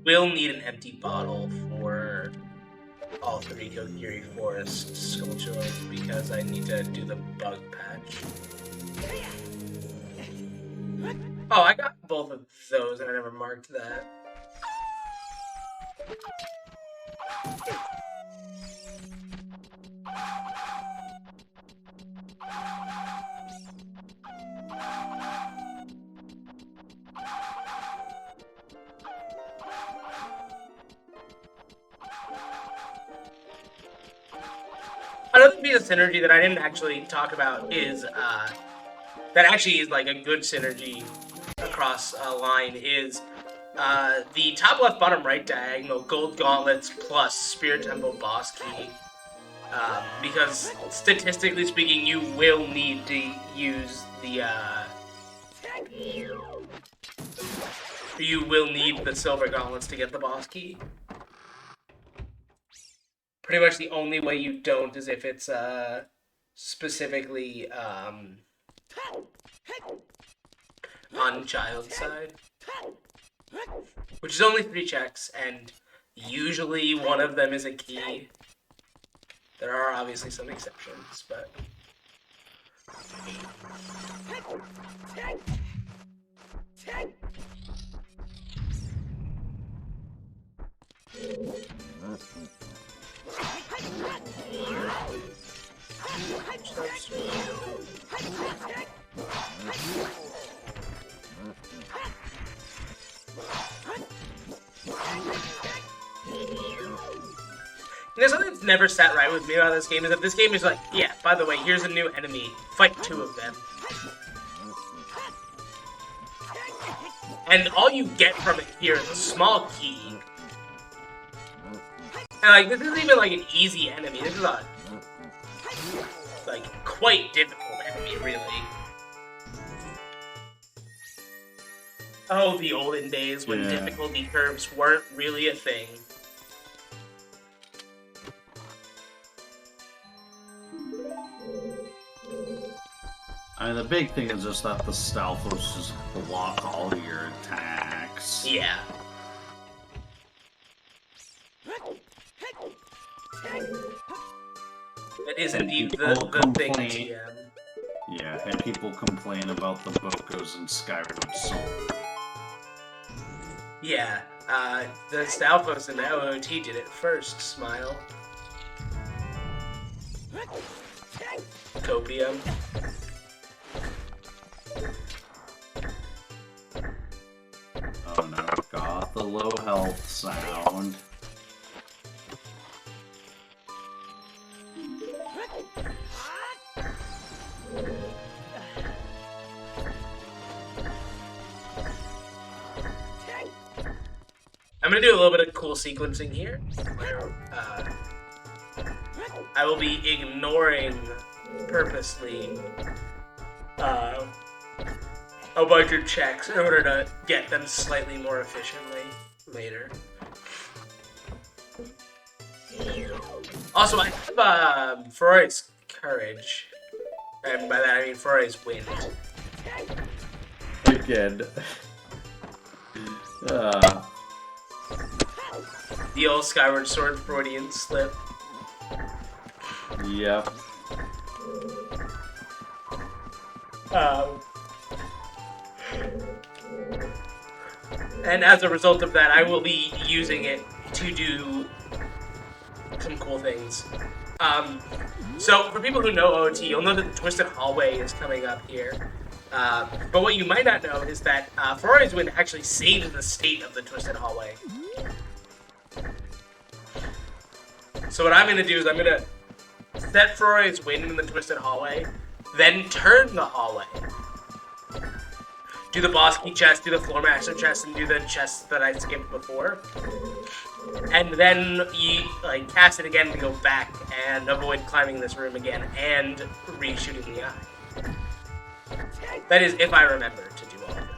We'll need an empty bottle for all 3 Kokiri Forest Skulltulas because I need to do the bug patch. Oh, I got both of those and I never marked that. Another piece of synergy that I didn't actually talk about is, that actually is like a good synergy across a line is, the top left, bottom right diagonal gold gauntlets plus Spirit Temple boss key. Because statistically speaking, you will need to use the, you will need the silver gauntlets to get the boss key. Pretty much the only way you don't is if it's, specifically, on child's side. Which is only 3 checks, and usually one of them is a key. There are obviously some exceptions, but... There's something that's never sat right with me about this game is that this game is like, yeah, by the way, here's a new enemy. Fight 2 of them. And all you get from it here is a small key. And like, this isn't even like an easy enemy. This is a, like, quite difficult enemy, really. Oh, the olden days when difficulty curves weren't really a thing. I mean, the big thing is just that the Stalfos just block all of your attacks. Yeah. That is indeed the thing, TM. Yeah, and people complain about the Bokos in Skyrim Sword. Yeah, the Stalfos and the OOT did it first, Smile. copium. Oh no, got the low health sound. I'm gonna do a little bit of cool sequencing here, where I will be ignoring purposely a bunch of checks in order to get them slightly more efficiently later. Also, I have Freud's courage, and by that I mean Freud's wind. Again. The old Skyward Sword Freudian slip. Yep. And as a result of that, I will be using it to do some cool things. So for people who know OT, you'll know that the Twisted Hallway is coming up here. But what you might not know is that Ferrari's Wind actually saves the state of the Twisted Hallway. So what I'm going to do is I'm going to set Ferrari's Wind in the Twisted Hallway, then turn the hallway. Do the boss key chest, do the floor master chest, and do the chests that I skipped before. And then you cast it again to go back and avoid climbing this room again and re-shooting the eye. That is if I remember to do all of that.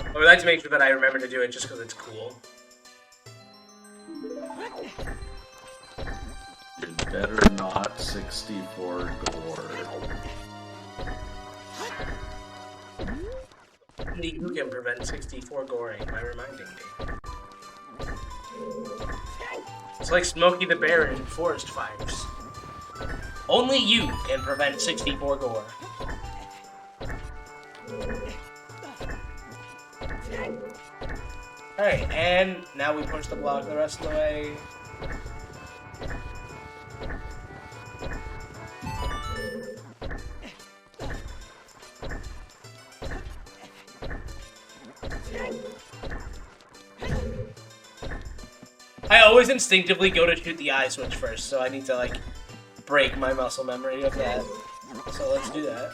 I would like to make sure that I remember to do it just because it's cool. You'd better not 64 gore. Only you can prevent 64 goring by reminding me. It's like Smokey the Bear in forest fires. Only you can prevent 64 gore. Alright, and now we push the block the rest of the way. I always instinctively go to shoot the eye switch first, so I need to, break my muscle memory of that. So let's do that.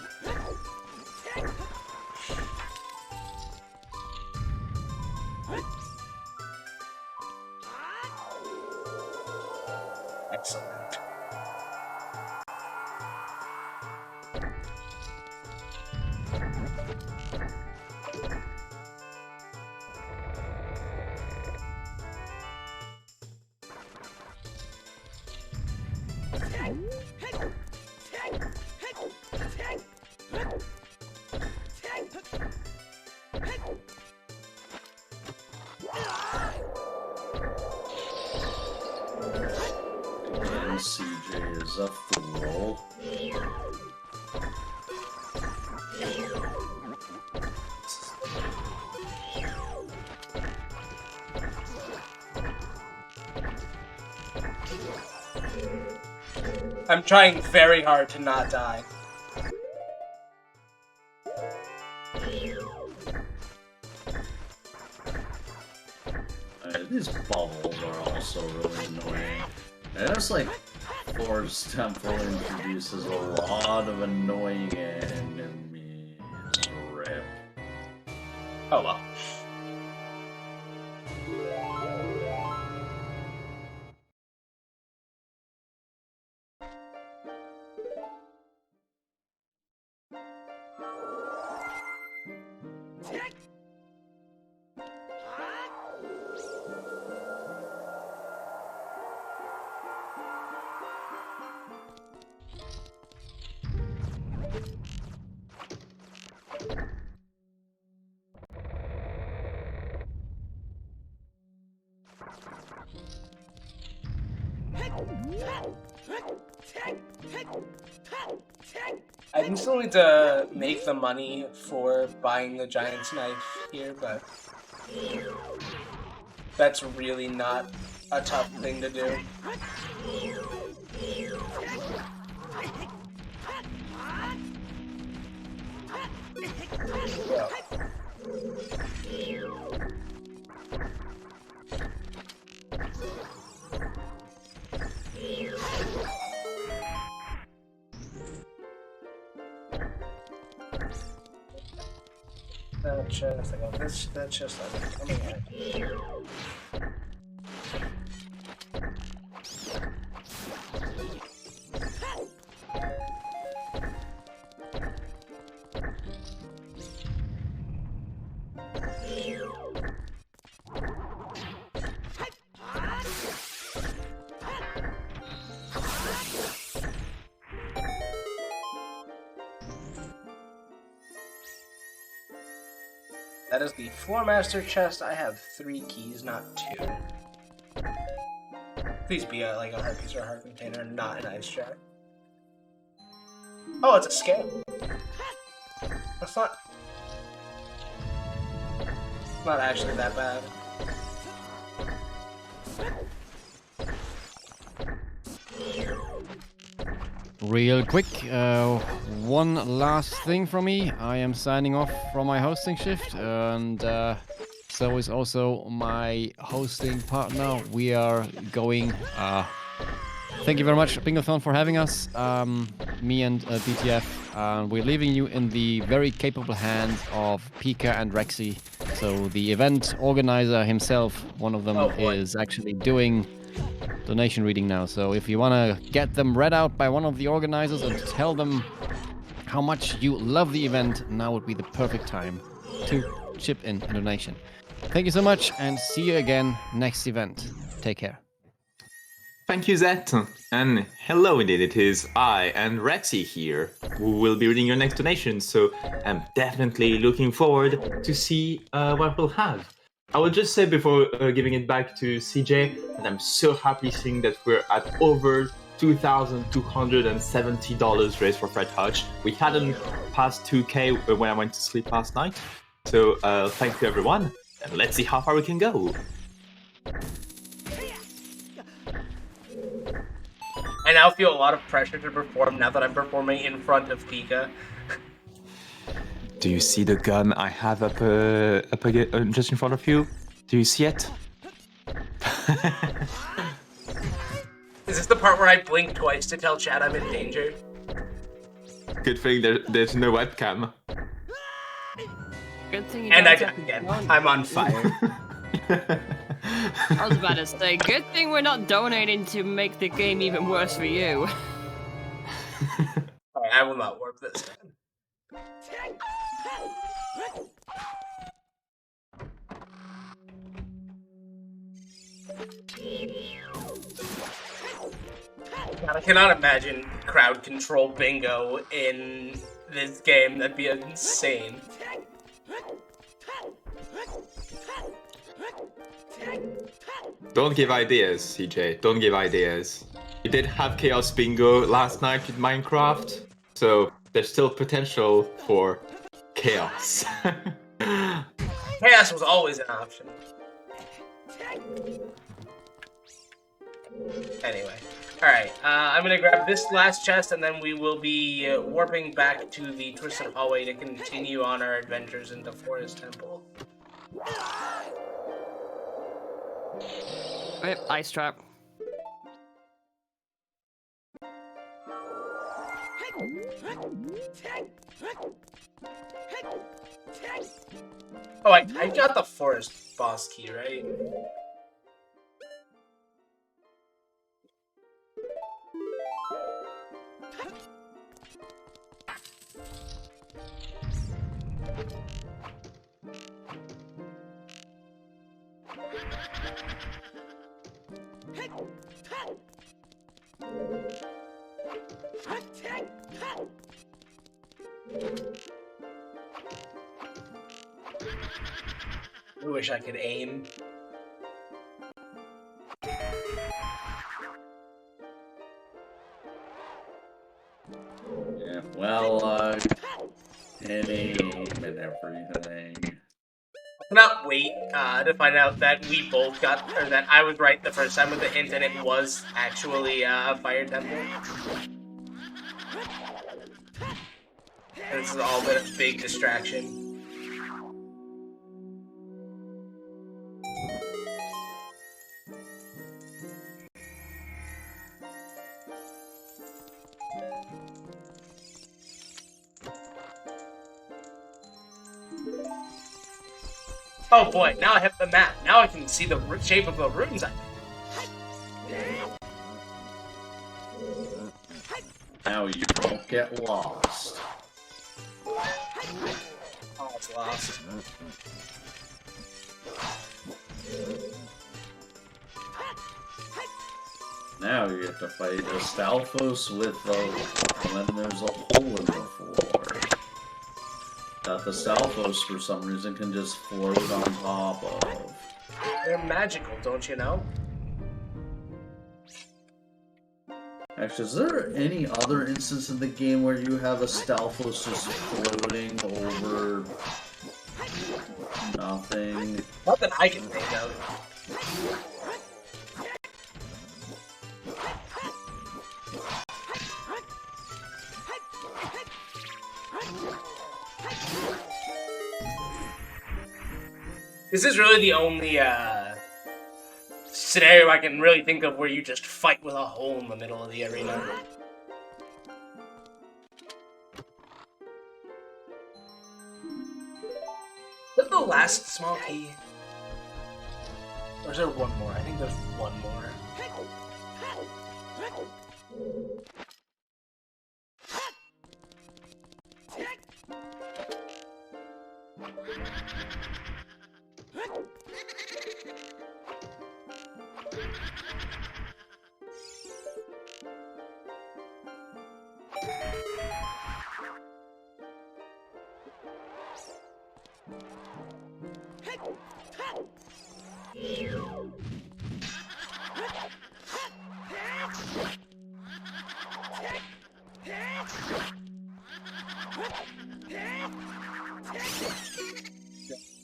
Excellent. And CJ is a fool. I'm trying very hard to not die. These bubbles are also really annoying. And it's Force Temple introduces a lot of annoying enemies. Rip. Oh well. I can still need to make the money for buying the Giant's Knife here, but that's really not a tough thing to do. That chest, I got this, that chest, I'm coming at. That is the Floor Master chest. I have 3 keys, not 2. Please be like a heart piece or a heart container, not an ice jar. Oh, it's a scale. That's not actually that bad. Real quick, one last thing from me. I am signing off from my hosting shift, and so is also my hosting partner. We are going. Thank you very much, Bingothon, for having us. Me and BTF. We're leaving you in the very capable hands of Pika and Rexy. So the event organizer himself, one of them, is actually doing donation reading now. So if you want to get them read out by one of the organizers and tell them how much you love the event, now would be the perfect time to chip in a donation. Thank you so much, and see you again next event. Take care. Thank you, Zet. And hello indeed, it is I and Rexy here who will be reading your next donation, so I'm definitely looking forward to see what we'll have. I will just say before giving it back to CJ that I'm so happy seeing that we're at over $2,270 raised for Fred Hutch. We hadn't passed 2K when I went to sleep last night, so thank you everyone, and let's see how far we can go. I now feel a lot of pressure to perform now that I'm performing in front of Pika. Do you see the gun I have up just in front of you? Do you see it? Is this the part where I blink twice to tell Chad I'm in danger? Good thing there's no webcam. Good thing you And I don't died again. I'm on fire. I was about to say, good thing we're not donating to make the game even worse for you. Alright, I will not warp this time. God, I cannot imagine crowd control bingo in this game. That'd be insane. Don't give ideas, CJ. Don't give ideas. We did have Chaos Bingo last night in Minecraft, so there's still potential for chaos. Chaos was always an option. Anyway. Alright, I'm gonna grab this last chest and then we will be warping back to the Twisted Hallway to continue on our adventures in the Forest Temple. Yep, ice trap. Oh, I got the forest boss key, right? I wish I could aim. Yeah, well, hitting and everything. Cannot wait to find out that we both got, or that I was right the first time with the hint and it was actually Fire Temple. And this has all been a big distraction. Oh boy, now I have the map. Now I can see the shape of the rooms. Now you won't get lost. Oh, it's lost. Now you have to fight a Stalfos with when there's a hole in the floor. That the Stalfos, for some reason, can just float on top of. They're magical, don't you know? Actually, is there any other instance in the game where you have a Stalfos just floating over nothing? Not that I can think of. This is really the only scenario I can really think of where you just fight with a hole in the middle of the arena. Is that the last small key? Or is there one more? I think there's one more.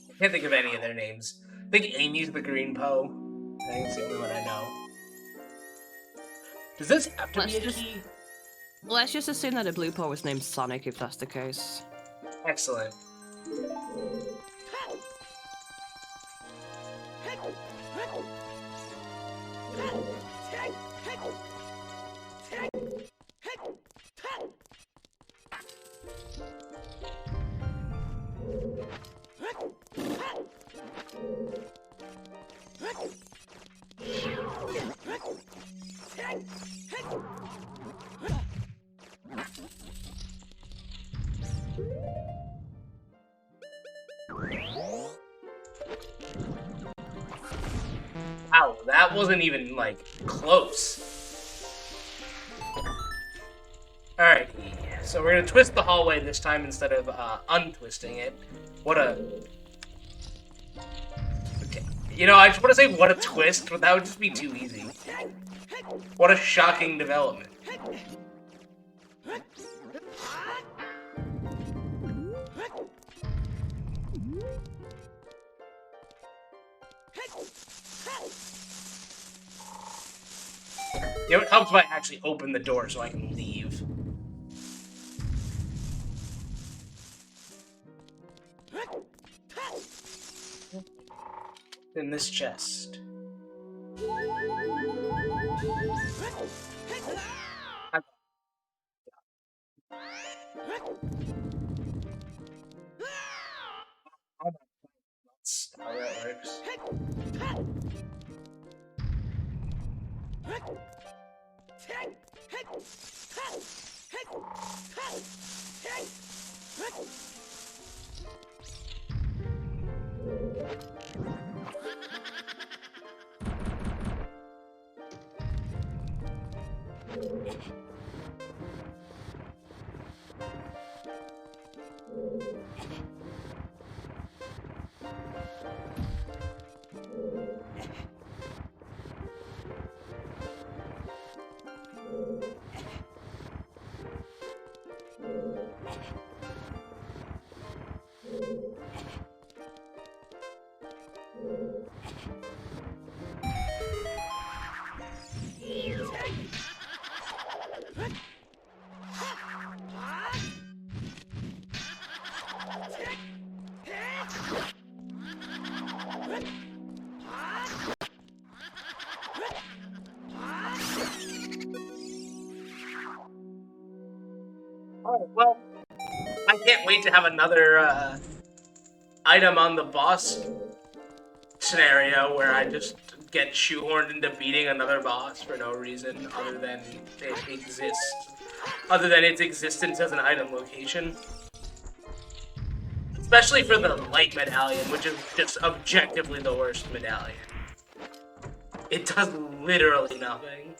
I can't think of any of their names. I think Amy's the green Poe. I think it's the only one I know. Does this have to be a key? Let's just assume that the blue Poe was named Sonic if that's the case. Excellent. Wow, that wasn't even, like, close. Alright, so we're gonna twist the hallway this time instead of untwisting it. What a... Okay. You know, I just want to say what a twist, but that would just be too easy. What a shocking development. You know, it helps if I actually open the door so I can leave. In this chest. That's how that works. Oh, well, I can't wait to have another item on the boss scenario where I just get shoehorned into beating another boss for no reason other than it exists. Other than its existence as an item location. Especially for the light medallion, which is just objectively the worst medallion. It does literally nothing.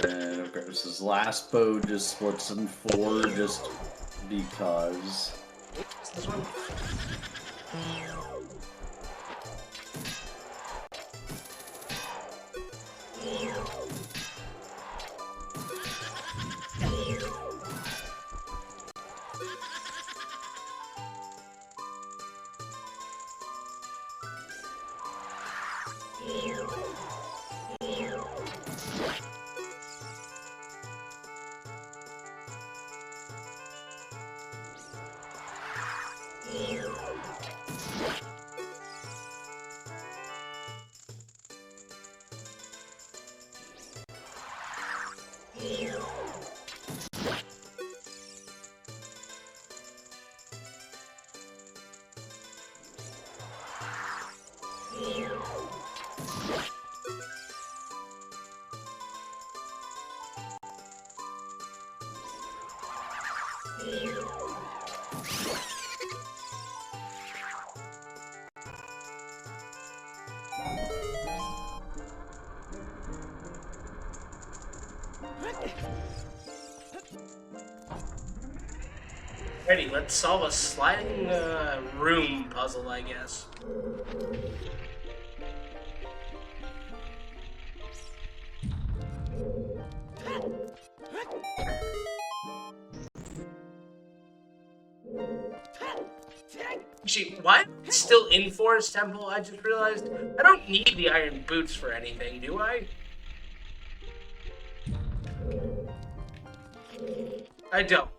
And of course, his last bow just splits in 4 just because. What's this one? Ready, let's solve a sliding room puzzle, I guess. Actually, why am I still in Forest Temple? I just realized I don't need the iron boots for anything, do I? I don't.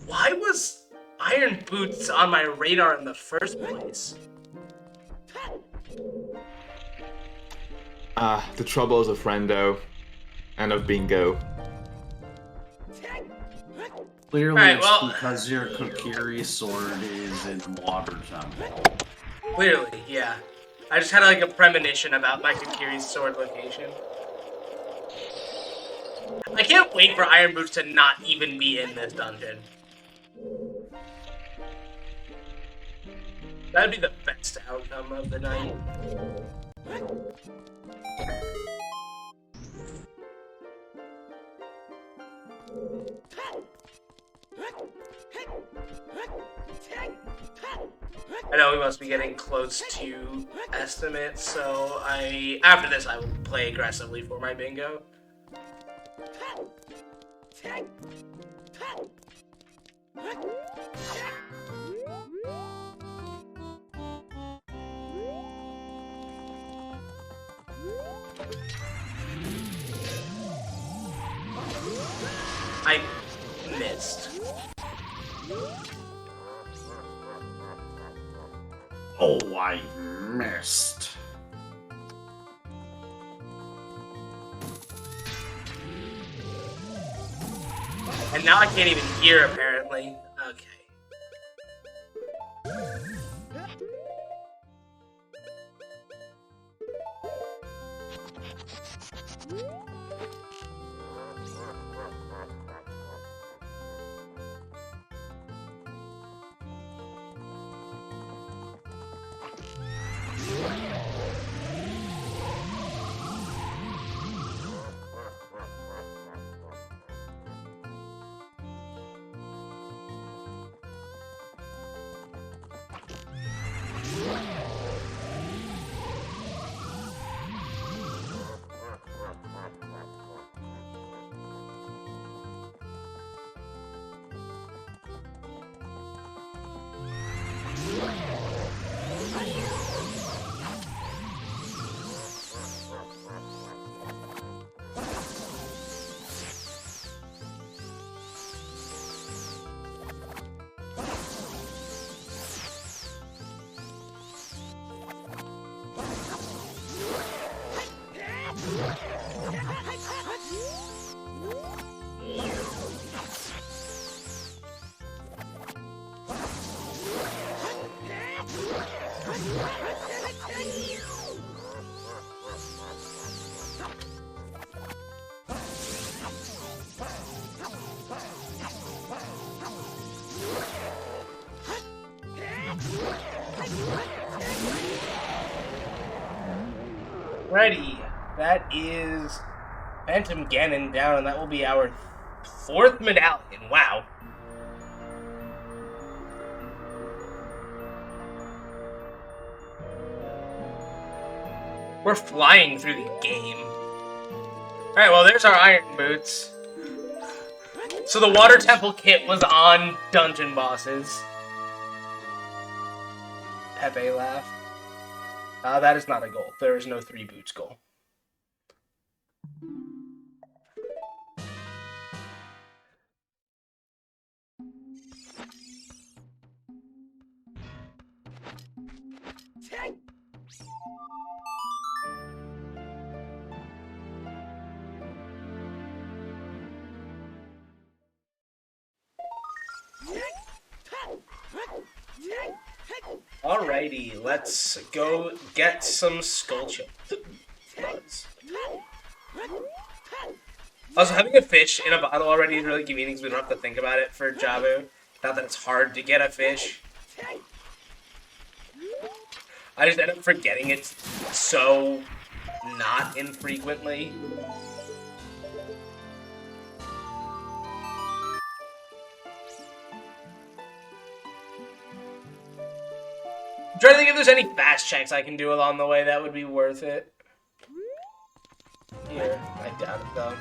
Why was iron boots on my radar in the first place? The troubles of Rando and of Bingo. Clearly, Alright, it's well- because your Kokiri sword is in Water Temple. Clearly, yeah. I just had like a premonition about my Kokiri's sword location. I can't wait for Iron Boots to not even be in this dungeon. That'd be the best outcome of the night. I know we must be getting close to estimates, so after this I will play aggressively for my bingo. I missed. Oh, I missed. And now I can't even hear, apparently. Okay. Alrighty, that is Phantom Ganon down, and that will be our 4th medallion. Wow. We're flying through the game. Alright, well, there's our Iron Boots. So the Water Temple kit was on dungeon bosses. Pepe laugh. That is not a goal. There is no 3 boots goal. Alrighty, let's go get some skull chips. Also, having a fish in a bottle already is really convenient because we don't have to think about it for Jabu. Not that it's hard to get a fish. I just end up forgetting it so not infrequently. I'm trying to think if there's any fast checks I can do along the way that would be worth it. Here, I doubt it though.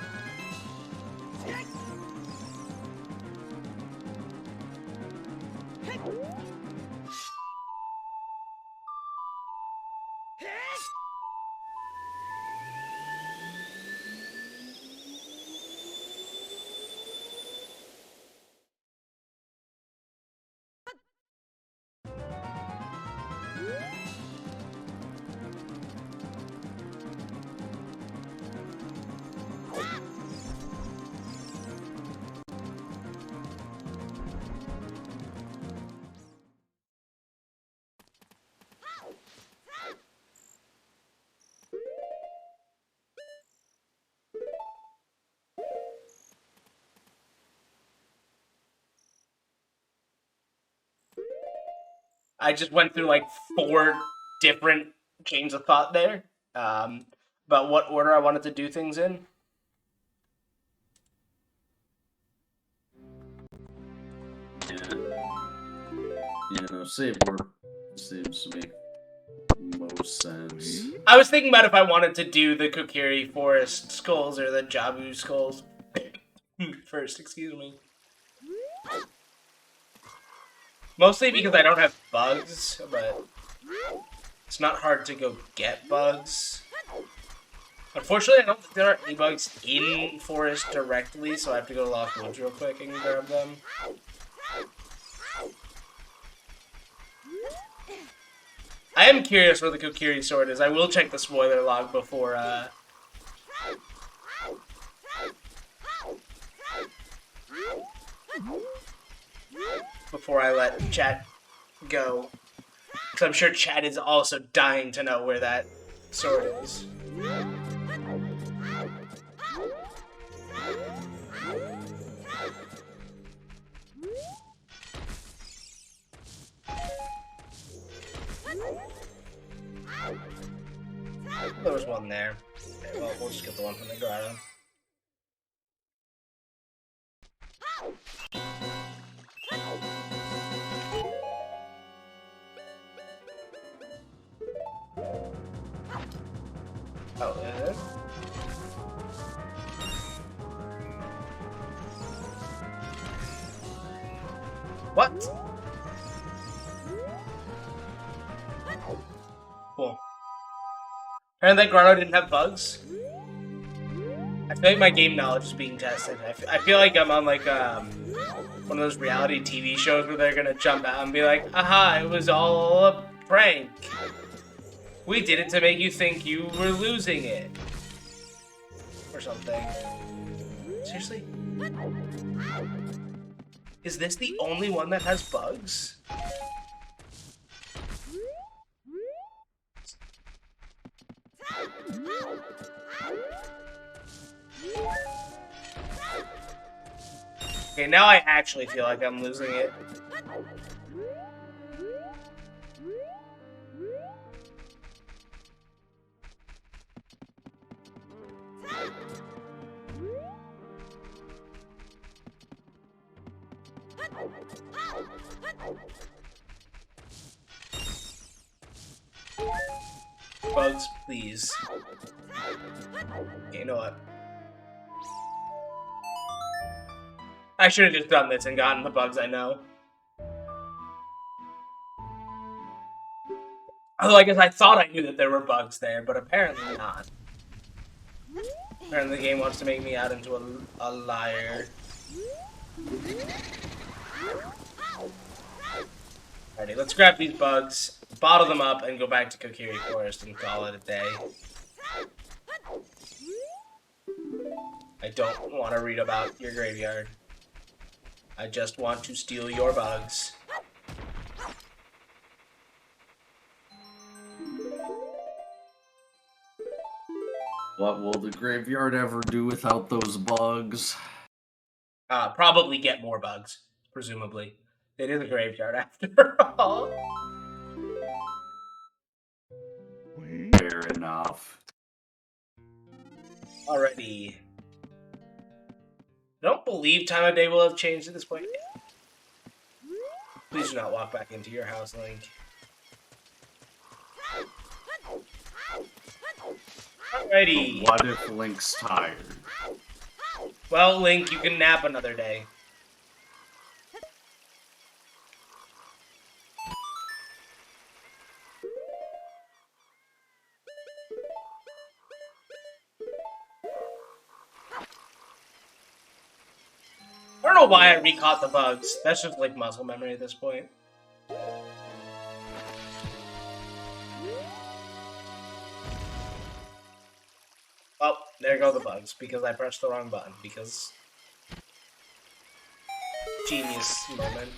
I just went through like 4 different chains of thought there about what order I wanted to do things in. Yeah, save work seems to make most sense. I was thinking about if I wanted to do the Kokiri Forest skulls or the Jabu skulls first, excuse me. Mostly because I don't have bugs, but it's not hard to go get bugs. Unfortunately, I don't think there are any bugs in Forest directly, so I have to go to Lost Woods real quick and grab them. I am curious where the Kokiri sword is. I will check the spoiler log before I let chat go. Because I'm sure chat is also dying to know where that sword is. There was one there. Okay, well, we'll just get the one from the ground. Oh, it is? What? Cool. Apparently that Grotto didn't have bugs. I feel like my game knowledge is being tested. I feel like I'm on like one of those reality TV shows where they're gonna jump out and be like, "Aha! It was all a prank. We did it to make you think you were losing it," or something. Seriously? Is this the only one that has bugs? Okay, now I actually feel like I'm losing it. Bugs, please. Okay, you know what? I should have just done this and gotten the bugs I know. Although I guess I thought I knew that there were bugs there, but apparently not. Apparently the game wants to make me out into a liar. Alrighty, let's grab these bugs, bottle them up, and go back to Kokiri Forest and call it a day. I don't want to read about your graveyard. I just want to steal your bugs. What will the graveyard ever do without those bugs? Probably get more bugs, presumably. It is a graveyard after all. Fair enough. Alrighty. I don't believe time of day will have changed at this point. Please do not walk back into your house, Link. Alrighty. What if Link's tired? Well, Link, you can nap another day. I don't know why I recaught the bugs. That's just like muscle memory at this point. Oh, there go the bugs, because I pressed the wrong button, because... Genius moment.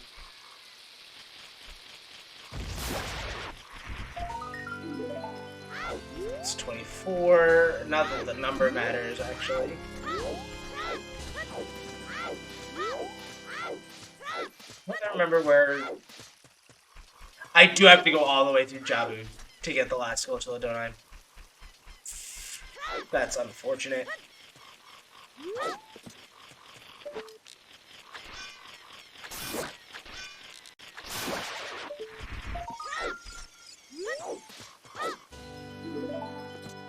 It's 24, not that the number matters, actually. I don't remember where... I do have to go all the way through Jabu to get the last Skulltula, don't I? That's unfortunate.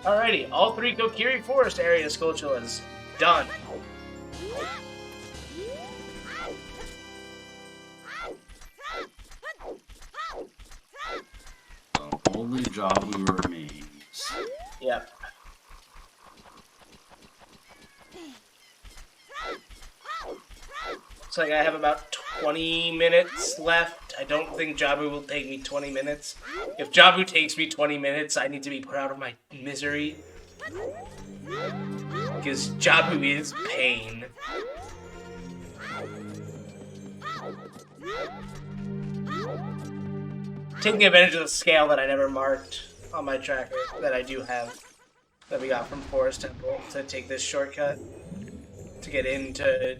Alrighty, all three Kokiri Forest area Skulltulas done. Only Jabu remains. Yep. Looks like I have about 20 minutes left. I don't think Jabu will take me 20 minutes. If Jabu takes me 20 minutes, I need to be put out of my misery. Because Jabu is pain. Taking advantage of the scale that I never marked on my tracker that I do have, that we got from Forest Temple, to take this shortcut to get into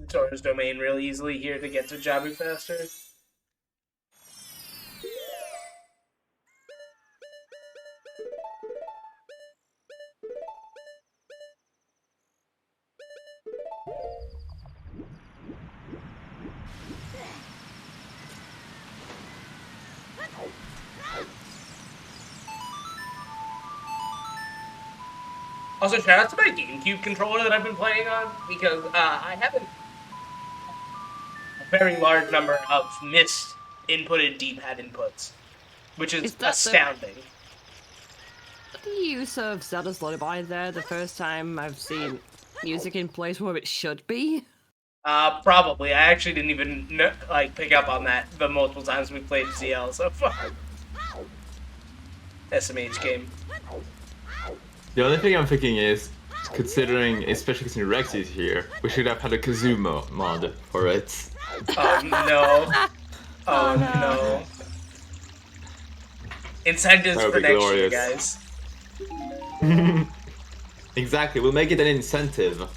Tora's domain real easily here to get to Jabu faster. Also, shout out to my GameCube controller that I've been playing on, because I haven't a very large number of inputted D-pad inputs, which is astounding. The use of Zelda's Lullaby there the first time I've seen music in place where it should be? Probably. I actually didn't even pick up on that the multiple times we played ZL so far. SMH game. The only thing I'm thinking is, especially considering Rex is here, we should have had a kazoo mod for it. Oh no. Oh no. Incentives for next year, guys. Exactly, we'll make it an incentive.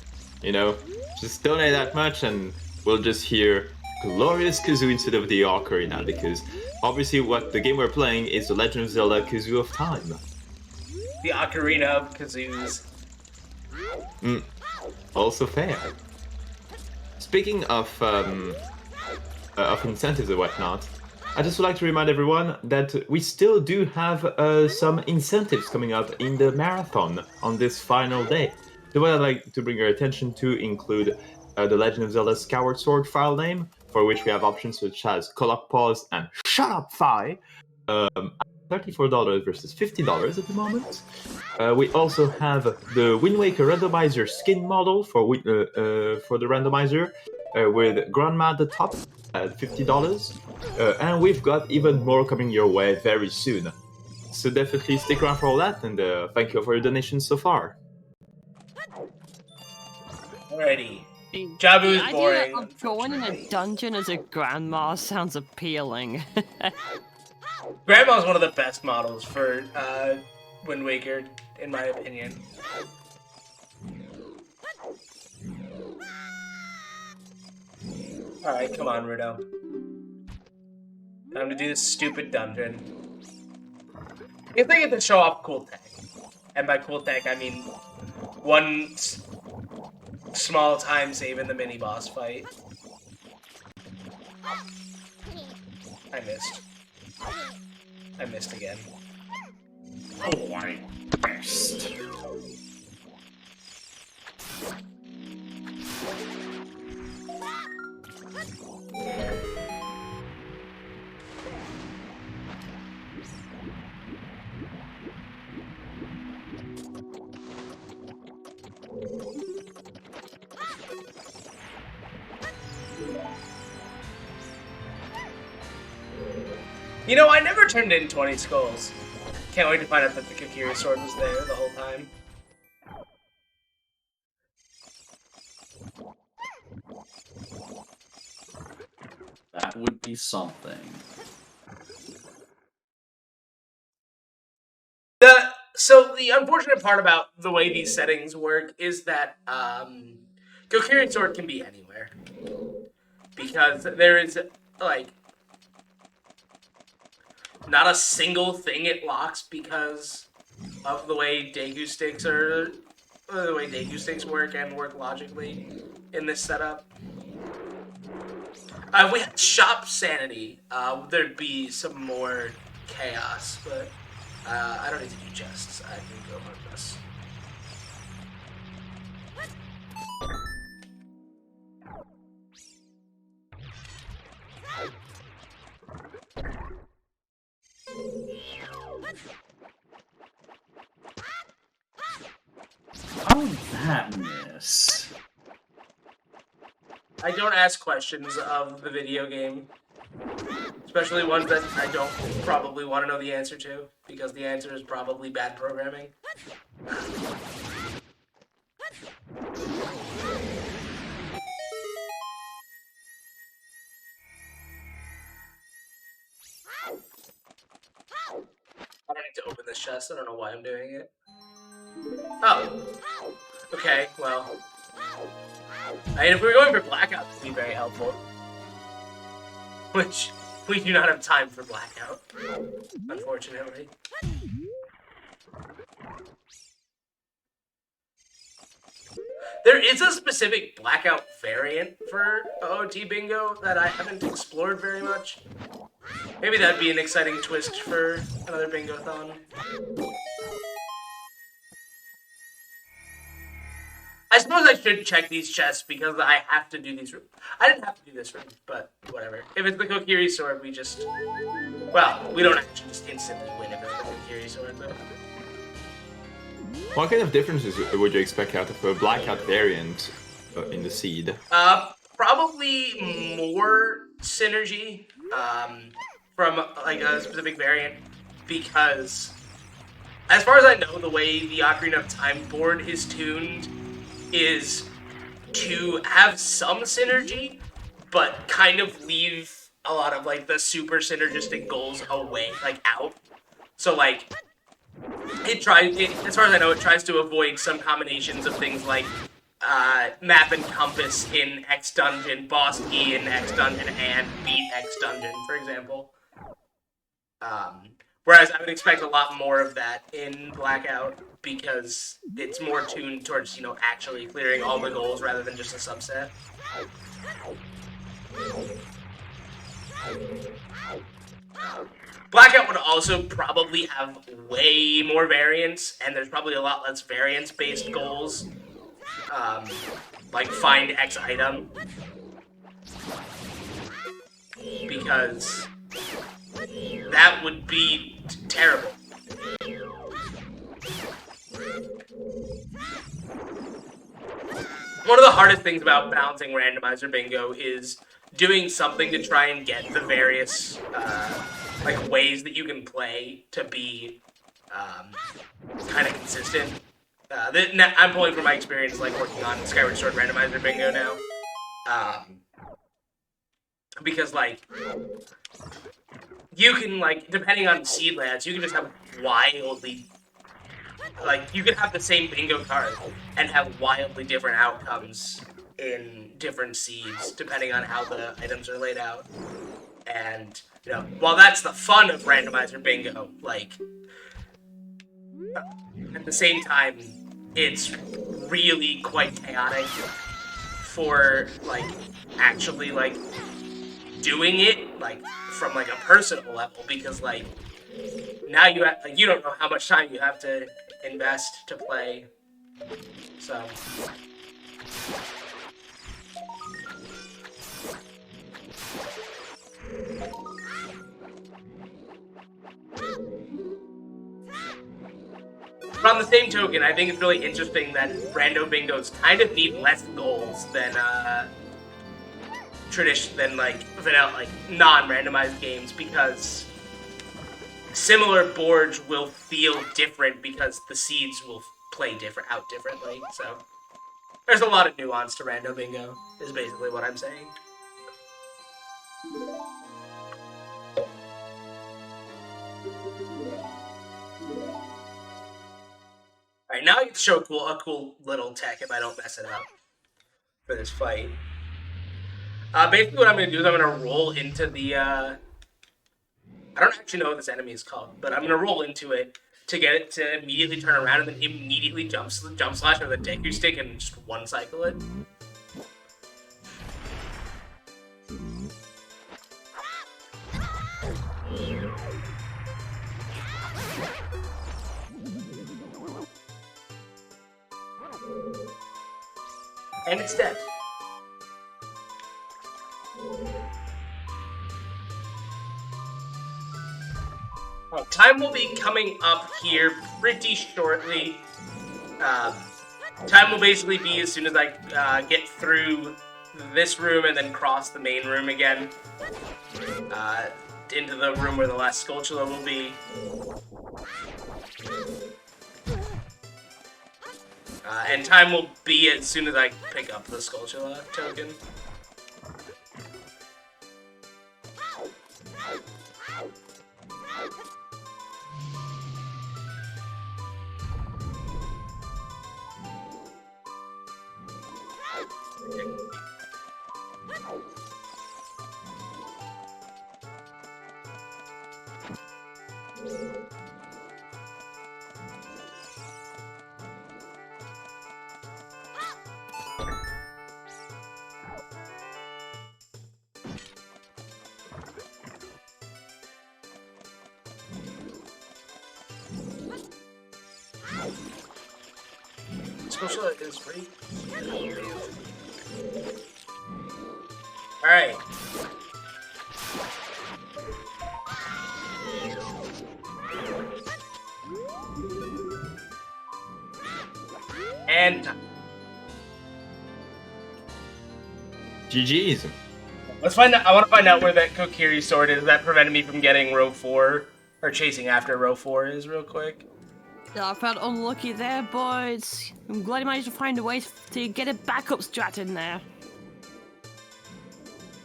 You know, just donate that much and we'll just hear glorious kazoo instead of the Ocarina, because obviously what the game we're playing is The Legend of Zelda Kazoo of Time. The Ocarina of Kazoos. Also fair. Speaking of of incentives and whatnot. I just would like to remind everyone that we still do have some incentives coming up in the marathon on this final day. The one I'd like to bring your attention to include the Legend of Zelda Skyward Sword file name, for which we have options such as Clock Pause and Shut Up Fi. $34 versus $50 at the moment. We also have the Wind Waker Randomizer skin model for the randomizer with Grandma at the top at $50. And we've got even more coming your way very soon. So definitely stick around for all that, and thank you for your donations so far. Alrighty. The Jabu's idea boring. of going in a dungeon as a grandma sounds appealing. Grandma's one of the best models for Wind Waker, in my opinion. Alright, come on, Rudo. Time to do this stupid dungeon. If they get to show off cool tech, and by cool tech I mean one small time save in the mini boss fight. I missed. I missed again. Oh, I missed. You know, I never turned in 20 skulls. Can't wait to find out that the Kokiri sword was there the whole time. That would be something. So the unfortunate part about the way these settings work is that Kokiri sword can be anywhere. Because there is, like, not a single thing it locks because of the way Deku sticks work and work logically in this setup. If we had shop sanity, thered be some more chaos, but I don't need to do chests. I can go harmless. How did that miss? I don't ask questions of the video game. Especially ones that I don't probably want to know the answer to, because the answer is probably bad programming. I don't need to open this chest, I don't know why I'm doing it. Oh. Okay, well. I mean, if we were going for Blackout, it would be very helpful. Which, we do not have time for Blackout, unfortunately. There is a specific Blackout variant for OOT Bingo that I haven't explored very much. Maybe that'd be an exciting twist for another Bingothon. I suppose I should check these chests because I have to do these rooms. I didn't have to do this room, but whatever. If it's the Kokiri sword, we just... Well, we don't actually just instantly win if it's the Kokiri sword, though. What kind of differences would you expect out of a Blackout variant in the seed? Probably more synergy from like a specific variant, because as far as I know, the way the Ocarina of Time board is tuned is to have some synergy, but kind of leave a lot of like the super synergistic goals away, like out. So like, as far as I know, it tries to avoid some combinations of things like map and compass in X dungeon, boss key in X dungeon, and beat X dungeon, for example. Whereas I would expect a lot more of that in Blackout, because it's more tuned towards, you know, actually clearing all the goals rather than just a subset. Blackout would also probably have way more variance, and there's probably a lot less variance-based goals, like find X item, because that would be terrible. One of the hardest things about balancing randomizer bingo is doing something to try and get the various like ways that you can play to be kind of consistent. I'm pulling from my experience, like working on Skyward Sword randomizer bingo now, because like you can, like, depending on seed lands, you can just have wildly, like, you can have the same bingo card and have wildly different outcomes in different seeds depending on how the items are laid out. And, you know, while that's the fun of randomizer bingo, like, at the same time, it's really quite chaotic for, like, actually, like, doing it, like, from, like, a personal level, because, like, now you have, like, you don't know how much time you have to invest to play, so... But on the same token, I think it's really interesting that rando bingos kind of need less goals than like vanilla, like non-randomized games, because similar boards will feel different because the seeds will play out differently. So there's a lot of nuance to rando bingo, is basically what I'm saying. Alright, now I get to show a cool little tech if I don't mess it up for this fight. Basically what I'm going to do is I'm going to roll into the, I don't actually know what this enemy is called, but I'm going to roll into it to get it to immediately turn around and then immediately jump slash with a Deku Stick and just one cycle it. And it's dead. Well, time will be coming up here pretty shortly. Time will basically be as soon as I get through this room and then cross the main room again. Into the room where the last Skulltula will be. And time will be as soon as I pick up the Skulltula token. Skulltula is free. Alright. And GG's. let's find out. I want to find out where that Kokiri sword is that prevented me from getting row 4 or chasing after row 4 is real quick. Yeah, I felt unlucky there, boys. I'm glad I managed to find a way to get a backup strat in there.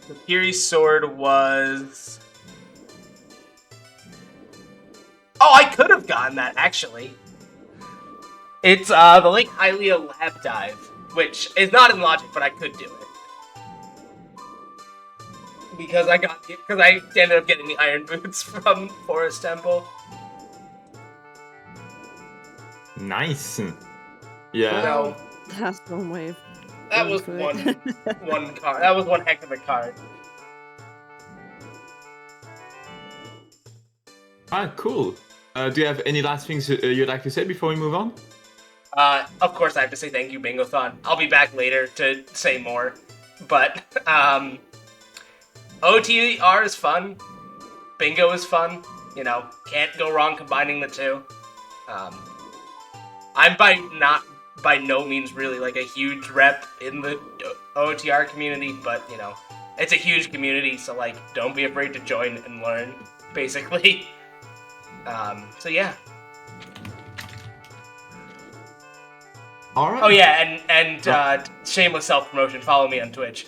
Kokiri's sword was... Oh, I could have gotten that, actually. It's the Lake Hylia Lab Dive, which is not in logic, but I could do it. Because I ended up getting the Iron Boots from Forest Temple. Nice. Yeah. So, That's one way of... that was one card. That was one heck of a card. Cool. Do you have any last things you'd like to say before we move on? Of course, I have to say thank you, Bingothon. I'll be back later to say more. But, OTR is fun. Bingo is fun. You know, can't go wrong combining the two. I'm by no means really like a huge rep in the OTR community, but, you know, it's a huge community, so, like, don't be afraid to join and learn, basically. So yeah. All right. Oh yeah, and shameless self-promotion, follow me on Twitch.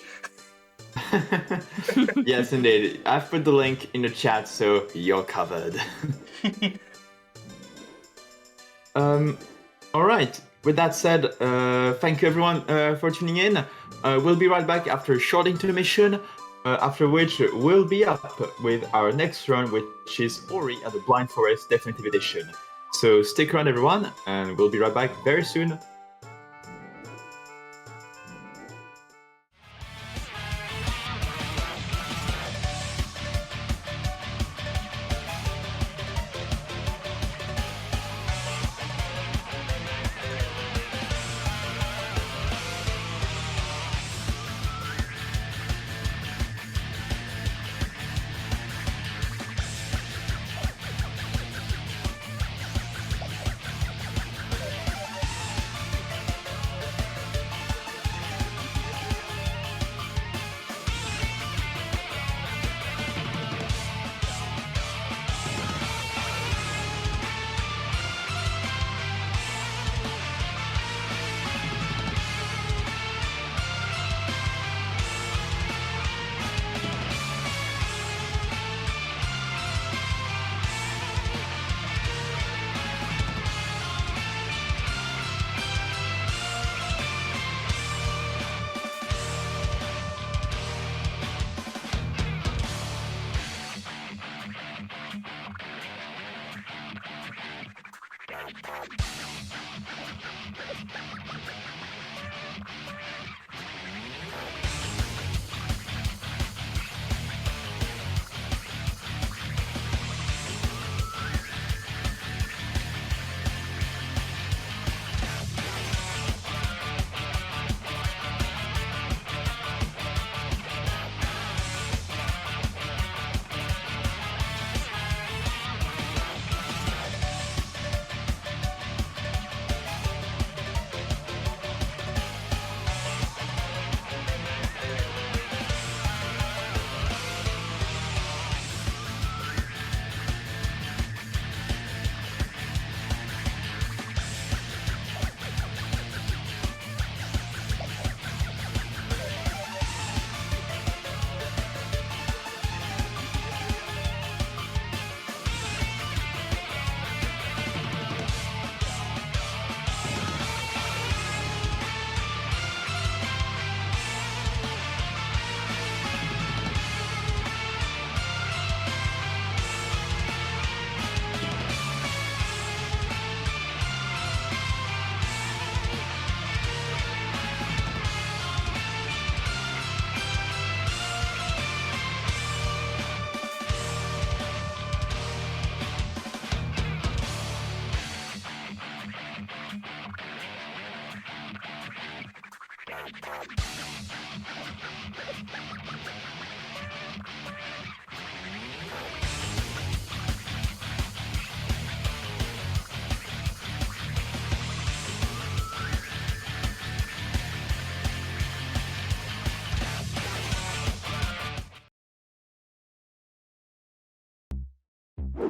Yes, indeed. I've put the link in the chat, so you're covered. All right. With that said, thank you everyone for tuning in. We'll be right back after a short intermission, after which we'll be up with our next run, which is Ori at the Blind Forest Definitive Edition. So stick around everyone, and we'll be right back very soon.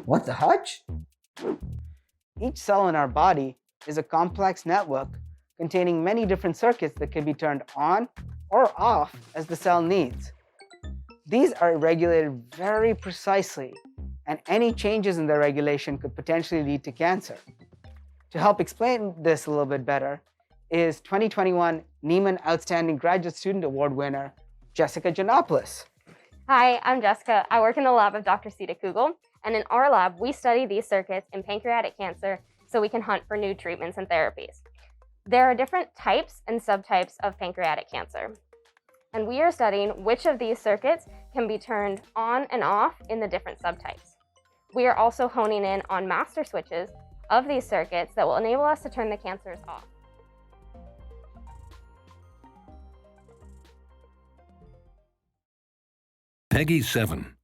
What the Hutch? Each cell in our body is a complex network containing many different circuits that can be turned on or off as the cell needs. These are regulated very precisely, and any changes in their regulation could potentially lead to cancer. To help explain this a little bit better is 2021 Neiman Outstanding Graduate Student Award winner, Jessica Janopoulos. Hi, I'm Jessica. I work in the lab of Dr. Sita Kugel, and in our lab, we study these circuits in pancreatic cancer so we can hunt for new treatments and therapies. There are different types and subtypes of pancreatic cancer, and we are studying which of these circuits can be turned on and off in the different subtypes. we are also honing in on master switches of these circuits that will enable us to turn the cancers off. Peggy 7.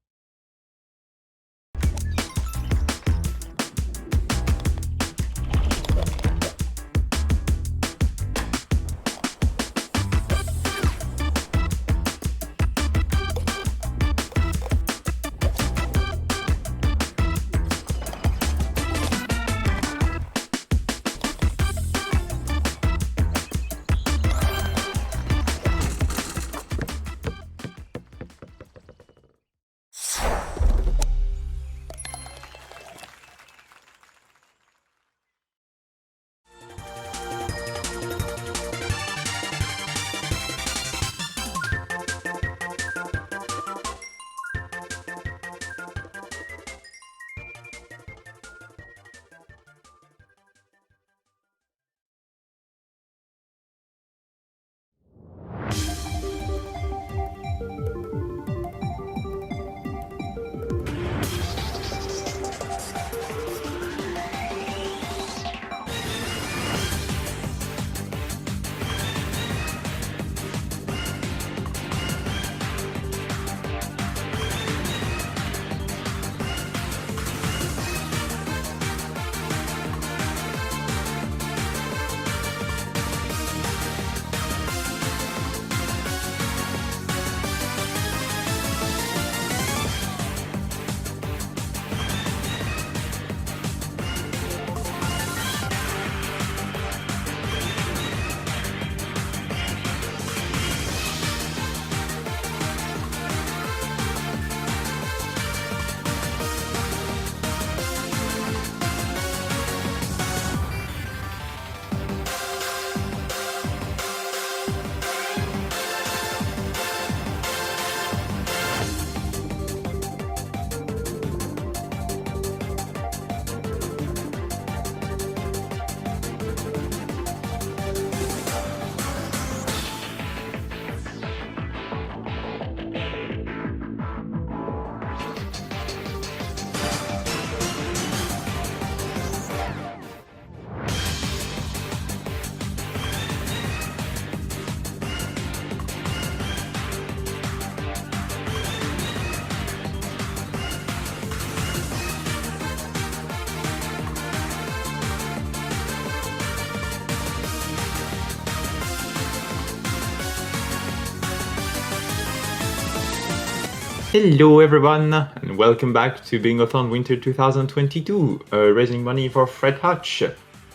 Hello everyone, and welcome back to Bingothon Winter 2022, raising money for Fred Hutch.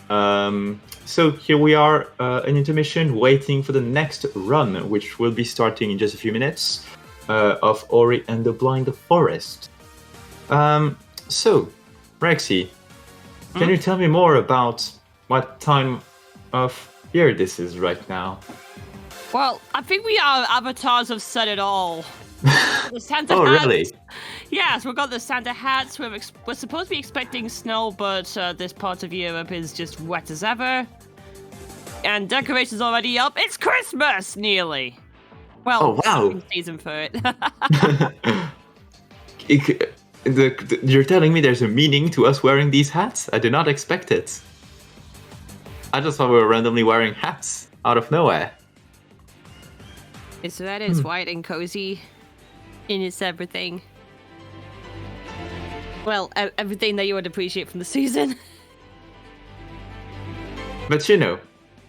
So here we are, an intermission, waiting for the next run, which will be starting in just a few minutes, of Ori and the Blind Forest. So, Rexy, can you tell me more about what time of year this is right now? Well, I think our avatars have said it all. The Santa Oh, hats. really? Yes, we've got the Santa hats. We're supposed to be expecting snow, but this part of Europe is just wet as ever. And decorations already up. It's Christmas, nearly. Well, Oh, wow. season for it. You're telling me there's a meaning to us wearing these hats? I did not expect it. I just thought we were randomly wearing hats out of nowhere. It's red, it's white and cozy. And it's everything. Well, everything that you would appreciate from the season. But you know,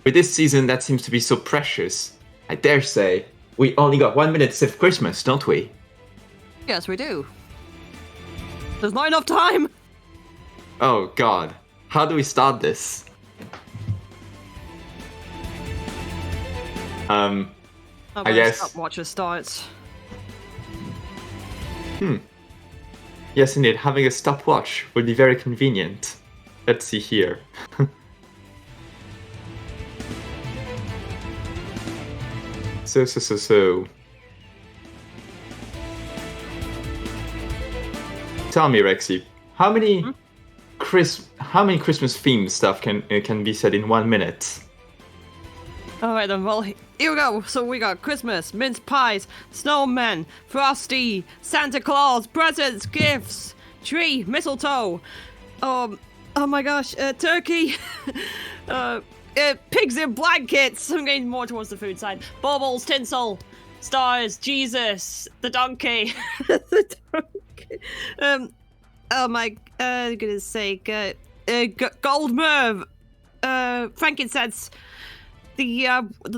with this season that seems to be so precious, I dare say, we only got 1 minute to save Christmas, don't we? Yes, we do. There's not enough time! Oh god, how do we start this? I guess... Stopwatch starts. Yes, indeed, having a stopwatch would be very convenient. Let's see here. So. Tell me, Rexy, how many Christmas themed stuff can be said in 1 minute? Alright then, well, here we go. So we got Christmas, mince pies, snowmen, Frosty, Santa Claus, presents, gifts, tree, mistletoe. Oh my gosh, turkey. Pigs in blankets. I'm getting more towards the food side. Baubles, tinsel, stars, Jesus, the donkey. The donkey. Oh my goodness sake. Gold myrrh. Frankincense. The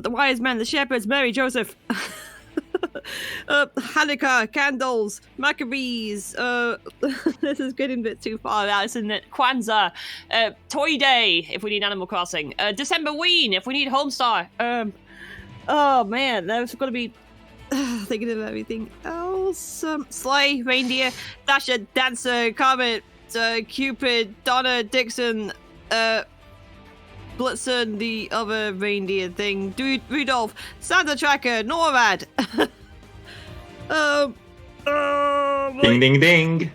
wise men, the shepherds, Mary, Joseph. Hanukkah, candles, Maccabees. This is getting a bit too far out, isn't it? Kwanzaa, Toy Day if we need Animal Crossing, Decemberween if we need Homestar. Oh man, there's got to be thinking of everything else. Sleigh, reindeer, Dasher, Dancer, Comet, Cupid, Donna, Dixon, Blitzen, the other reindeer thing, Rudolph, Santa Tracker, NORAD. Ding, ding, ding.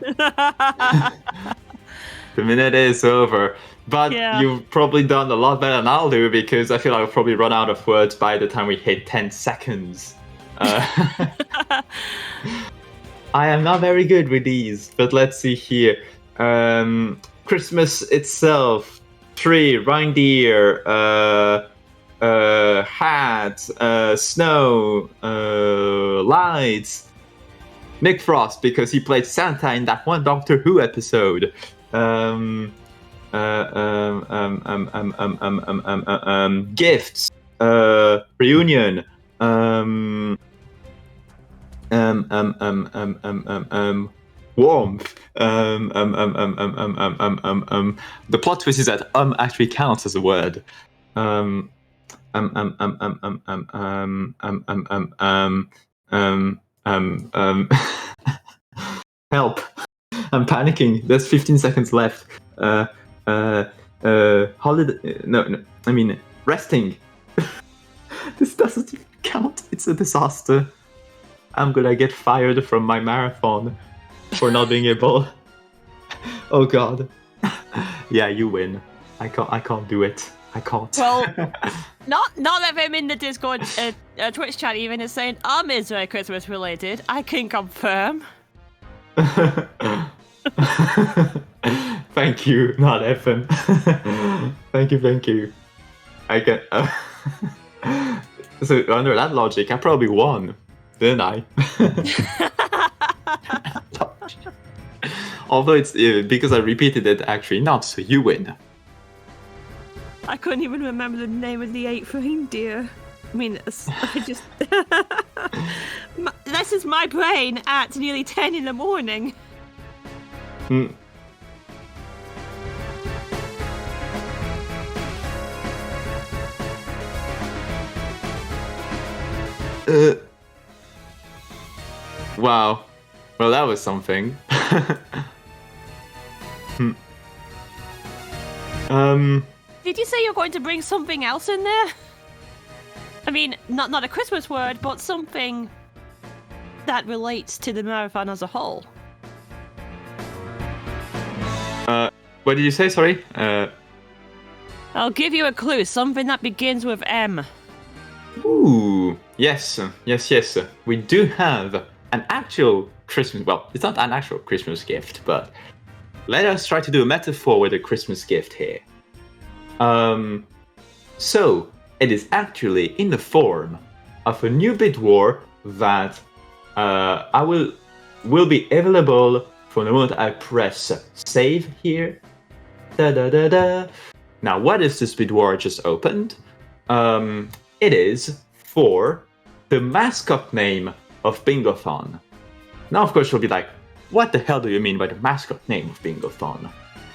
The minute is over. But you've probably done a lot better than I'll do, because I feel I'll probably run out of words by the time we hit 10 seconds. I am not very good with these, but let's see here. Christmas itself. Tree, reindeer, hat, snow, lights. Nick Frost, because he played Santa in that one Doctor Who episode. Gifts, reunion, warmth. The plot twist is that actually counts as a word. Help! I'm panicking. There's 15 seconds left. Holiday. No. I mean, resting. This doesn't even count. It's a disaster. I'm gonna get fired from my marathon for not being able. Oh god. Yeah, you win. I can't do it. I can't. Well, not that I'm in the Discord Twitch chat even is saying is Christmas related. I can confirm. Thank you, not Evan. Thank you. I can. So under that logic, I probably won, didn't I? Although it's because I repeated it, actually not. So you win. I couldn't even remember the name of the 8th reindeer. I mean, I just. This is my brain at nearly 10 in the morning. Wow. Well, that was something. Did you say you're going to bring something else in there? I mean, not a Christmas word, but something that relates to the marathon as a whole. What did you say? Sorry. I'll give you a clue. Something that begins with M. Ooh. Yes. We do have an actual Christmas. Well, it's not an actual Christmas gift, but let us try to do a metaphor with a Christmas gift here. So it is actually in the form of a new bid war that will be available from the moment I press save here. Now, what is this bid war I just opened? It is for the mascot name of Bingothon. Now, of course, you'll be like, what the hell do you mean by the mascot name of Bingothon?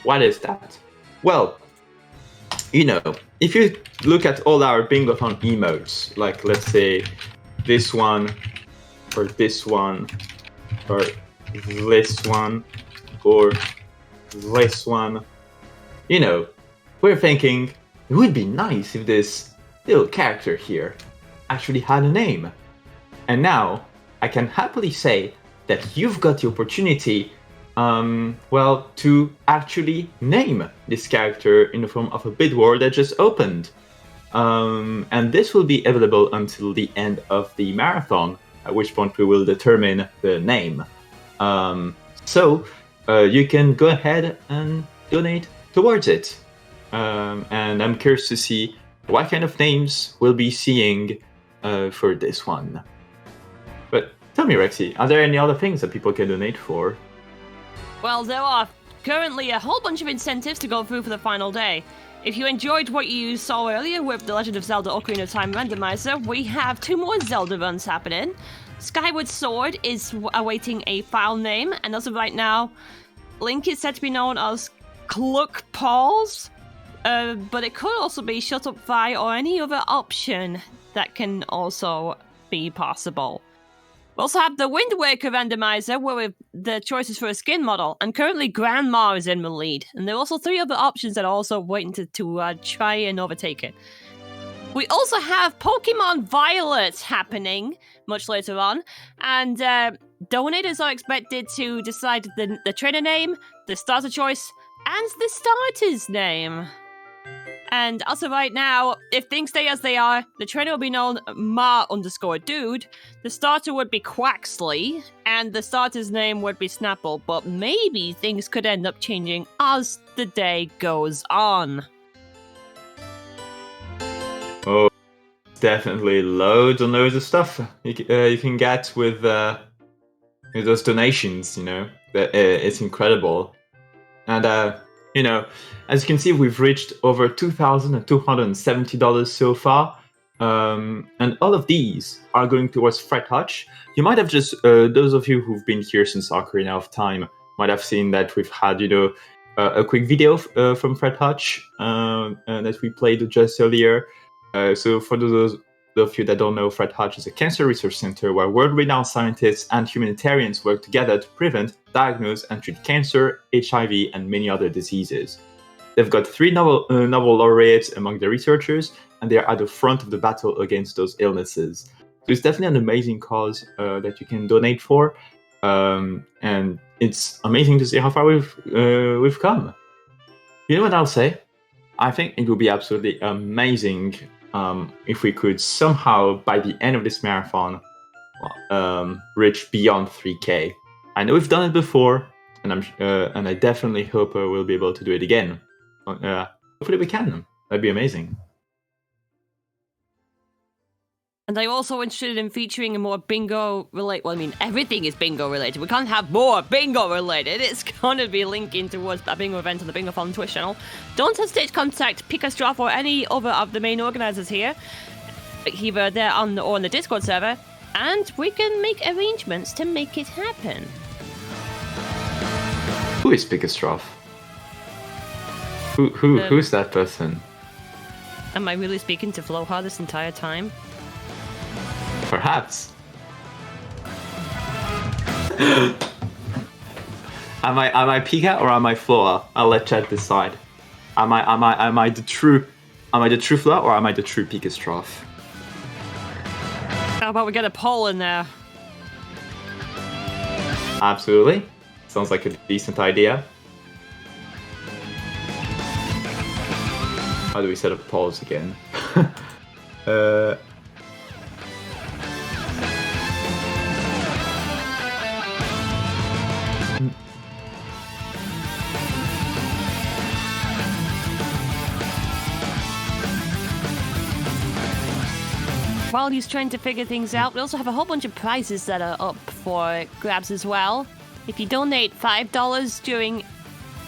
What is that? Well, you know, if you look at all our Bingothon emotes, like let's say this one, or this one, or this one, or this one, you know, we're thinking it would be nice if this little character here actually had a name. And now I can happily say that you've got the opportunity to actually name this character in the form of a bid war that just opened. And this will be available until the end of the marathon, at which point we will determine the name. So you can go ahead and donate towards it. And I'm curious to see what kind of names we'll be seeing for this one. But tell me, Rexy, are there any other things that people can donate for? Well, there are currently a whole bunch of incentives to go through for the final day. If you enjoyed what you saw earlier with The Legend of Zelda Ocarina of Time Randomizer, we have 2 more Zelda runs happening. Skyward Sword is awaiting a file name, and as of right now, Link is said to be known as Cluck Paws, but it could also be Shut Up Vi or any other option that can also be possible. We also have the Wind Waker Randomizer, where the choices for a skin model, and currently Grandma is in the lead. And there are also 3 other options that are also waiting to try and overtake it. We also have Pokemon Violet happening much later on, and donators are expected to decide the trainer name, the starter choice, and the starter's name. And also right now, if things stay as they are, the trainer will be known Ma_Dude, the starter would be Quaxley, and the starter's name would be Snapple, but maybe things could end up changing as the day goes on. Oh, definitely loads and loads of stuff you can get with those donations, you know. It's incredible. And, you know, as you can see, we've reached over $2,270 so far. And all of these are going towards Fred Hutch. You might have just, those of you who've been here since Ocarina of Time might have seen that we've had, you know, a quick video from Fred Hutch that we played just earlier. So for those of you that don't know, Fred Hutch is a cancer research center where world-renowned scientists and humanitarians work together to prevent, diagnose, and treat cancer, HIV, and many other diseases. They've got 3 Nobel laureates among the researchers, and they are at the front of the battle against those illnesses. So it's definitely an amazing cause that you can donate for, and it's amazing to see how far we've come. You know what I'll say? I think it would be absolutely amazing if we could somehow, by the end of this marathon, reach beyond 3K. I know we've done it before, and I definitely hope we'll be able to do it again. Hopefully we can. That'd be amazing. And I'm also interested in featuring a more bingo related. Well, I mean, everything is bingo related. We can't have more bingo related. It's going to be linking towards a bingo event on the Bingothon Twitch channel. Don't hesitate to contact Picastroff or any other of the main organizers here, either there or on the Discord server, and we can make arrangements to make it happen. Who is Picastroff? Who's that person? Am I really speaking to Floha this entire time? Perhaps. Am I Pika or am I Floa? I'll let chat decide. Am I the true Floa or am I the true Picastroff? How about we get a poll in there? Absolutely. Sounds like a decent idea. How do we set up polls again? While he's trying to figure things out, we also have a whole bunch of prizes that are up for grabs as well. If you donate $5 during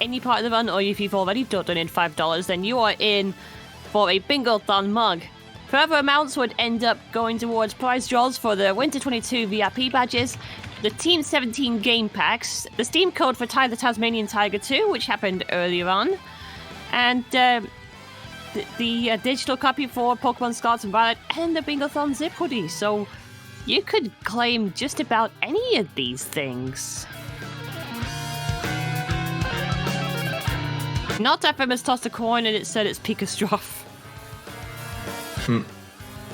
any part of the run, or if you've already donated $5, then you are in for a Bingothon mug. Further amounts would end up going towards prize draws for the Winter 22 VIP badges, the Team 17 game packs, the Steam code for Ty the Tasmanian Tiger 2, which happened earlier on, and the digital copy for Pokemon Scarlet and Violet, and the Bingothon zip hoodie. So you could claim just about any of these things. Not FM has tossed a coin and it said it's Picastroff.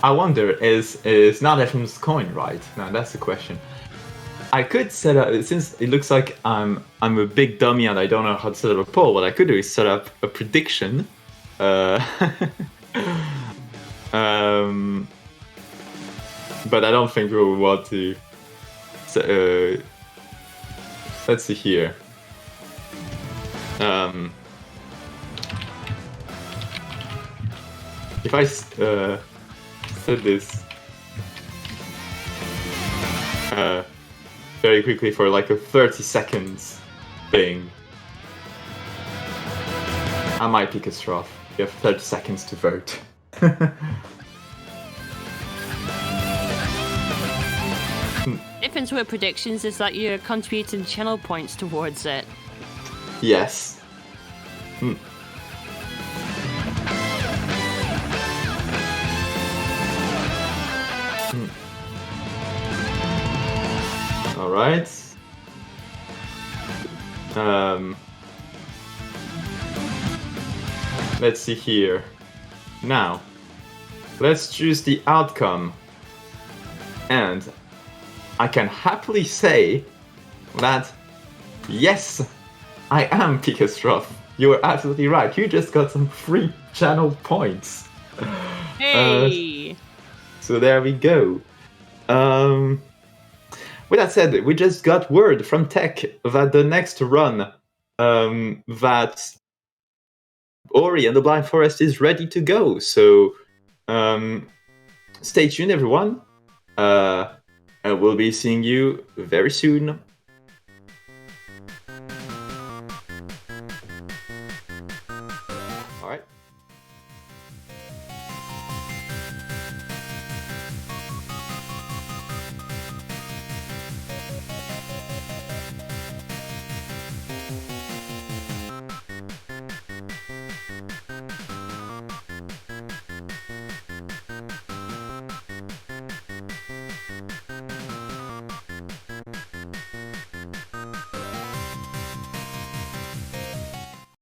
I wonder, is not FM's coin right? Now that's the question. I could set up, since it looks like I'm a big dummy and I don't know how to set up a poll, what I could do is set up a prediction. But I don't think we will want to. Let's see here. If I said this very quickly for like a 30 seconds thing, I might pick a straw. You have 30 seconds to vote. Difference with predictions is that you're contributing channel points towards it. Yes. All right. Let's see here. Now, let's choose the outcome. And I can happily say that, yes, I am Picastroph. You were absolutely right. You just got some free channel points. Hey! So there we go. With that said, we just got word from Tech that the next run, that Ori and the Blind Forest is ready to go. So stay tuned, everyone. And we'll be seeing you very soon